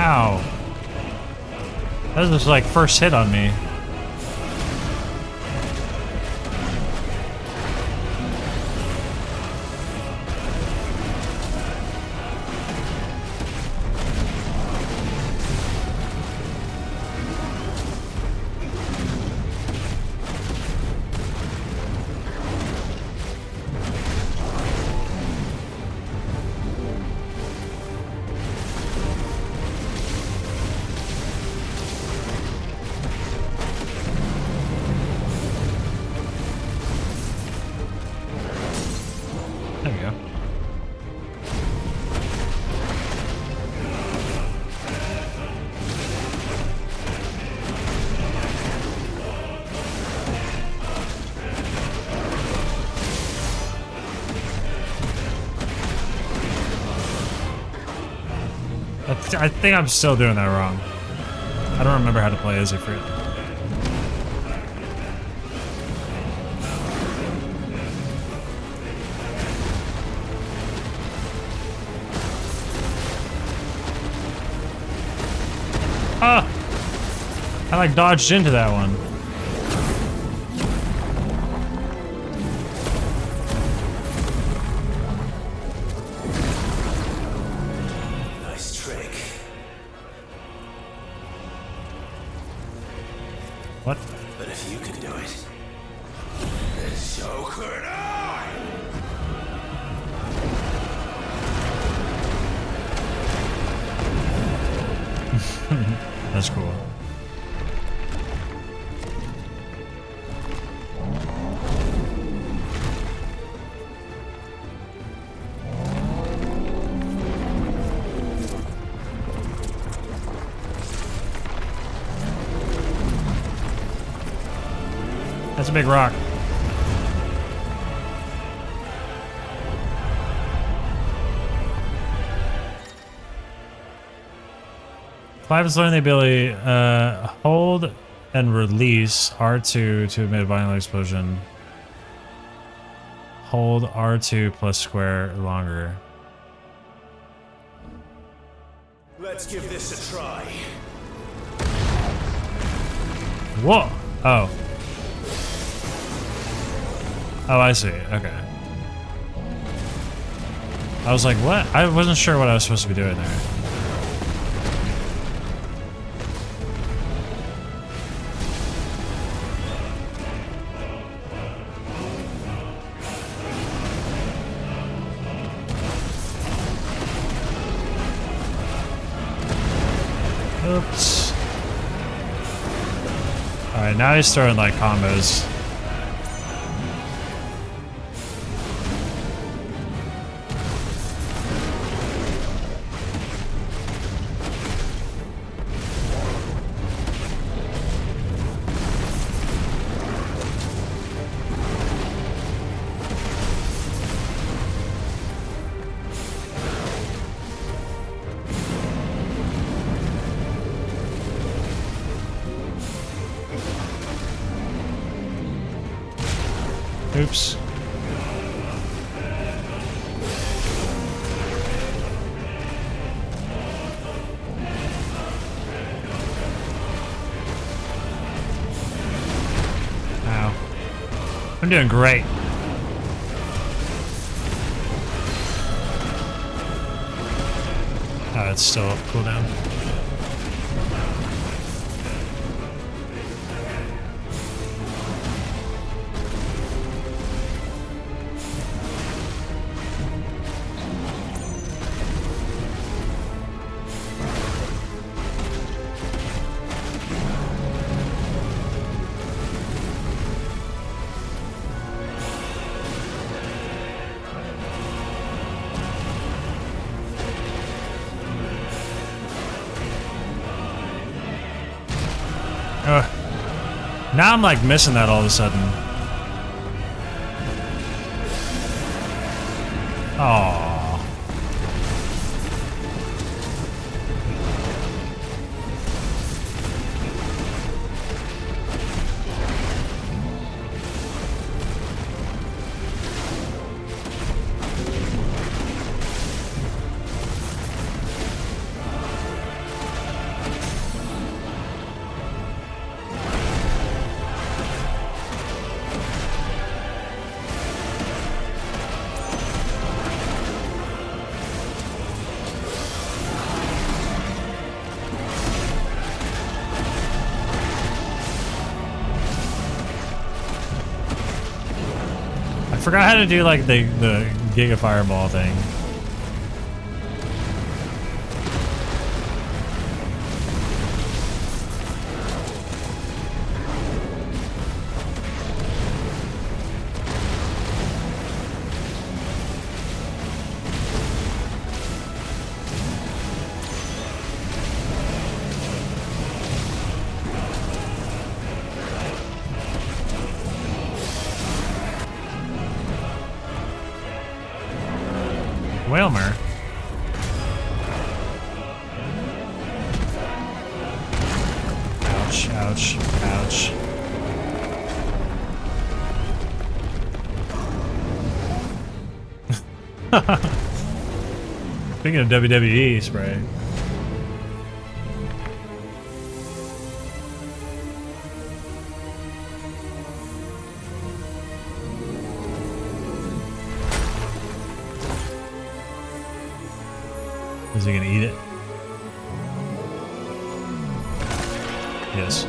Ow. That was just like first hit on me. There we go. I think I'm still doing that wrong. I don't remember how to play as Ifrit. Ah! I like dodged into that one. Nice trick. What? But if you can do it, then so could I! That's cool. That's a big rock. Clive has learned the ability hold and release R2 to emit a violent explosion. Hold R2 plus square longer. Let's give this a try. Whoa! Oh. Oh, I see. Okay. I was like, what? I wasn't sure what I was supposed to be doing there. Oops. Alright, now he's throwing like combos. Oops. Ow. I'm doing great. Oh, it's still up cooldown. Now I'm like missing that all of a sudden. Oh. forgot how to do like the Giga Fireball thing. Whalmer. Ouch, ouch, ouch. Speaking of WWE spray. Is he gonna eat it? Yes.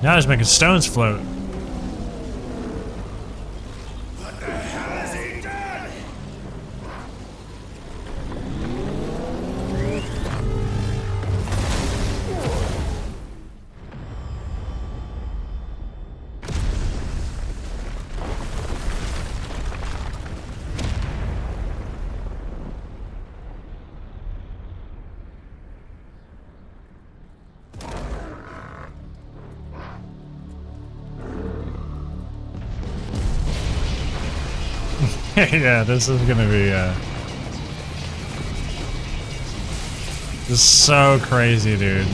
Now he's making stones float. Yeah, this is gonna be this is so crazy, dude.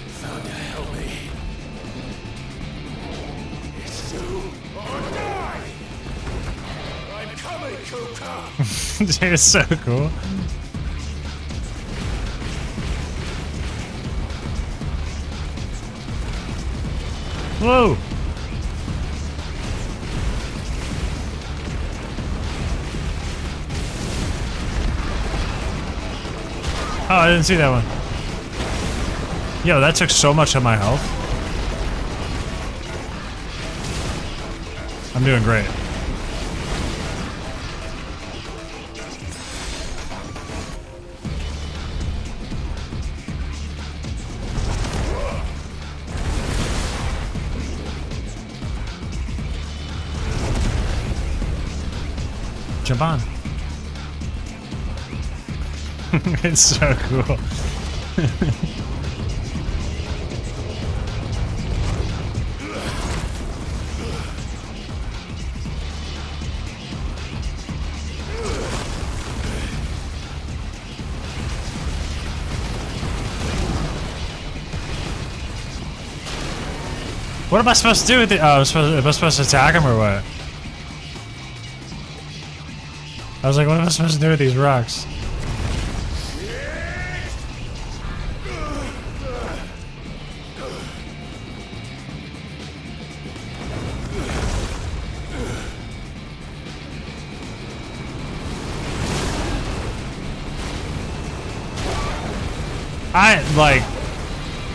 Thunder, help me. It's do or die. I'm coming, Kuka. Dude, it's so cool. Whoa! Oh, I didn't see that one. Yo, that took so much of my health. I'm doing great. Jump on. It's so cool. What am I supposed to do with it? Oh, am I supposed to attack him or what? I was like, what am I supposed to do with these rocks?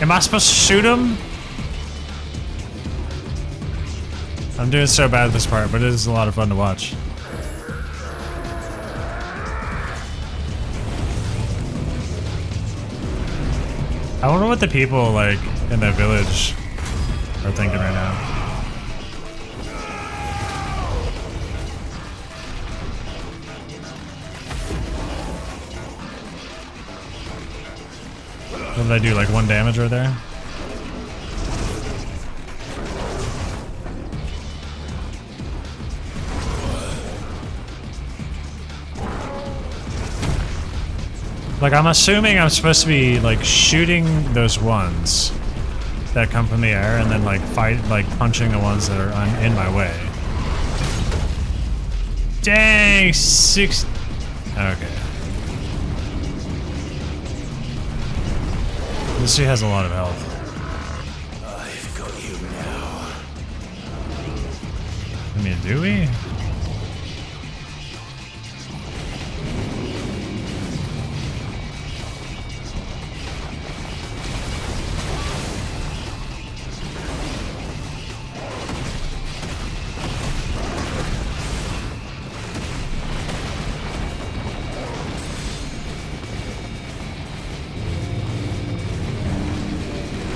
Am I supposed to shoot him? I'm doing so bad at this part, but it is a lot of fun to watch. I wonder what the people like in that village are thinking right now. What did I do, like 1 damage right there? Like, I'm assuming I'm supposed to be, like, shooting those ones. that come from the air and then like fight, like punching the ones that are in my way. Dang, 6. Okay. This she has a lot of health. I've got you now. I mean, do we?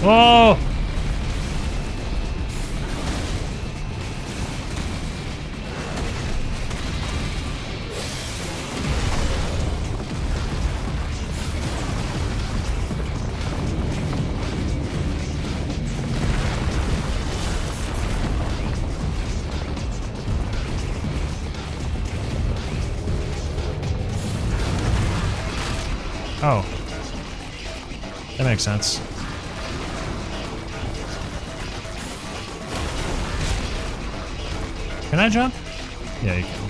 Whoa! Oh. That makes sense. Can I jump? Yeah, you can.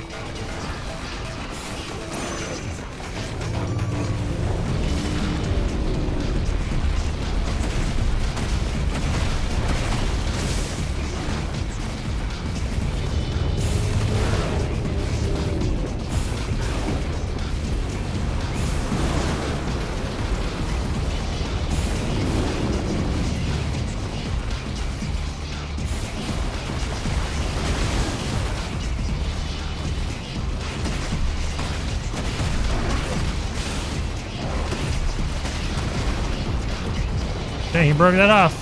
Dang, he broke that off.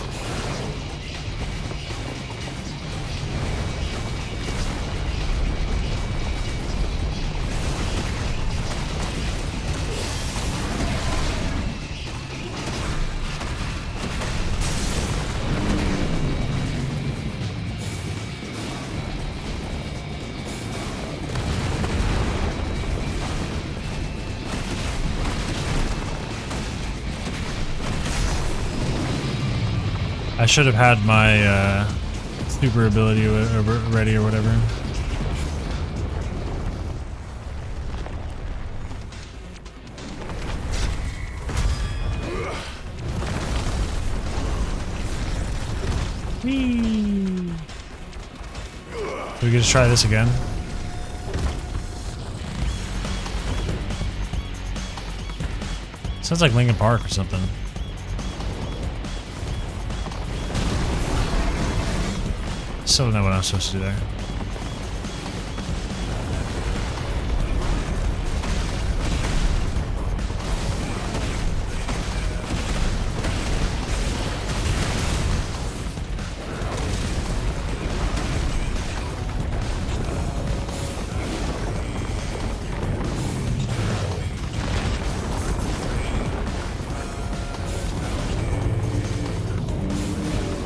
I should have had my super ability ready or whatever. Whee! We could just try this again. Sounds like Linkin Park or something. Still don't know what I'm supposed to do there.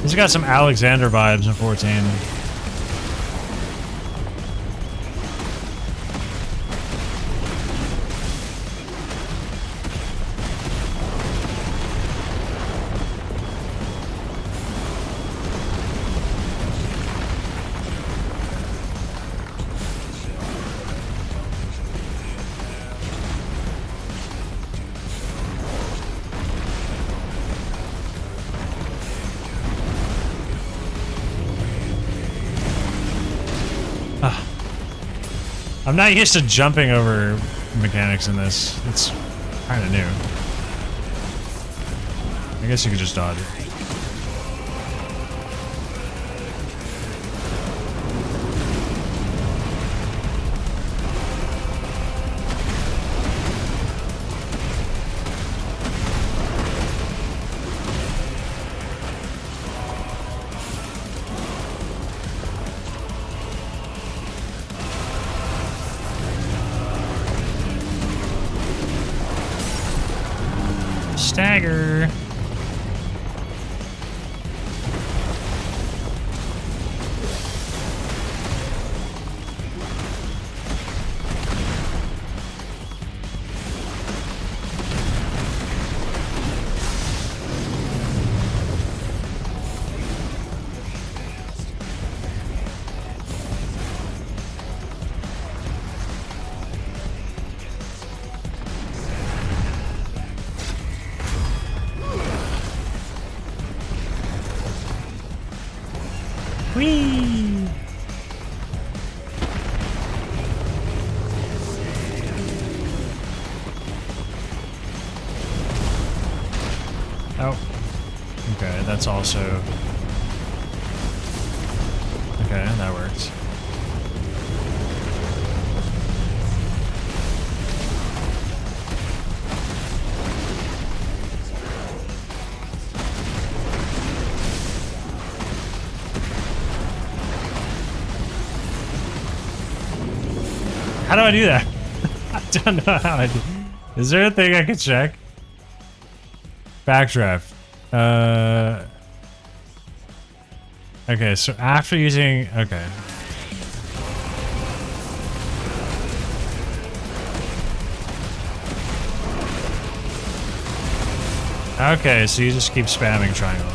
He's got some Alexander vibes in 14. I'm not used to jumping over mechanics in this. It's kind of new. I guess you could just dodge it. Stagger. Whee! Oh. Okay, that's also... Okay, that works. How do I do that? I don't know how I do. Is there a thing I can check? Backdraft. Okay, so after using... Okay. Okay, so you just keep spamming triangle.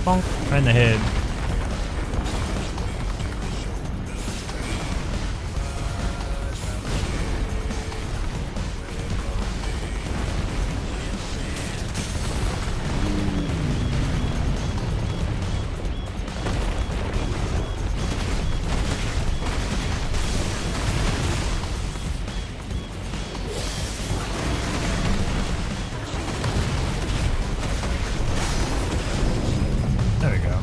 Bonk, right in the head. There we go.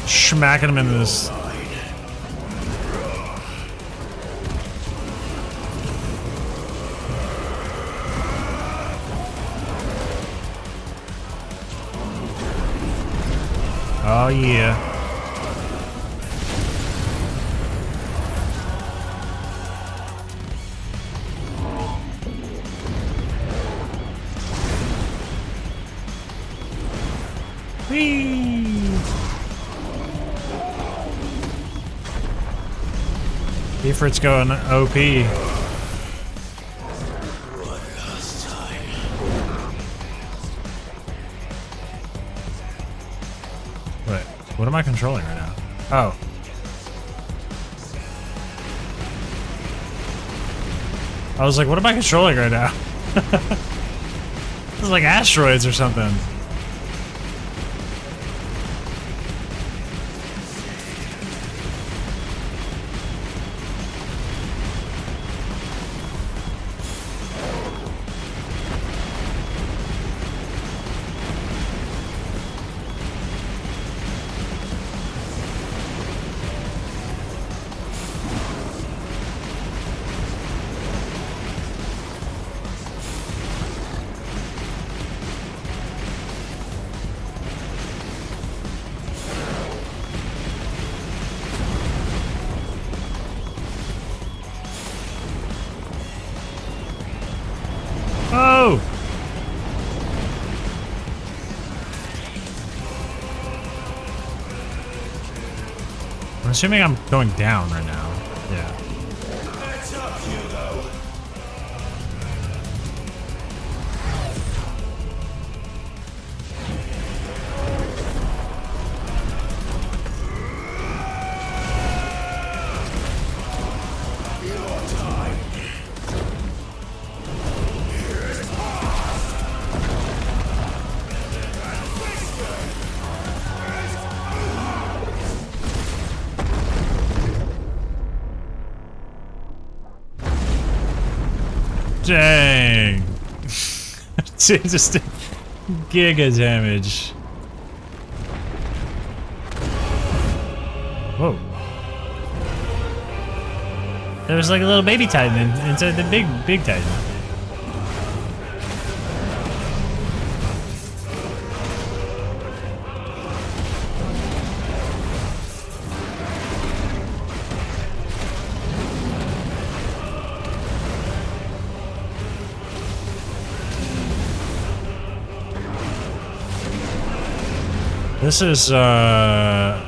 Smacking him into this. Oh yeah. Whee! Efrit's going OP. Wait, what am I controlling right now? Oh. I was like, what am I controlling right now? This is like asteroids or something. Oh! I'm assuming I'm going down right now. Yeah. Dang. Just giga damage. Whoa. There was like a little baby Titan inside the big Titan. This is, oh,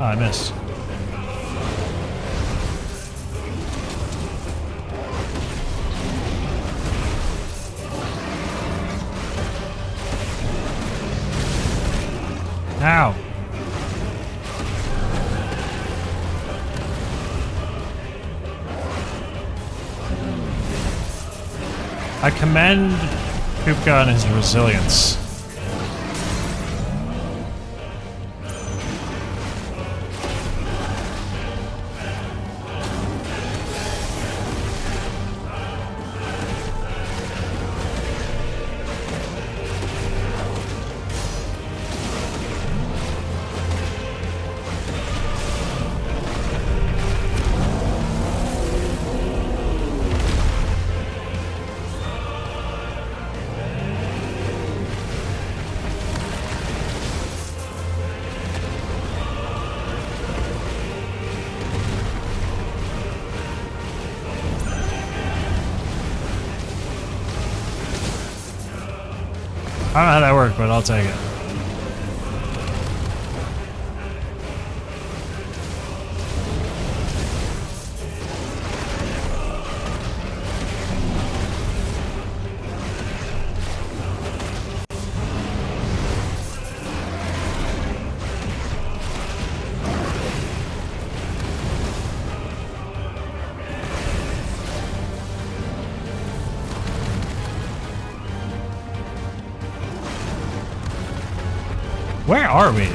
I missed. Ow. I commend Kupka on his resilience. I don't know how that worked, but I'll take it. Where are we?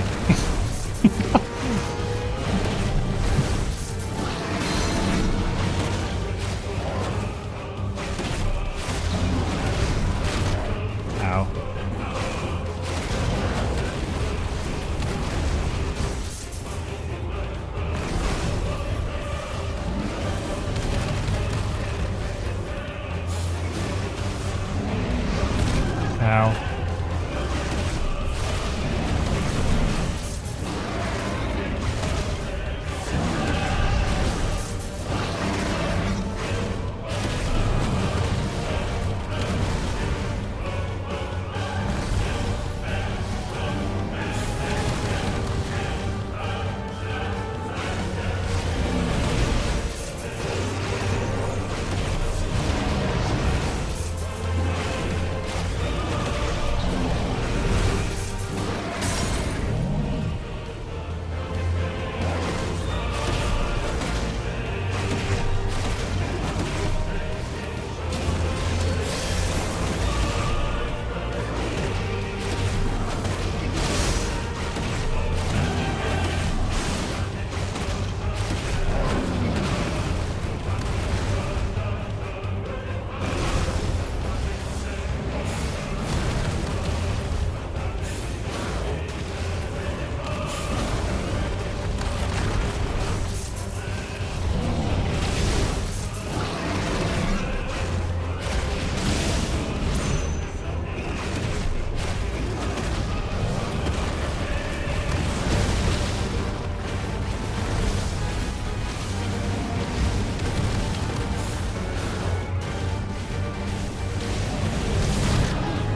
Ow. Ow.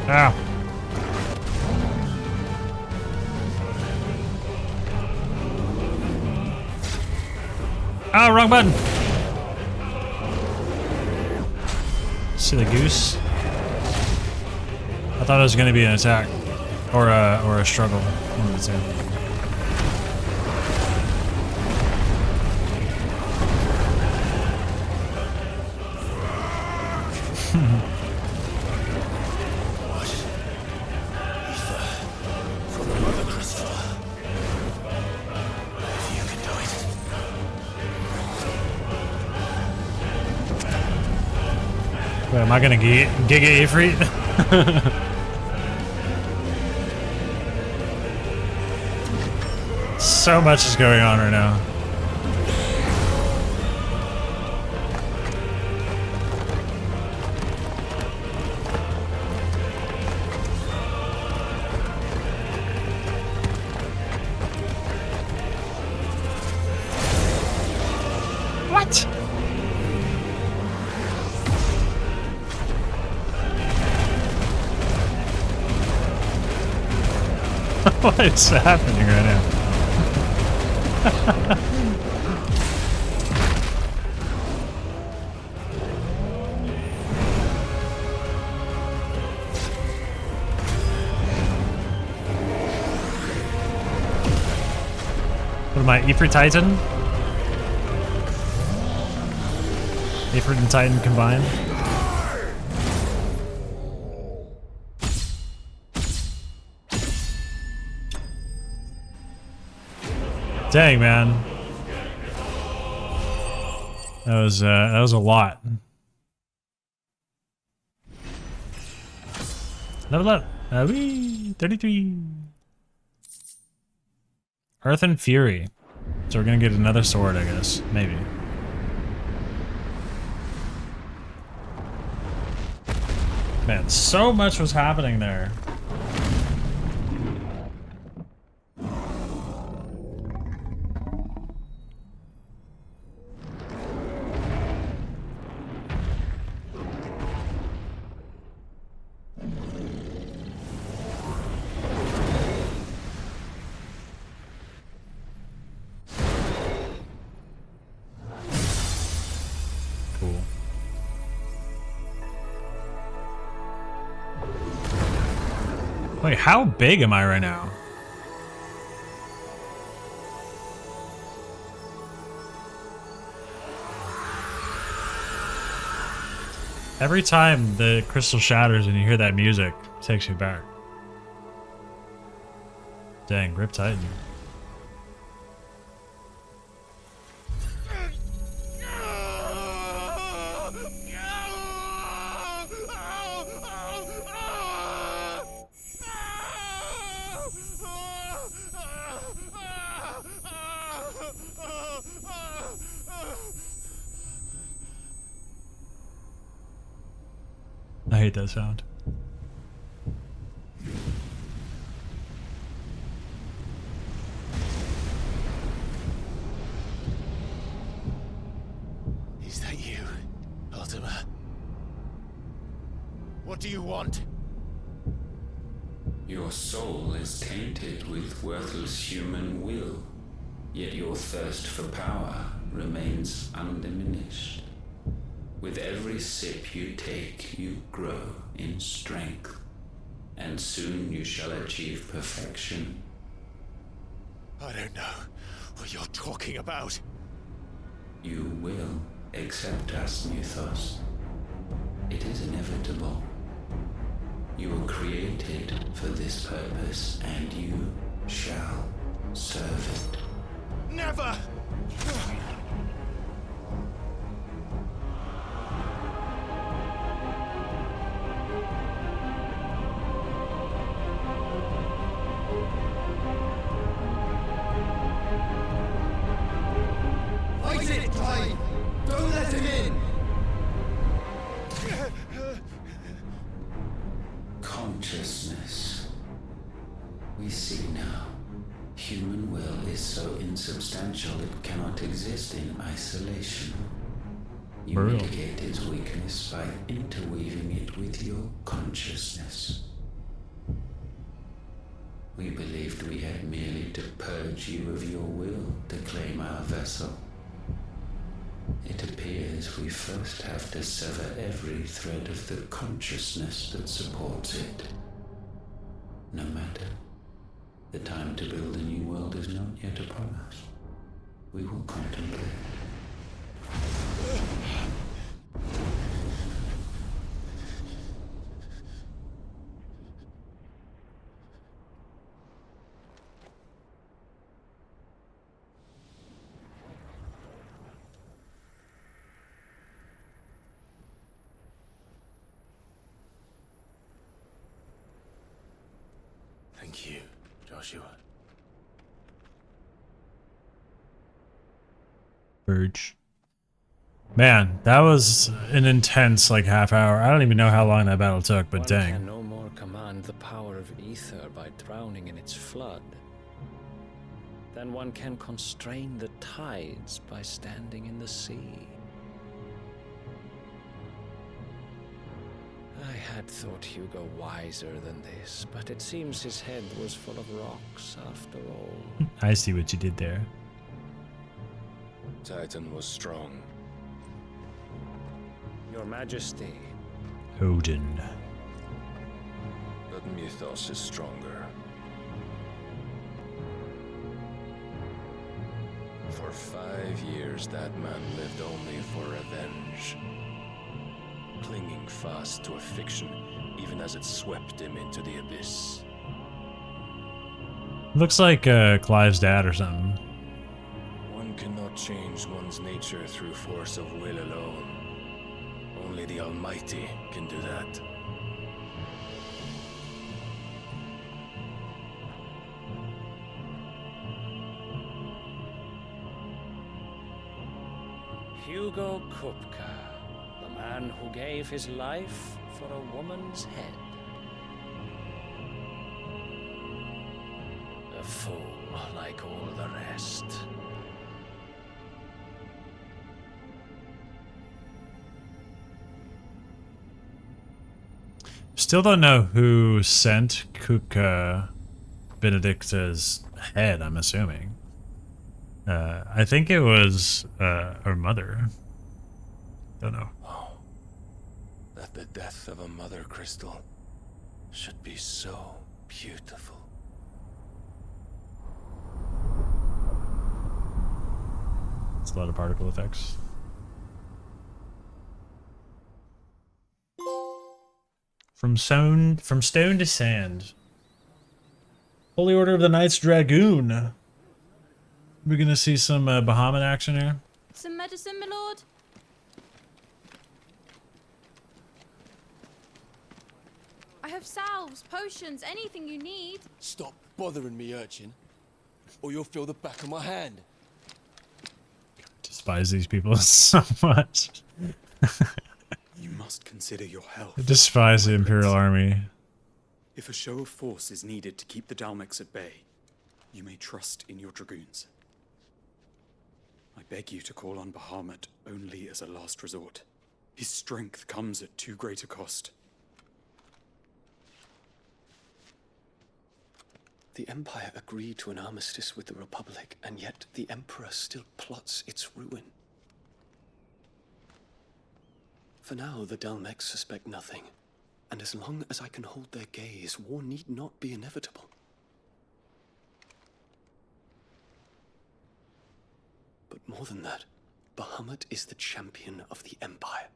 Ow. Oh, wrong button. See the goose? I thought it was going to be an attack. Or a struggle. One of the two. Wait, am I gonna Giga Ifrit? So much is going on right now. What? What is happening right now? What am I, Ifrit Titan? Ifrit and Titan combined? Dang, man. That was a lot. Level up. 33. Earth and Fury. So we're gonna get another sword, I guess. Maybe. Man, so much was happening there. Wait, how big am I right now? Every time the crystal shatters and you hear that music, it takes me back. Dang, Rip Titan. I hate that sound. Is that you, Ultima? What do you want? Your soul is tainted with worthless human will, yet your thirst for power remains undiminished. With every sip you take, you grow in strength, and soon you shall achieve perfection. I don't know what you're talking about. You will accept us, Mythos. It is inevitable. You were created for this purpose, and you shall serve it. Never! Fight it, Clive! Don't let him in! Consciousness. We see now. Human will is so insubstantial it cannot exist in isolation. You mitigate its weakness by interweaving it with your consciousness. We believed we had merely to purge you of your will to claim our vessel. It appears we first have to sever every thread of the consciousness that supports it. No matter yet upon us. We will contemplate. Thank you, Joshua. Verge. Man, that was an intense like half hour. I don't even know how long that battle took, but One dang. can no more command the power of ether by drowning in its flood than one can constrain the tides by standing in the sea. I had thought Hugo wiser than this, but it seems his head was full of rocks after all. I see what you did there. Titan was strong. Your Majesty. Odin. But Mythos is stronger. For 5 years, that man lived only for revenge. Clinging fast to a fiction, even as it swept him into the abyss. Looks like Clive's dad or something. One cannot change one's nature through force of will alone. Only the Almighty can do that. Hugo Kupka, the man who gave his life for a woman's head. A fool like all the rest. Still don't know who sent Kupka Benedicta's head, I'm assuming. I think it was her mother. Don't know. Oh, that the death of a mother crystal should be so beautiful. It's a lot of particle effects. From stone to sand. Holy Order of the Knights Dragoon. We're gonna see some Bahamut action here. Some medicine, my lord? I have salves, potions, anything you need. Stop bothering me, urchin, or you'll feel the back of my hand. Despise these people so much. You must consider your health. I despise the Imperial Army. If a show of force is needed to keep the Dalmex at bay, you may trust in your dragoons. I beg you to call on Bahamut only as a last resort. His strength comes at too great a cost. The Empire agreed to an armistice with the Republic, and yet the Emperor still plots its ruin. For now, the Dalmex suspect nothing, and as long as I can hold their gaze, war need not be inevitable. But more than that, Bahamut is the champion of the Empire.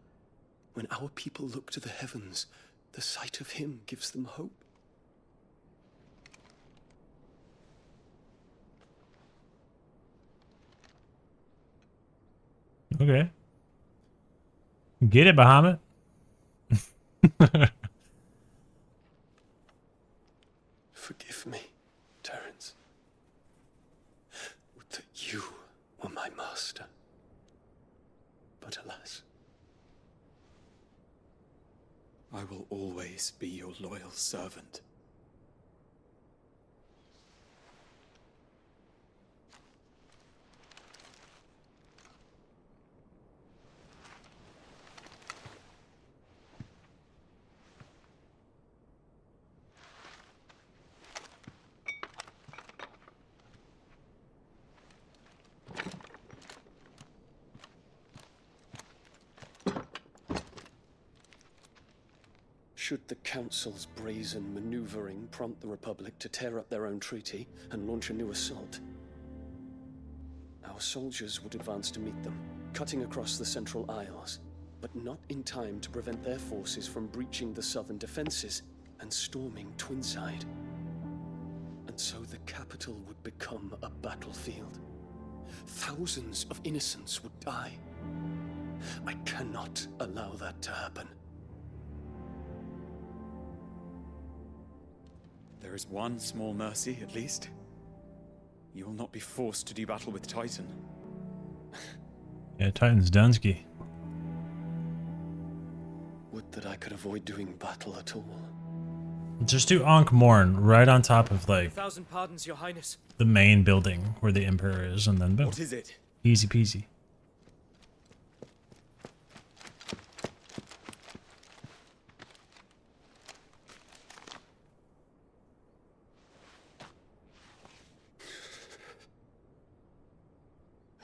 When our people look to the heavens, the sight of him gives them hope. Okay. Get it, Bahamut. Forgive me, Terence. Would that you were my master. But alas. I will always be your loyal servant. Should the Council's brazen maneuvering prompt the Republic to tear up their own treaty and launch a new assault, soldiers would advance to meet them, cutting across the central aisles, but not in time to prevent their forces from breaching the southern defenses and storming Twinside. And so the capital would become a battlefield. Thousands of innocents would die. I cannot allow that to happen. There is one small mercy, at least. You will not be forced to do battle with Titan. Yeah, Titan's Dunsky. Would that I could avoid doing battle at all. Just do Ankh Morn right on top of, like, 1,000 pardons, Your Highness. the main building where the Emperor is, and then boom. What is it? Easy peasy.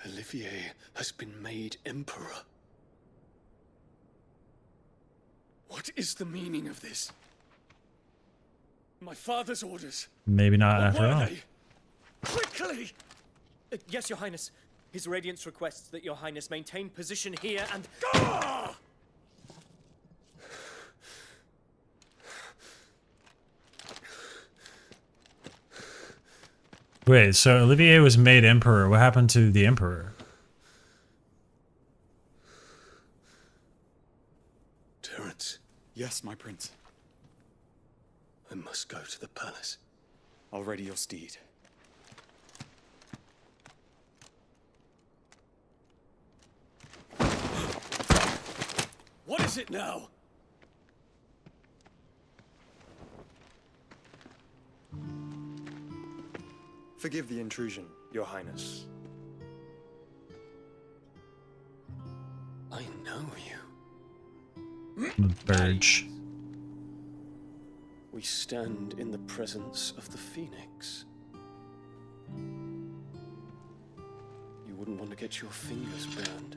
Olivier has been made Emperor. What is the meaning of this? My father's orders. Maybe not What after were all. they? Quickly! Yes, Your Highness. His Radiance requests that Your Highness maintain position here and... Wait, so Olivier was made Emperor. What happened to the Emperor? Terence. Yes, my prince. I must go to the palace. I'll ready your steed. What is it now? Forgive the intrusion, Your Highness. I know you. Burge. We stand in the presence of the Phoenix. You wouldn't want to get your fingers burned.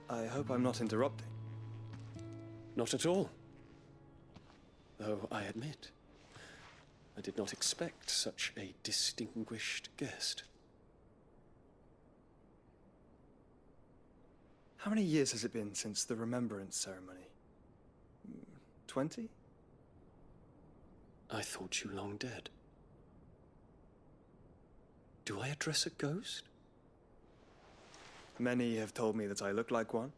I hope I'm not interrupting. Not at all. Though I admit, I did not expect such a distinguished guest. How many years has it been since the Remembrance ceremony? 20? I thought you long dead. Do I address a ghost? Many have told me that I look like one.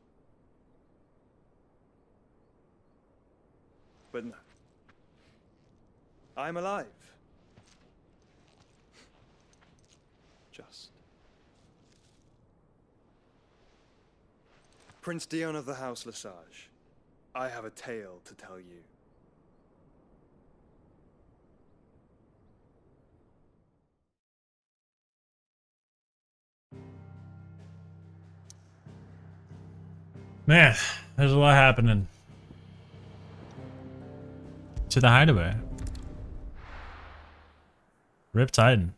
But no. I'm alive. Just. Prince Dion of the House Lesage, I have a tale to tell you. Man, there's a lot happening. To the hideaway. Rip Titan.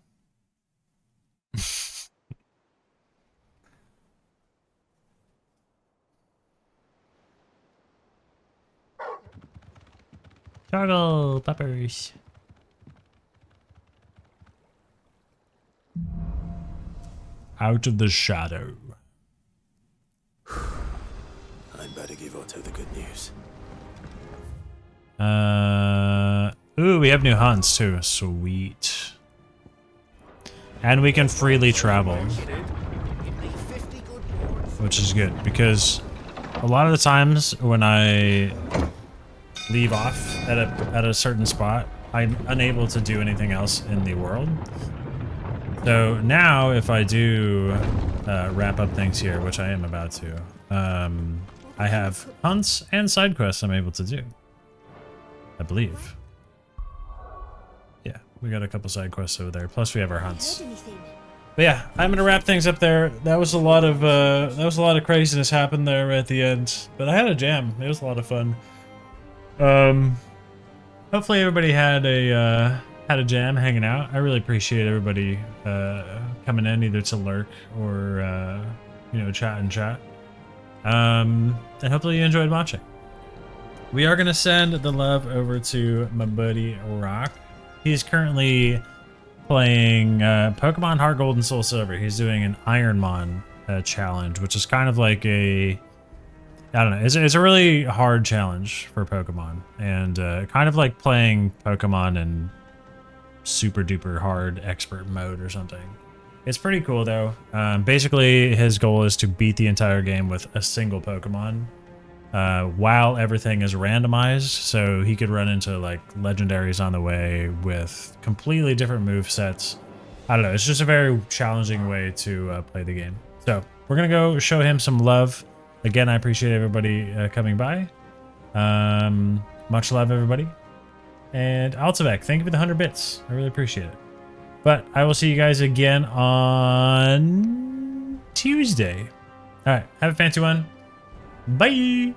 Toggle peppers. Out of the shadow. I'd better give Otto the good news. Ooh, we have new hunts too. Sweet. And we can freely travel. Which is good, because a lot of the times when I leave off at a certain spot, I'm unable to do anything else in the world. So now if I do wrap up things here, which I am about to, I have hunts and side quests I'm able to do. I believe. Yeah, we got a couple side quests over there. Plus we have our hunts. But yeah, I'm gonna wrap things up there. That was a lot of craziness happened there at the end. But I had a jam. It was a lot of fun. Hopefully everybody had a jam hanging out. I really appreciate everybody coming in either to lurk or chat and chat. And hopefully you enjoyed watching. We are gonna send the love over to my buddy Rock. He's currently playing Pokemon Heart Gold and Soul Silver. He's doing an Ironmon challenge, which is kind of like a, I don't know, it's a really hard challenge for Pokemon, and kind of like playing Pokemon in super duper hard expert mode or something. It's pretty cool though. Basically, his goal is to beat the entire game with a single Pokemon, while everything is randomized, so he could run into like legendaries on the way with completely different move sets. I don't know, it's just a very challenging way to play the game. So we're gonna go show him some love. Again, I appreciate everybody coming by. Much love, everybody. And Altivek, thank you for the 100 bits. I really appreciate it. But I will see you guys again on Tuesday. All right, have a fancy one. Bye.